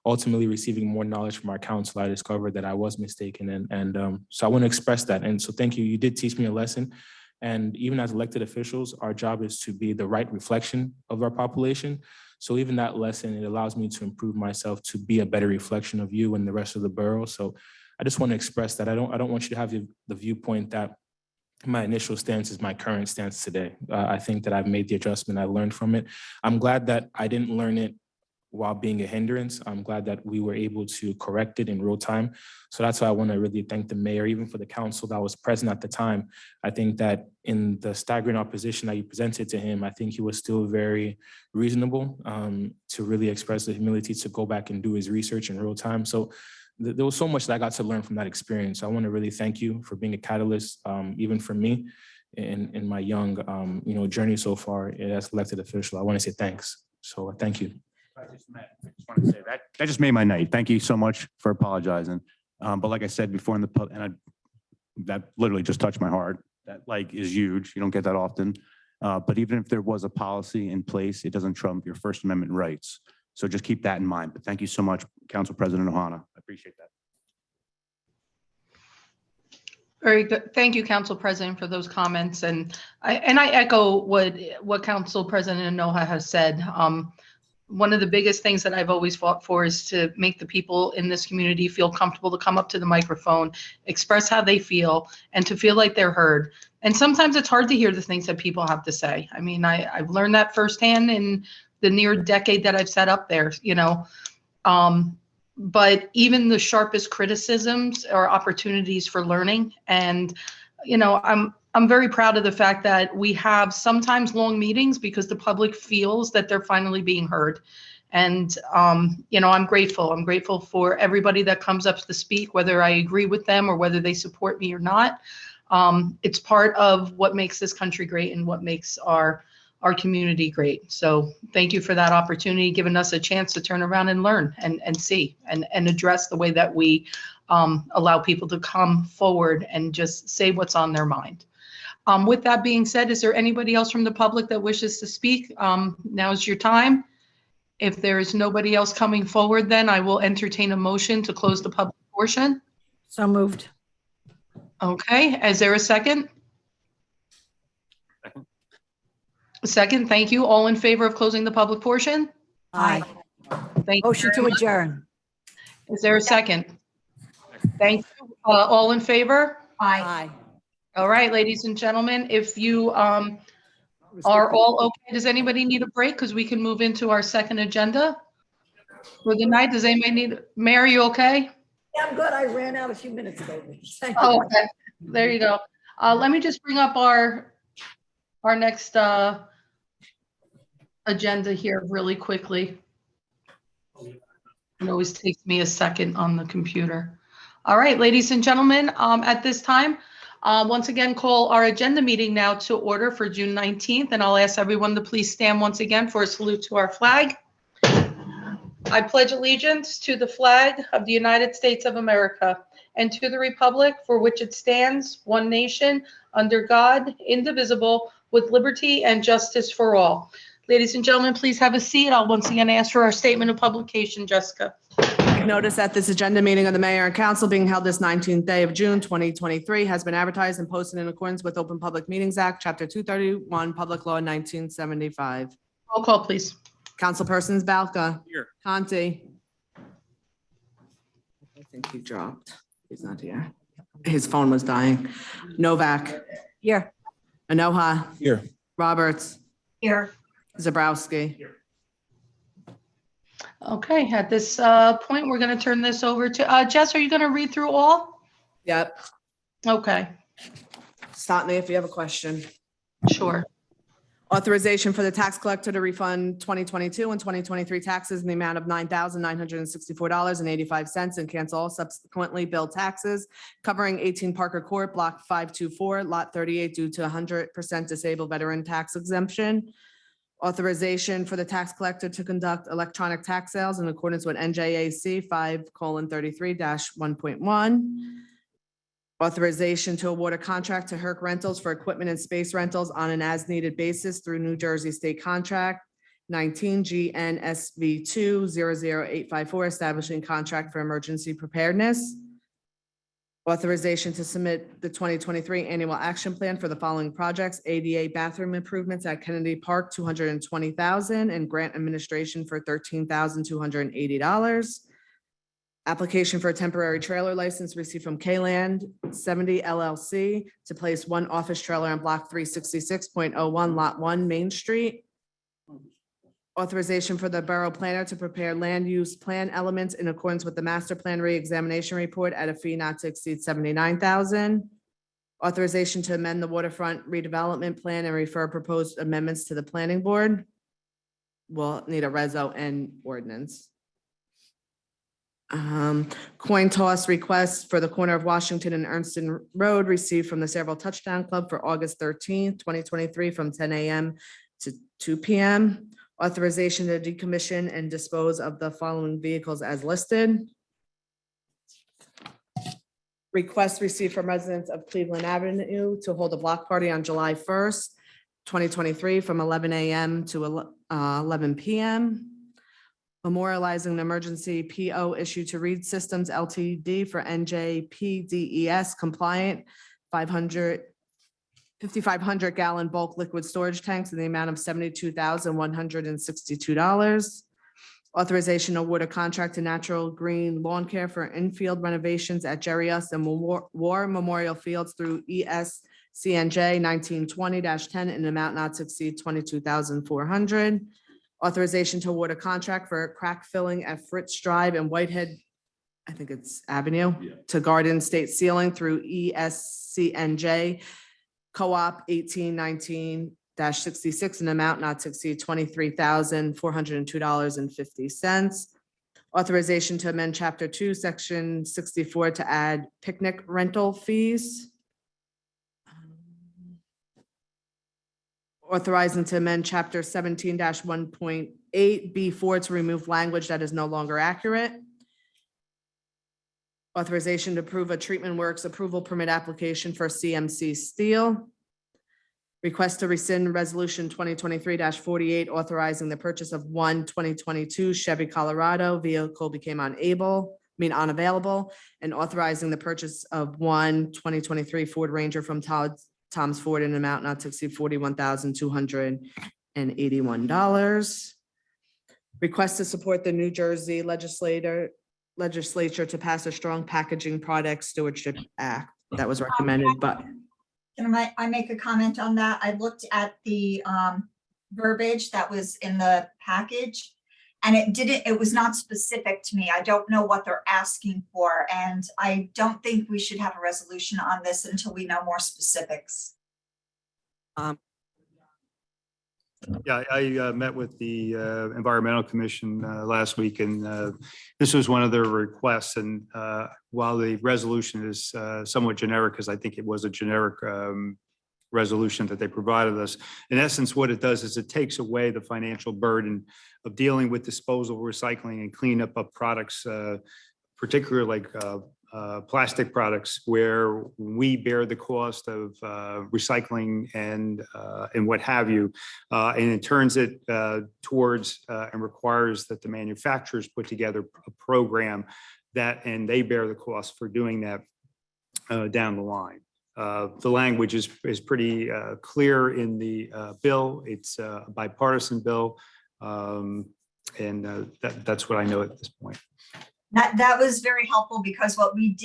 Ultimately, receiving more knowledge from our council, I discovered that I was mistaken. And so I want to express that. And so thank you. You did teach me a lesson. And even as elected officials, our job is to be the right reflection of our population. So even that lesson, it allows me to improve myself to be a better reflection of you and the rest of the borough. So I just want to express that. I don't want you to have the viewpoint that my initial stance is my current stance today. I think that I've made the adjustment. I learned from it. I'm glad that I didn't learn it while being a hindrance. I'm glad that we were able to correct it in real time. So that's why I want to really thank the mayor, even for the council that was present at the time. I think that in the staggering opposition that you presented to him, I think he was still very reasonable to really express the humility to go back and do his research in real time. So there was so much that I got to learn from that experience. I want to really thank you for being a catalyst, even for me in my young, journey so far as elected official. I want to say thanks. So thank you. I just want to say that just made my night. Thank you so much for apologizing. But like I said before in that literally just touched my heart. That is huge. You don't get that often. But even if there was a policy in place, it doesn't trump your First Amendment rights. So just keep that in mind. But thank you so much, Council President Ohana. I appreciate that. Very good. Thank you, Council President, for those comments. And I echo what Council President Anoha has said. One of the biggest things that I've always fought for is to make the people in this community feel comfortable to come up to the microphone, express how they feel, and to feel like they're heard. And sometimes it's hard to hear the things that people have to say. I mean, I've learned that firsthand in the near decade that I've sat up there, but even the sharpest criticisms are opportunities for learning. And, I'm very proud of the fact that we have sometimes long meetings because the public feels that they're finally being heard. And, I'm grateful. I'm grateful for everybody that comes up to speak, whether I agree with them or whether they support me or not. It's part of what makes this country great and what makes our community great. So thank you for that opportunity, giving us a chance to turn around and learn and see and address the way that we allow people to come forward and just say what's on their mind. With that being said, is there anybody else from the public that wishes to speak? Now's your time. If there is nobody else coming forward, then I will entertain a motion to close the public portion. So moved. Okay, is there a second? Second, thank you. All in favor of closing the public portion? Aye. Thank you. Motion to very much. adjourn. Is there a second? Thank you. All in favor? Aye. All right, ladies and gentlemen, if you are all okay, does anybody need a break? Because we can move into our second agenda for the night. Does anybody need, Mayor, you okay? Yeah, I'm good. I ran out a few minutes ago. Thank you. Oh, okay. There you go. Let me just bring up our next agenda here really quickly. It always takes me a second on the computer. All right, ladies and gentlemen, at this time, once again, call our agenda meeting now to order for June 19th, and I'll ask everyone to please stand once again for a salute to our flag. I pledge allegiance to the flag of the United States of America and to the republic for which it stands, one nation, under God, indivisible, with liberty and justice for all. Ladies and gentlemen, please have a seat. I'll once again ask for our statement of publication, Jessica. Notice that this agenda meeting of the mayor and council being held this 19th day of June 2023 has been advertised and posted in accordance with Open Public Meetings Act, Chapter 231, Public Law 1975. Roll call, please. Councilpersons Balca. Here. Conti. I think he dropped. He's not here. His phone was dying. Novak. Here. Anoha. Here. Roberts. Here. Zabrowski. Okay, at this point, we're going to turn this over to Jess. Are you going to read through all? Yep. Okay, Stop me if you have a question. sure. Authorization for the tax collector to refund 2022 and 2023 taxes in the amount of $9,964.85 and cancel all subsequently billed taxes covering 18 Parker Court, Block 524, Lot 38 due to 100% disabled veteran tax exemption. Authorization for the tax collector to conduct electronic tax sales in accordance with NJAC 5:33-1.1. Authorization to award a contract to Herc Rentals for equipment and space rentals on an as-needed basis through New Jersey State Contract 19 GNSV 200854, establishing contract for emergency preparedness. Authorization to submit the 2023 annual action plan for the following projects: ADA bathroom improvements at Kennedy Park, $220,000, and grant administration for $13,280. Application for a temporary trailer license received from K-Land 70 LLC to place one office trailer on Block 366.01, Lot 1, Main Street. Authorization for the Borough Planner to prepare land use plan elements in accordance with the master plan reexamination report at a fee not to exceed $79,000. Authorization to amend the waterfront redevelopment plan and refer proposed amendments to the planning board. We'll need a reso and ordinance. Coin toss request for the corner of Washington and Ernston Road received from the Sayreville Touchdown Club for August 13th, 2023 from 10 a.m. to 2 p.m. Authorization to decommission and dispose of the following vehicles as listed. Request received from residents of Cleveland Avenue to hold a block party on July 1st, 2023 from 11 a.m. to 11 p.m. Memorializing an emergency PO issued to Reed Systems Ltd. for NJPDES compliant 5,500 gallon bulk liquid storage tanks in the amount of $72,162. Authorization to award a contract to Natural Green Lawn Care for infield renovations at Jerry Us and War Memorial Fields through ESCNJ 1920-10 in an amount not to exceed $22,400. Authorization to award a contract for crack filling at Fritz Drive and Whitehead, I think it's Avenue, to Garden State Sealing through ESCNJ Co-op 1819-66, an amount not to exceed $23,402.50. Authorization to amend Chapter 2, Section 64 to add picnic rental fees. Authorizing to amend Chapter 17-1.8B4 to remove language that is no longer accurate. Authorization to approve a Treatment Works approval permit application for CMC Steel. Request to rescind Resolution 2023-48, authorizing the purchase of one 2022 Chevy Colorado. Vehicle became unavailable, and authorizing the purchase of one 2023 Ford Ranger from Tom's Ford in an amount not to exceed $41,281. Request to support the New Jersey legislature to pass a strong packaging product stewardship act that was recommended, but Can I make a comment on that? I looked at the verbiage that was in the package, and it was not specific to me. I don't know what they're asking for, and I don't think we should have a resolution on this until we know more specifics. Yeah, I met with the Environmental Commission last week, and this was one of their requests. And while the resolution is somewhat generic, because I think it was a generic resolution that they provided us, in essence, what it does is it takes away the financial burden of dealing with disposal, recycling, and cleanup of products, particularly like plastic products, where we bear the cost of recycling and what have you, and it turns it towards and requires that the manufacturers put together a program that, and they bear the cost for doing that down the line. The language is pretty clear in the bill. It's a bipartisan bill, and that's what I know at this point. That was very helpful, because what we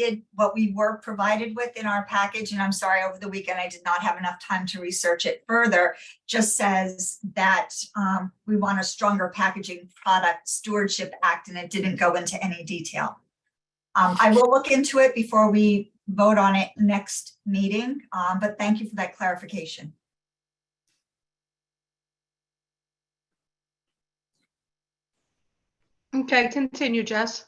were provided with in our package, and I'm sorry, over the weekend, I did not have enough time to research it further, just says that we want a stronger packaging product stewardship act, and it didn't go into any detail. I will look into it before we vote on it next meeting, but thank you for that clarification. Okay, continue, Jess.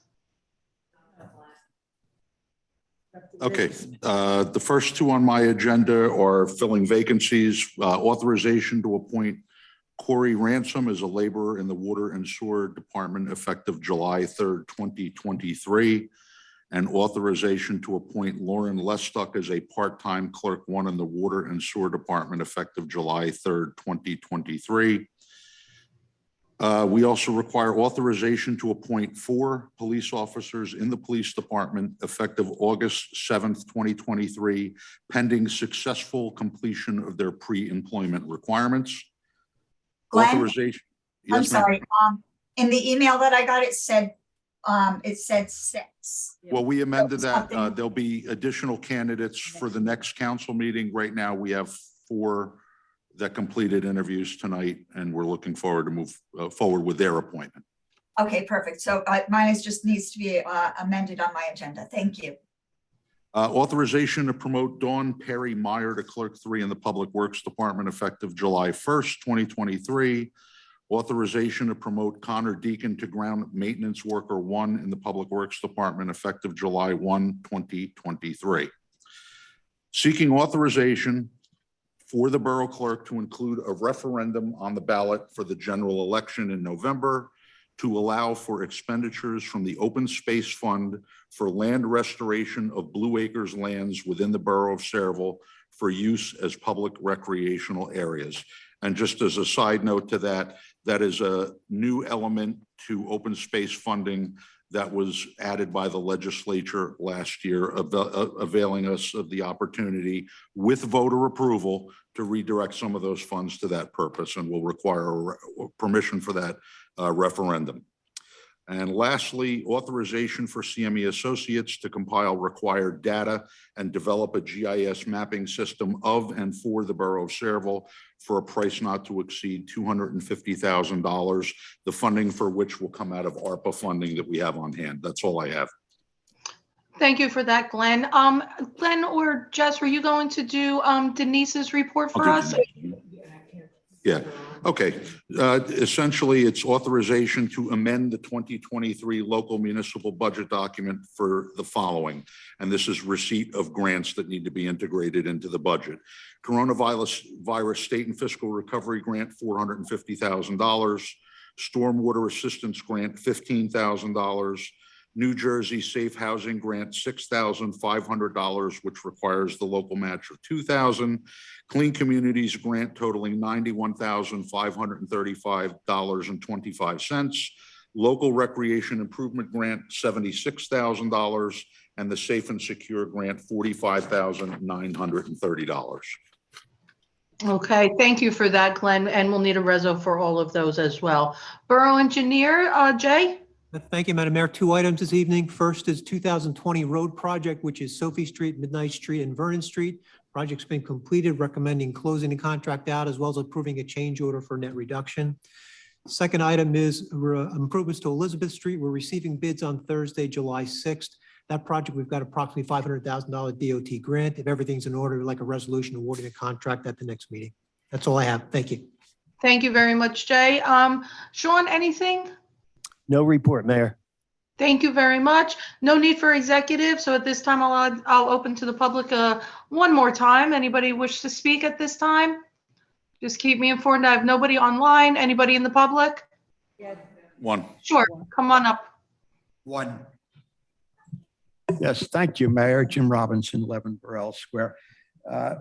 Okay, the first two on my agenda are filling vacancies, authorization to appoint Corey Ransom as a laborer in the Water and Sewer Department effective July 3rd, 2023, and authorization to appoint Lauren Lestuck as a part-time clerk one in the Water and Sewer Department effective July 3rd, 2023. We also require authorization to appoint 4 police officers in the police department effective August 7th, 2023, pending successful completion of their pre-employment requirements. Glenn? Authorization. I'm Yes, ma'am. sorry. In the email that I got, it said 6. Well, we amended that. Something- There'll be additional candidates for the next council meeting. Right now, we have 4 that completed interviews tonight, and we're looking forward to move forward with their appointment. Okay, perfect. So mine just needs to be amended on my agenda. Thank you. Authorization to promote Dawn Perry Meyer to Clerk 3 in the Public Works Department effective July 1st, 2023. Authorization to promote Connor Deacon to Ground Maintenance Worker 1 in the Public Works Department effective July 1, 2023. Seeking authorization for the Borough Clerk to include a referendum on the ballot for the general election in November to allow for expenditures from the Open Space Fund for land restoration of Blue Acres lands within the Borough of Saraville for use as public recreational areas. And just as a side note to that, that is a new element to open space funding that was added by the legislature last year, availing us of the opportunity with voter approval to redirect some of those funds to that purpose, and will require permission for that referendum. And lastly, authorization for CME Associates to compile required data and develop a GIS mapping system of and for the Borough of Saraville for a price not to exceed $250,000, the funding for which will come out of ARPA funding that we have on hand. That's all I have. Thank you for that, Glenn. Glenn or Jess, were you going to do Denise's report for us? Yeah, okay. Essentially, it's authorization to amend the 2023 local municipal budget document for the following. And this is receipt of grants that need to be integrated into the budget. Coronavirus State and Fiscal Recovery Grant, $450,000. Stormwater Assistance Grant, $15,000. New Jersey Safe Housing Grant, $6,500, which requires the local match of $2,000. Clean Communities Grant totaling $91,535.25. Local Recreation Improvement Grant, $76,000. And the Safe and Secure Grant, $45,930. Okay, thank you for that, Glenn, and we'll need a reso for all of those as well. Borough Engineer, Jay? Thank you, Madam Mayor. 2 items this evening. First is 2020 road project, which is Sophie Street, Midnight Street, and Vernon Street. Project's been completed, recommending closing the contract out as well as approving a change order for net reduction. Second item is improvements to Elizabeth Street. We're receiving bids on Thursday, July 6th. That project, we've got approximately $500,000 DOT grant. If everything's in order, we'd like a resolution awarding a contract at the next meeting. That's all I have. Thank you. Thank you very much, Jay. Sean, anything? No report, Mayor. Thank you very much. No need for executive. So at this time, I'll open to the public one more time. Anybody wish to speak at this time? Just keep me informed. I have nobody online. Anybody in the public? One. Sure. Come on up. One. Yes, thank you, Mayor. Jim Robinson, 11 Burrell Square.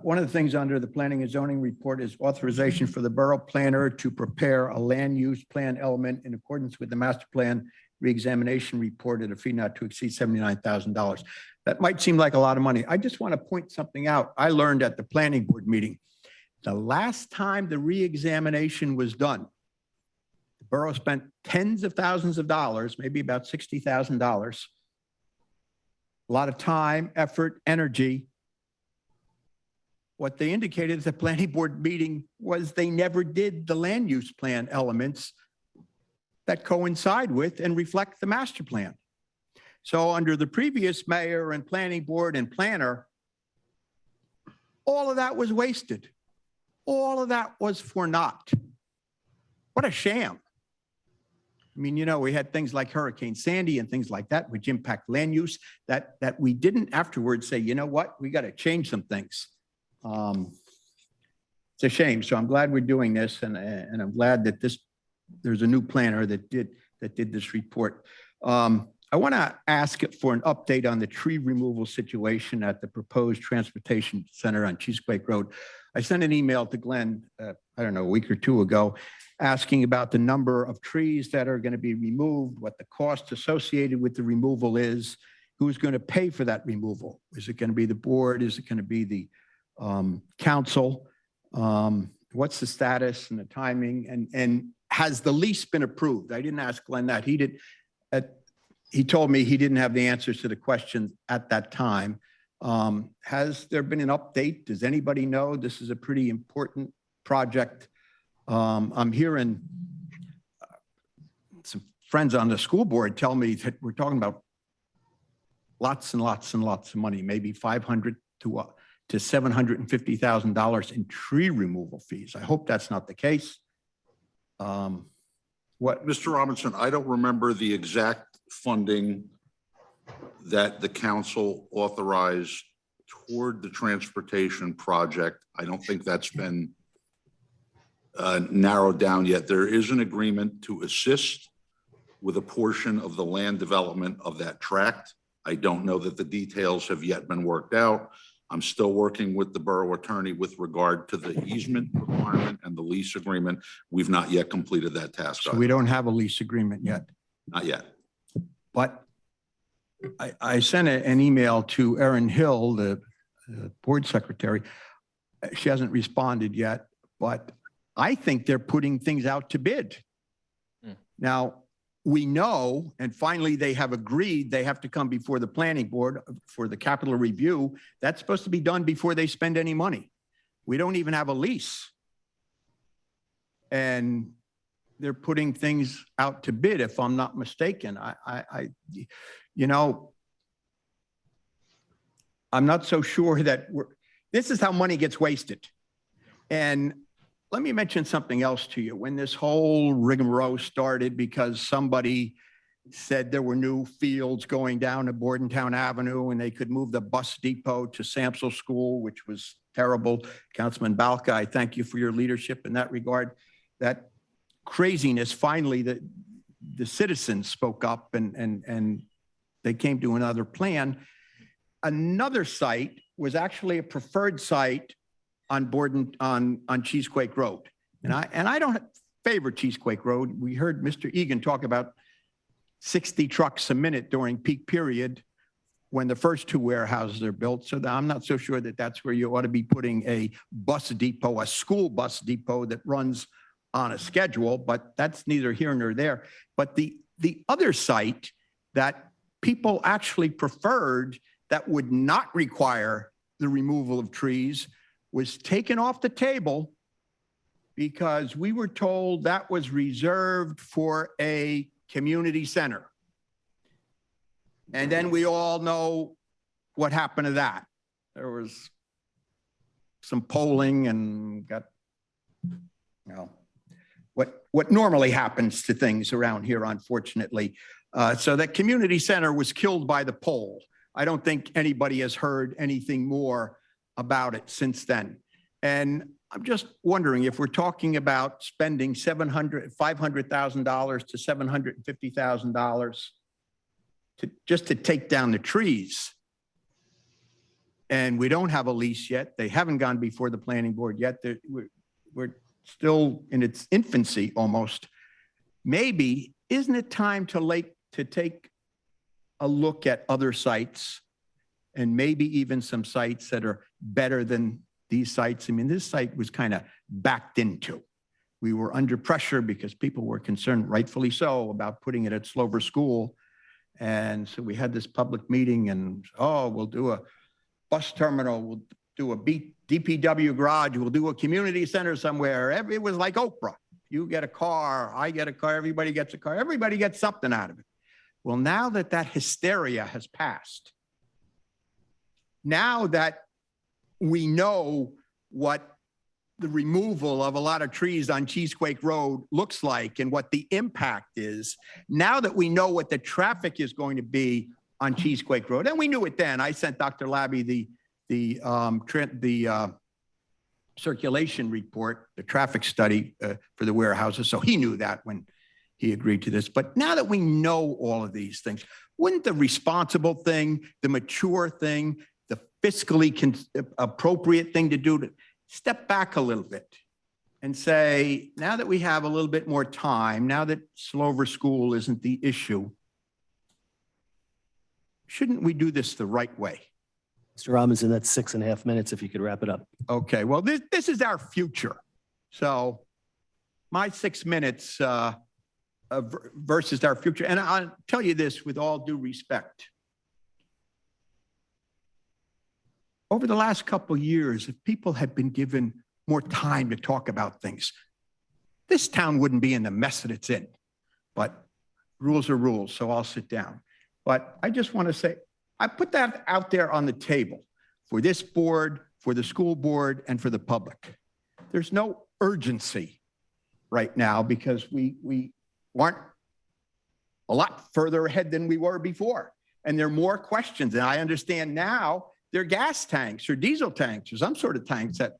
One of the things under the planning and zoning report is authorization for the borough planner to prepare a land use plan element in accordance with the master plan reexamination report at a fee not to exceed $79,000. That might seem like a lot of money. I just want to point something out. I learned at the planning board meeting, the last time the reexamination was done, the borough spent tens of thousands of dollars, maybe about $60,000. A lot of time, effort, energy. What they indicated at the planning board meeting was they never did the land use plan elements that coincide with and reflect the master plan. So under the previous mayor and planning board and planner, all of that was wasted. All of that was for naught. What a sham. I mean, we had things like Hurricane Sandy and things like that, which impact land use that we didn't afterwards say, you know what, we got to change some things. It's a shame. So I'm glad we're doing this, and I'm glad that there's a new planner that did this report. I want to ask for an update on the tree removal situation at the proposed transportation center on Cheesequake Road. I sent an email to Glenn, I don't know, a week or two ago, asking about the number of trees that are going to be removed, what the cost associated with the removal is, who's going to pay for that removal. Is it going to be the board? Is it going to be the council? What's the status and the timing? And has the lease been approved? I didn't ask Glenn that. He did. He told me he didn't have the answers to the questions at that time. Has there been an update? Does anybody know? This is a pretty important project. I'm hearing some friends on the school board tell me that we're talking about lots and lots and lots of money, maybe $500,000 to $750,000 in tree removal fees. I hope that's not the case. Mr. Robinson, I don't remember the exact funding that the council authorized toward the transportation project. I don't think that's been narrowed down yet. There is an agreement to assist with a portion of the land development of that tract. I don't know that the details have yet been worked out. I'm still working with the borough attorney with regard to the easement requirement and the lease agreement. We've not yet completed that task. So we don't have a lease agreement yet. Not yet. But I sent an email to Erin Hill, the board secretary. She hasn't responded yet, but I think they're putting things out to bid. Now, we know, and finally they have agreed they have to come before the planning board for the capital review. That's supposed to be done before they spend any money. We don't even have a lease. And they're putting things out to bid, if I'm not mistaken. I'm not so sure that this is how money gets wasted. And let me mention something else to you. When this whole rigmarole started because somebody said there were new fields going down to Bordentown Avenue and they could move the bus depot to Samsel School, which was terrible. Councilman Balka, I thank you for your leadership in that regard. That craziness, finally, the citizens spoke up and they came to another plan. Another site was actually a preferred site on Cheesequake Road. And I don't favor Cheesequake Road. We heard Mr. Egan talk about 60 trucks a minute during peak period when the first two warehouses are built. So I'm not so sure that that's where you ought to be putting a bus depot, a school bus depot that runs on a schedule, but that's neither here nor there. But the other site that people actually preferred that would not require the removal of trees was taken off the table because we were told that was reserved for a community center. And then we all know what happened to that. There was some polling and got, what normally happens to things around here, unfortunately. So that community center was killed by the poll. I don't think anybody has heard anything more about it since then. And I'm just wondering if we're talking about spending $500,000 to $750,000 just to take down the trees. And we don't have a lease yet. They haven't gone before the planning board yet. We're still in its infancy almost. Maybe, isn't it time to take a look at other sites and maybe even some sites that are better than these sites? I mean, this site was kind of backed into. We were under pressure because people were concerned, rightfully so, about putting it at Slover School. And so we had this public meeting and, we'll do a bus terminal, we'll do a DPW garage, we'll do a community center somewhere. It was like Oprah. You get a car, I get a car, everybody gets a car, everybody gets something out of it. Well, now that hysteria has passed, now that we know what the removal of a lot of trees on Cheesequake Road looks like and what the impact is. Now that we know what the traffic is going to be on Cheesequake Road, and we knew it then. I sent Dr. Labby the circulation report, the traffic study for the warehouses. So he knew that when he agreed to this. But now that we know all of these things, wouldn't the responsible thing, the mature thing, the fiscally appropriate thing to do to step back a little bit and say, now that we have a little bit more time, now that Slover School isn't the issue, shouldn't we do this the right way? Mr. Robinson, that's 6.5 minutes if you could wrap it up. Okay, well, this is our future. So my 6 minutes versus our future. And I'll tell you this with all due respect. Over the last couple of years, if people had been given more time to talk about things, this town wouldn't be in the mess that it's in. But rules are rules, so I'll sit down. But I just want to say, I put that out there on the table for this board, for the school board, and for the public. There's no urgency right now because we aren't a lot further ahead than we were before. And there are more questions. And I understand now they're gas tanks or diesel tanks or some sort of tanks that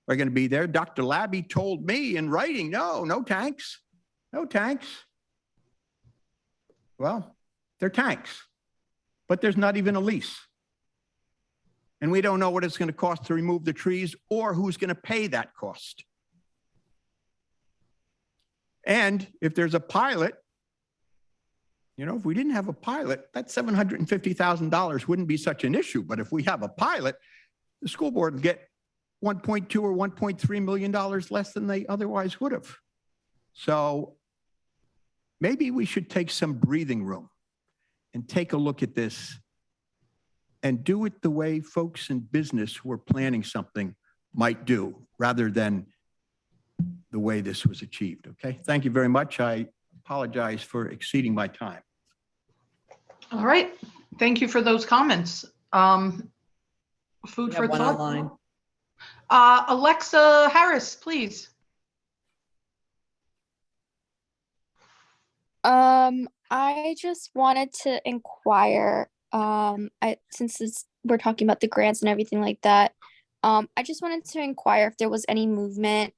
are going to be there. Dr. Labby told me in writing, no tanks, no tanks. Well, they're tanks, but there's not even a lease. And we don't know what it's going to cost to remove the trees or who's going to pay that cost. And if there's a pilot, if we didn't have a pilot, that $750,000 wouldn't be such an issue. But if we have a pilot, the school board would get $1.2 or $1.3 million less than they otherwise would have. So maybe we should take some breathing room and take a look at this and do it the way folks in business who are planning something might do, rather than the way this was achieved. Okay, thank you very much. I apologize for exceeding my time. All right. Thank you for those comments. Food for one thought. online. Alexa Harris, please. I just wanted to inquire, we're talking about the grants and everything like that. I just wanted to inquire if there was any movement,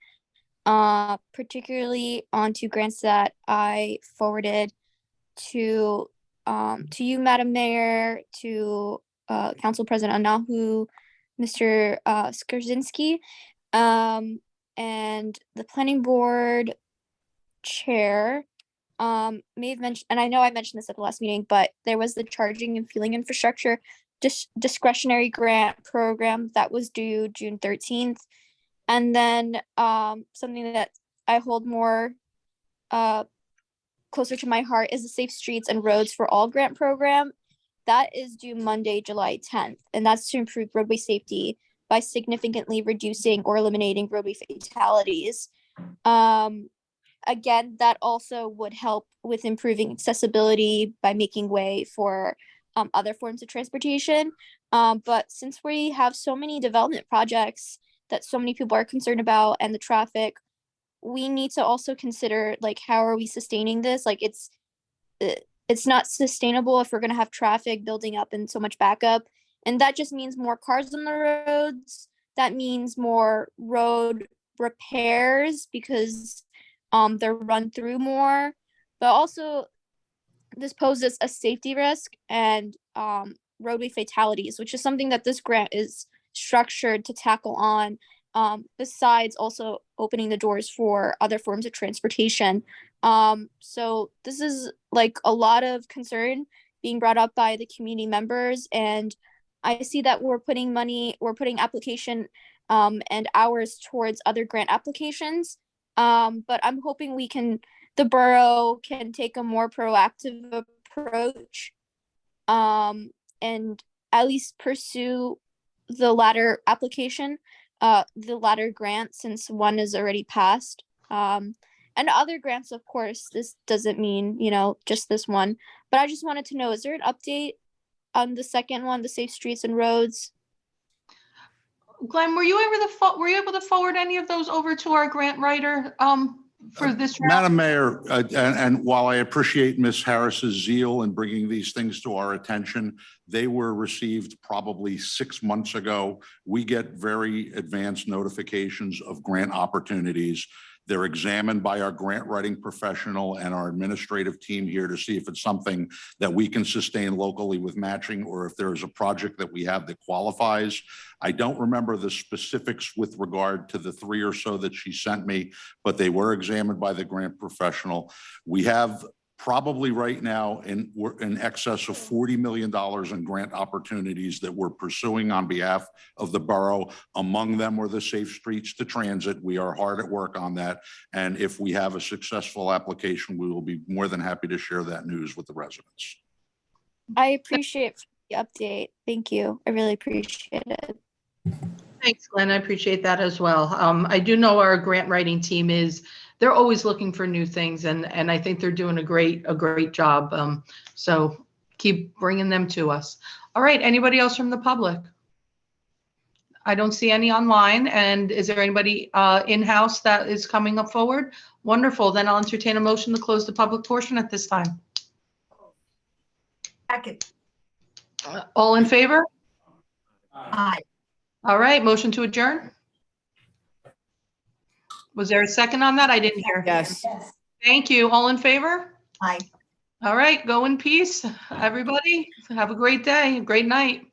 particularly onto grants that I forwarded to you, Madam Mayor, to Council President Anahu, Mr. Skarzinski, and the Planning Board Chair. May have mentioned, and I know I mentioned this at the last meeting, but there was the charging and fueling infrastructure discretionary grant program that was due June 13th. And then something that I hold more closer to my heart is the Safe Streets and Roads for All grant program. That is due Monday, July 10th. And that's to improve roadway safety by significantly reducing or eliminating roadway fatalities. Again, that also would help with improving accessibility by making way for other forms of transportation. But since we have so many development projects that so many people are concerned about and the traffic, we need to also consider, like, how are we sustaining this? Like, it's not sustainable if we're going to have traffic building up and so much backup. And that just means more cars on the roads. That means more road repairs because they're run through more, but also this poses a safety risk and roadway fatalities, which is something that this grant is structured to tackle on, besides also opening the doors for other forms of transportation. So this is like a lot of concern being brought up by the community members, and I see that we're putting application and hours towards other grant applications. But I'm hoping the borough can take a more proactive approach, and at least pursue the latter application, the latter grant, since one is already passed. And other grants, of course, this doesn't mean, just this one, but I just wanted to know, is there an update on the second one, the Safe Streets and Roads? Glenn, were you able to forward any of those over to our grant writer for this round? Madam Mayor, and while I appreciate Ms. Harris's zeal in bringing these things to our attention, they were received probably 6 months ago. We get very advanced notifications of grant opportunities. They're examined by our grant writing professional and our administrative team here to see if it's something that we can sustain locally with matching, or if there is a project that we have that qualifies. I don't remember the specifics with regard to the 3 or so that she sent me, but they were examined by the grant professional. We have probably right now we're in excess of $40 million in grant opportunities that we're pursuing on behalf of the borough. Among them were the Safe Streets to Transit. We are hard at work on that. And if we have a successful application, we will be more than happy to share that news with the residents. I appreciate the update. Thank you. I really appreciate it. Thanks, Glenn. I appreciate that as well. I do know our grant writing team they're always looking for new things, and I think they're doing a great job. So keep bringing them to us. All right, anybody else from the public? I don't see any online. And is there anybody in-house that is coming up forward? Wonderful. Then I'll entertain a motion to close the public portion at this time. Second. All in favor? Aye. All right, motion to adjourn. Was there a second on that? I didn't hear. Yes. Thank you. All in favor? Aye. All right, go in peace, everybody. Have a great day, a great night.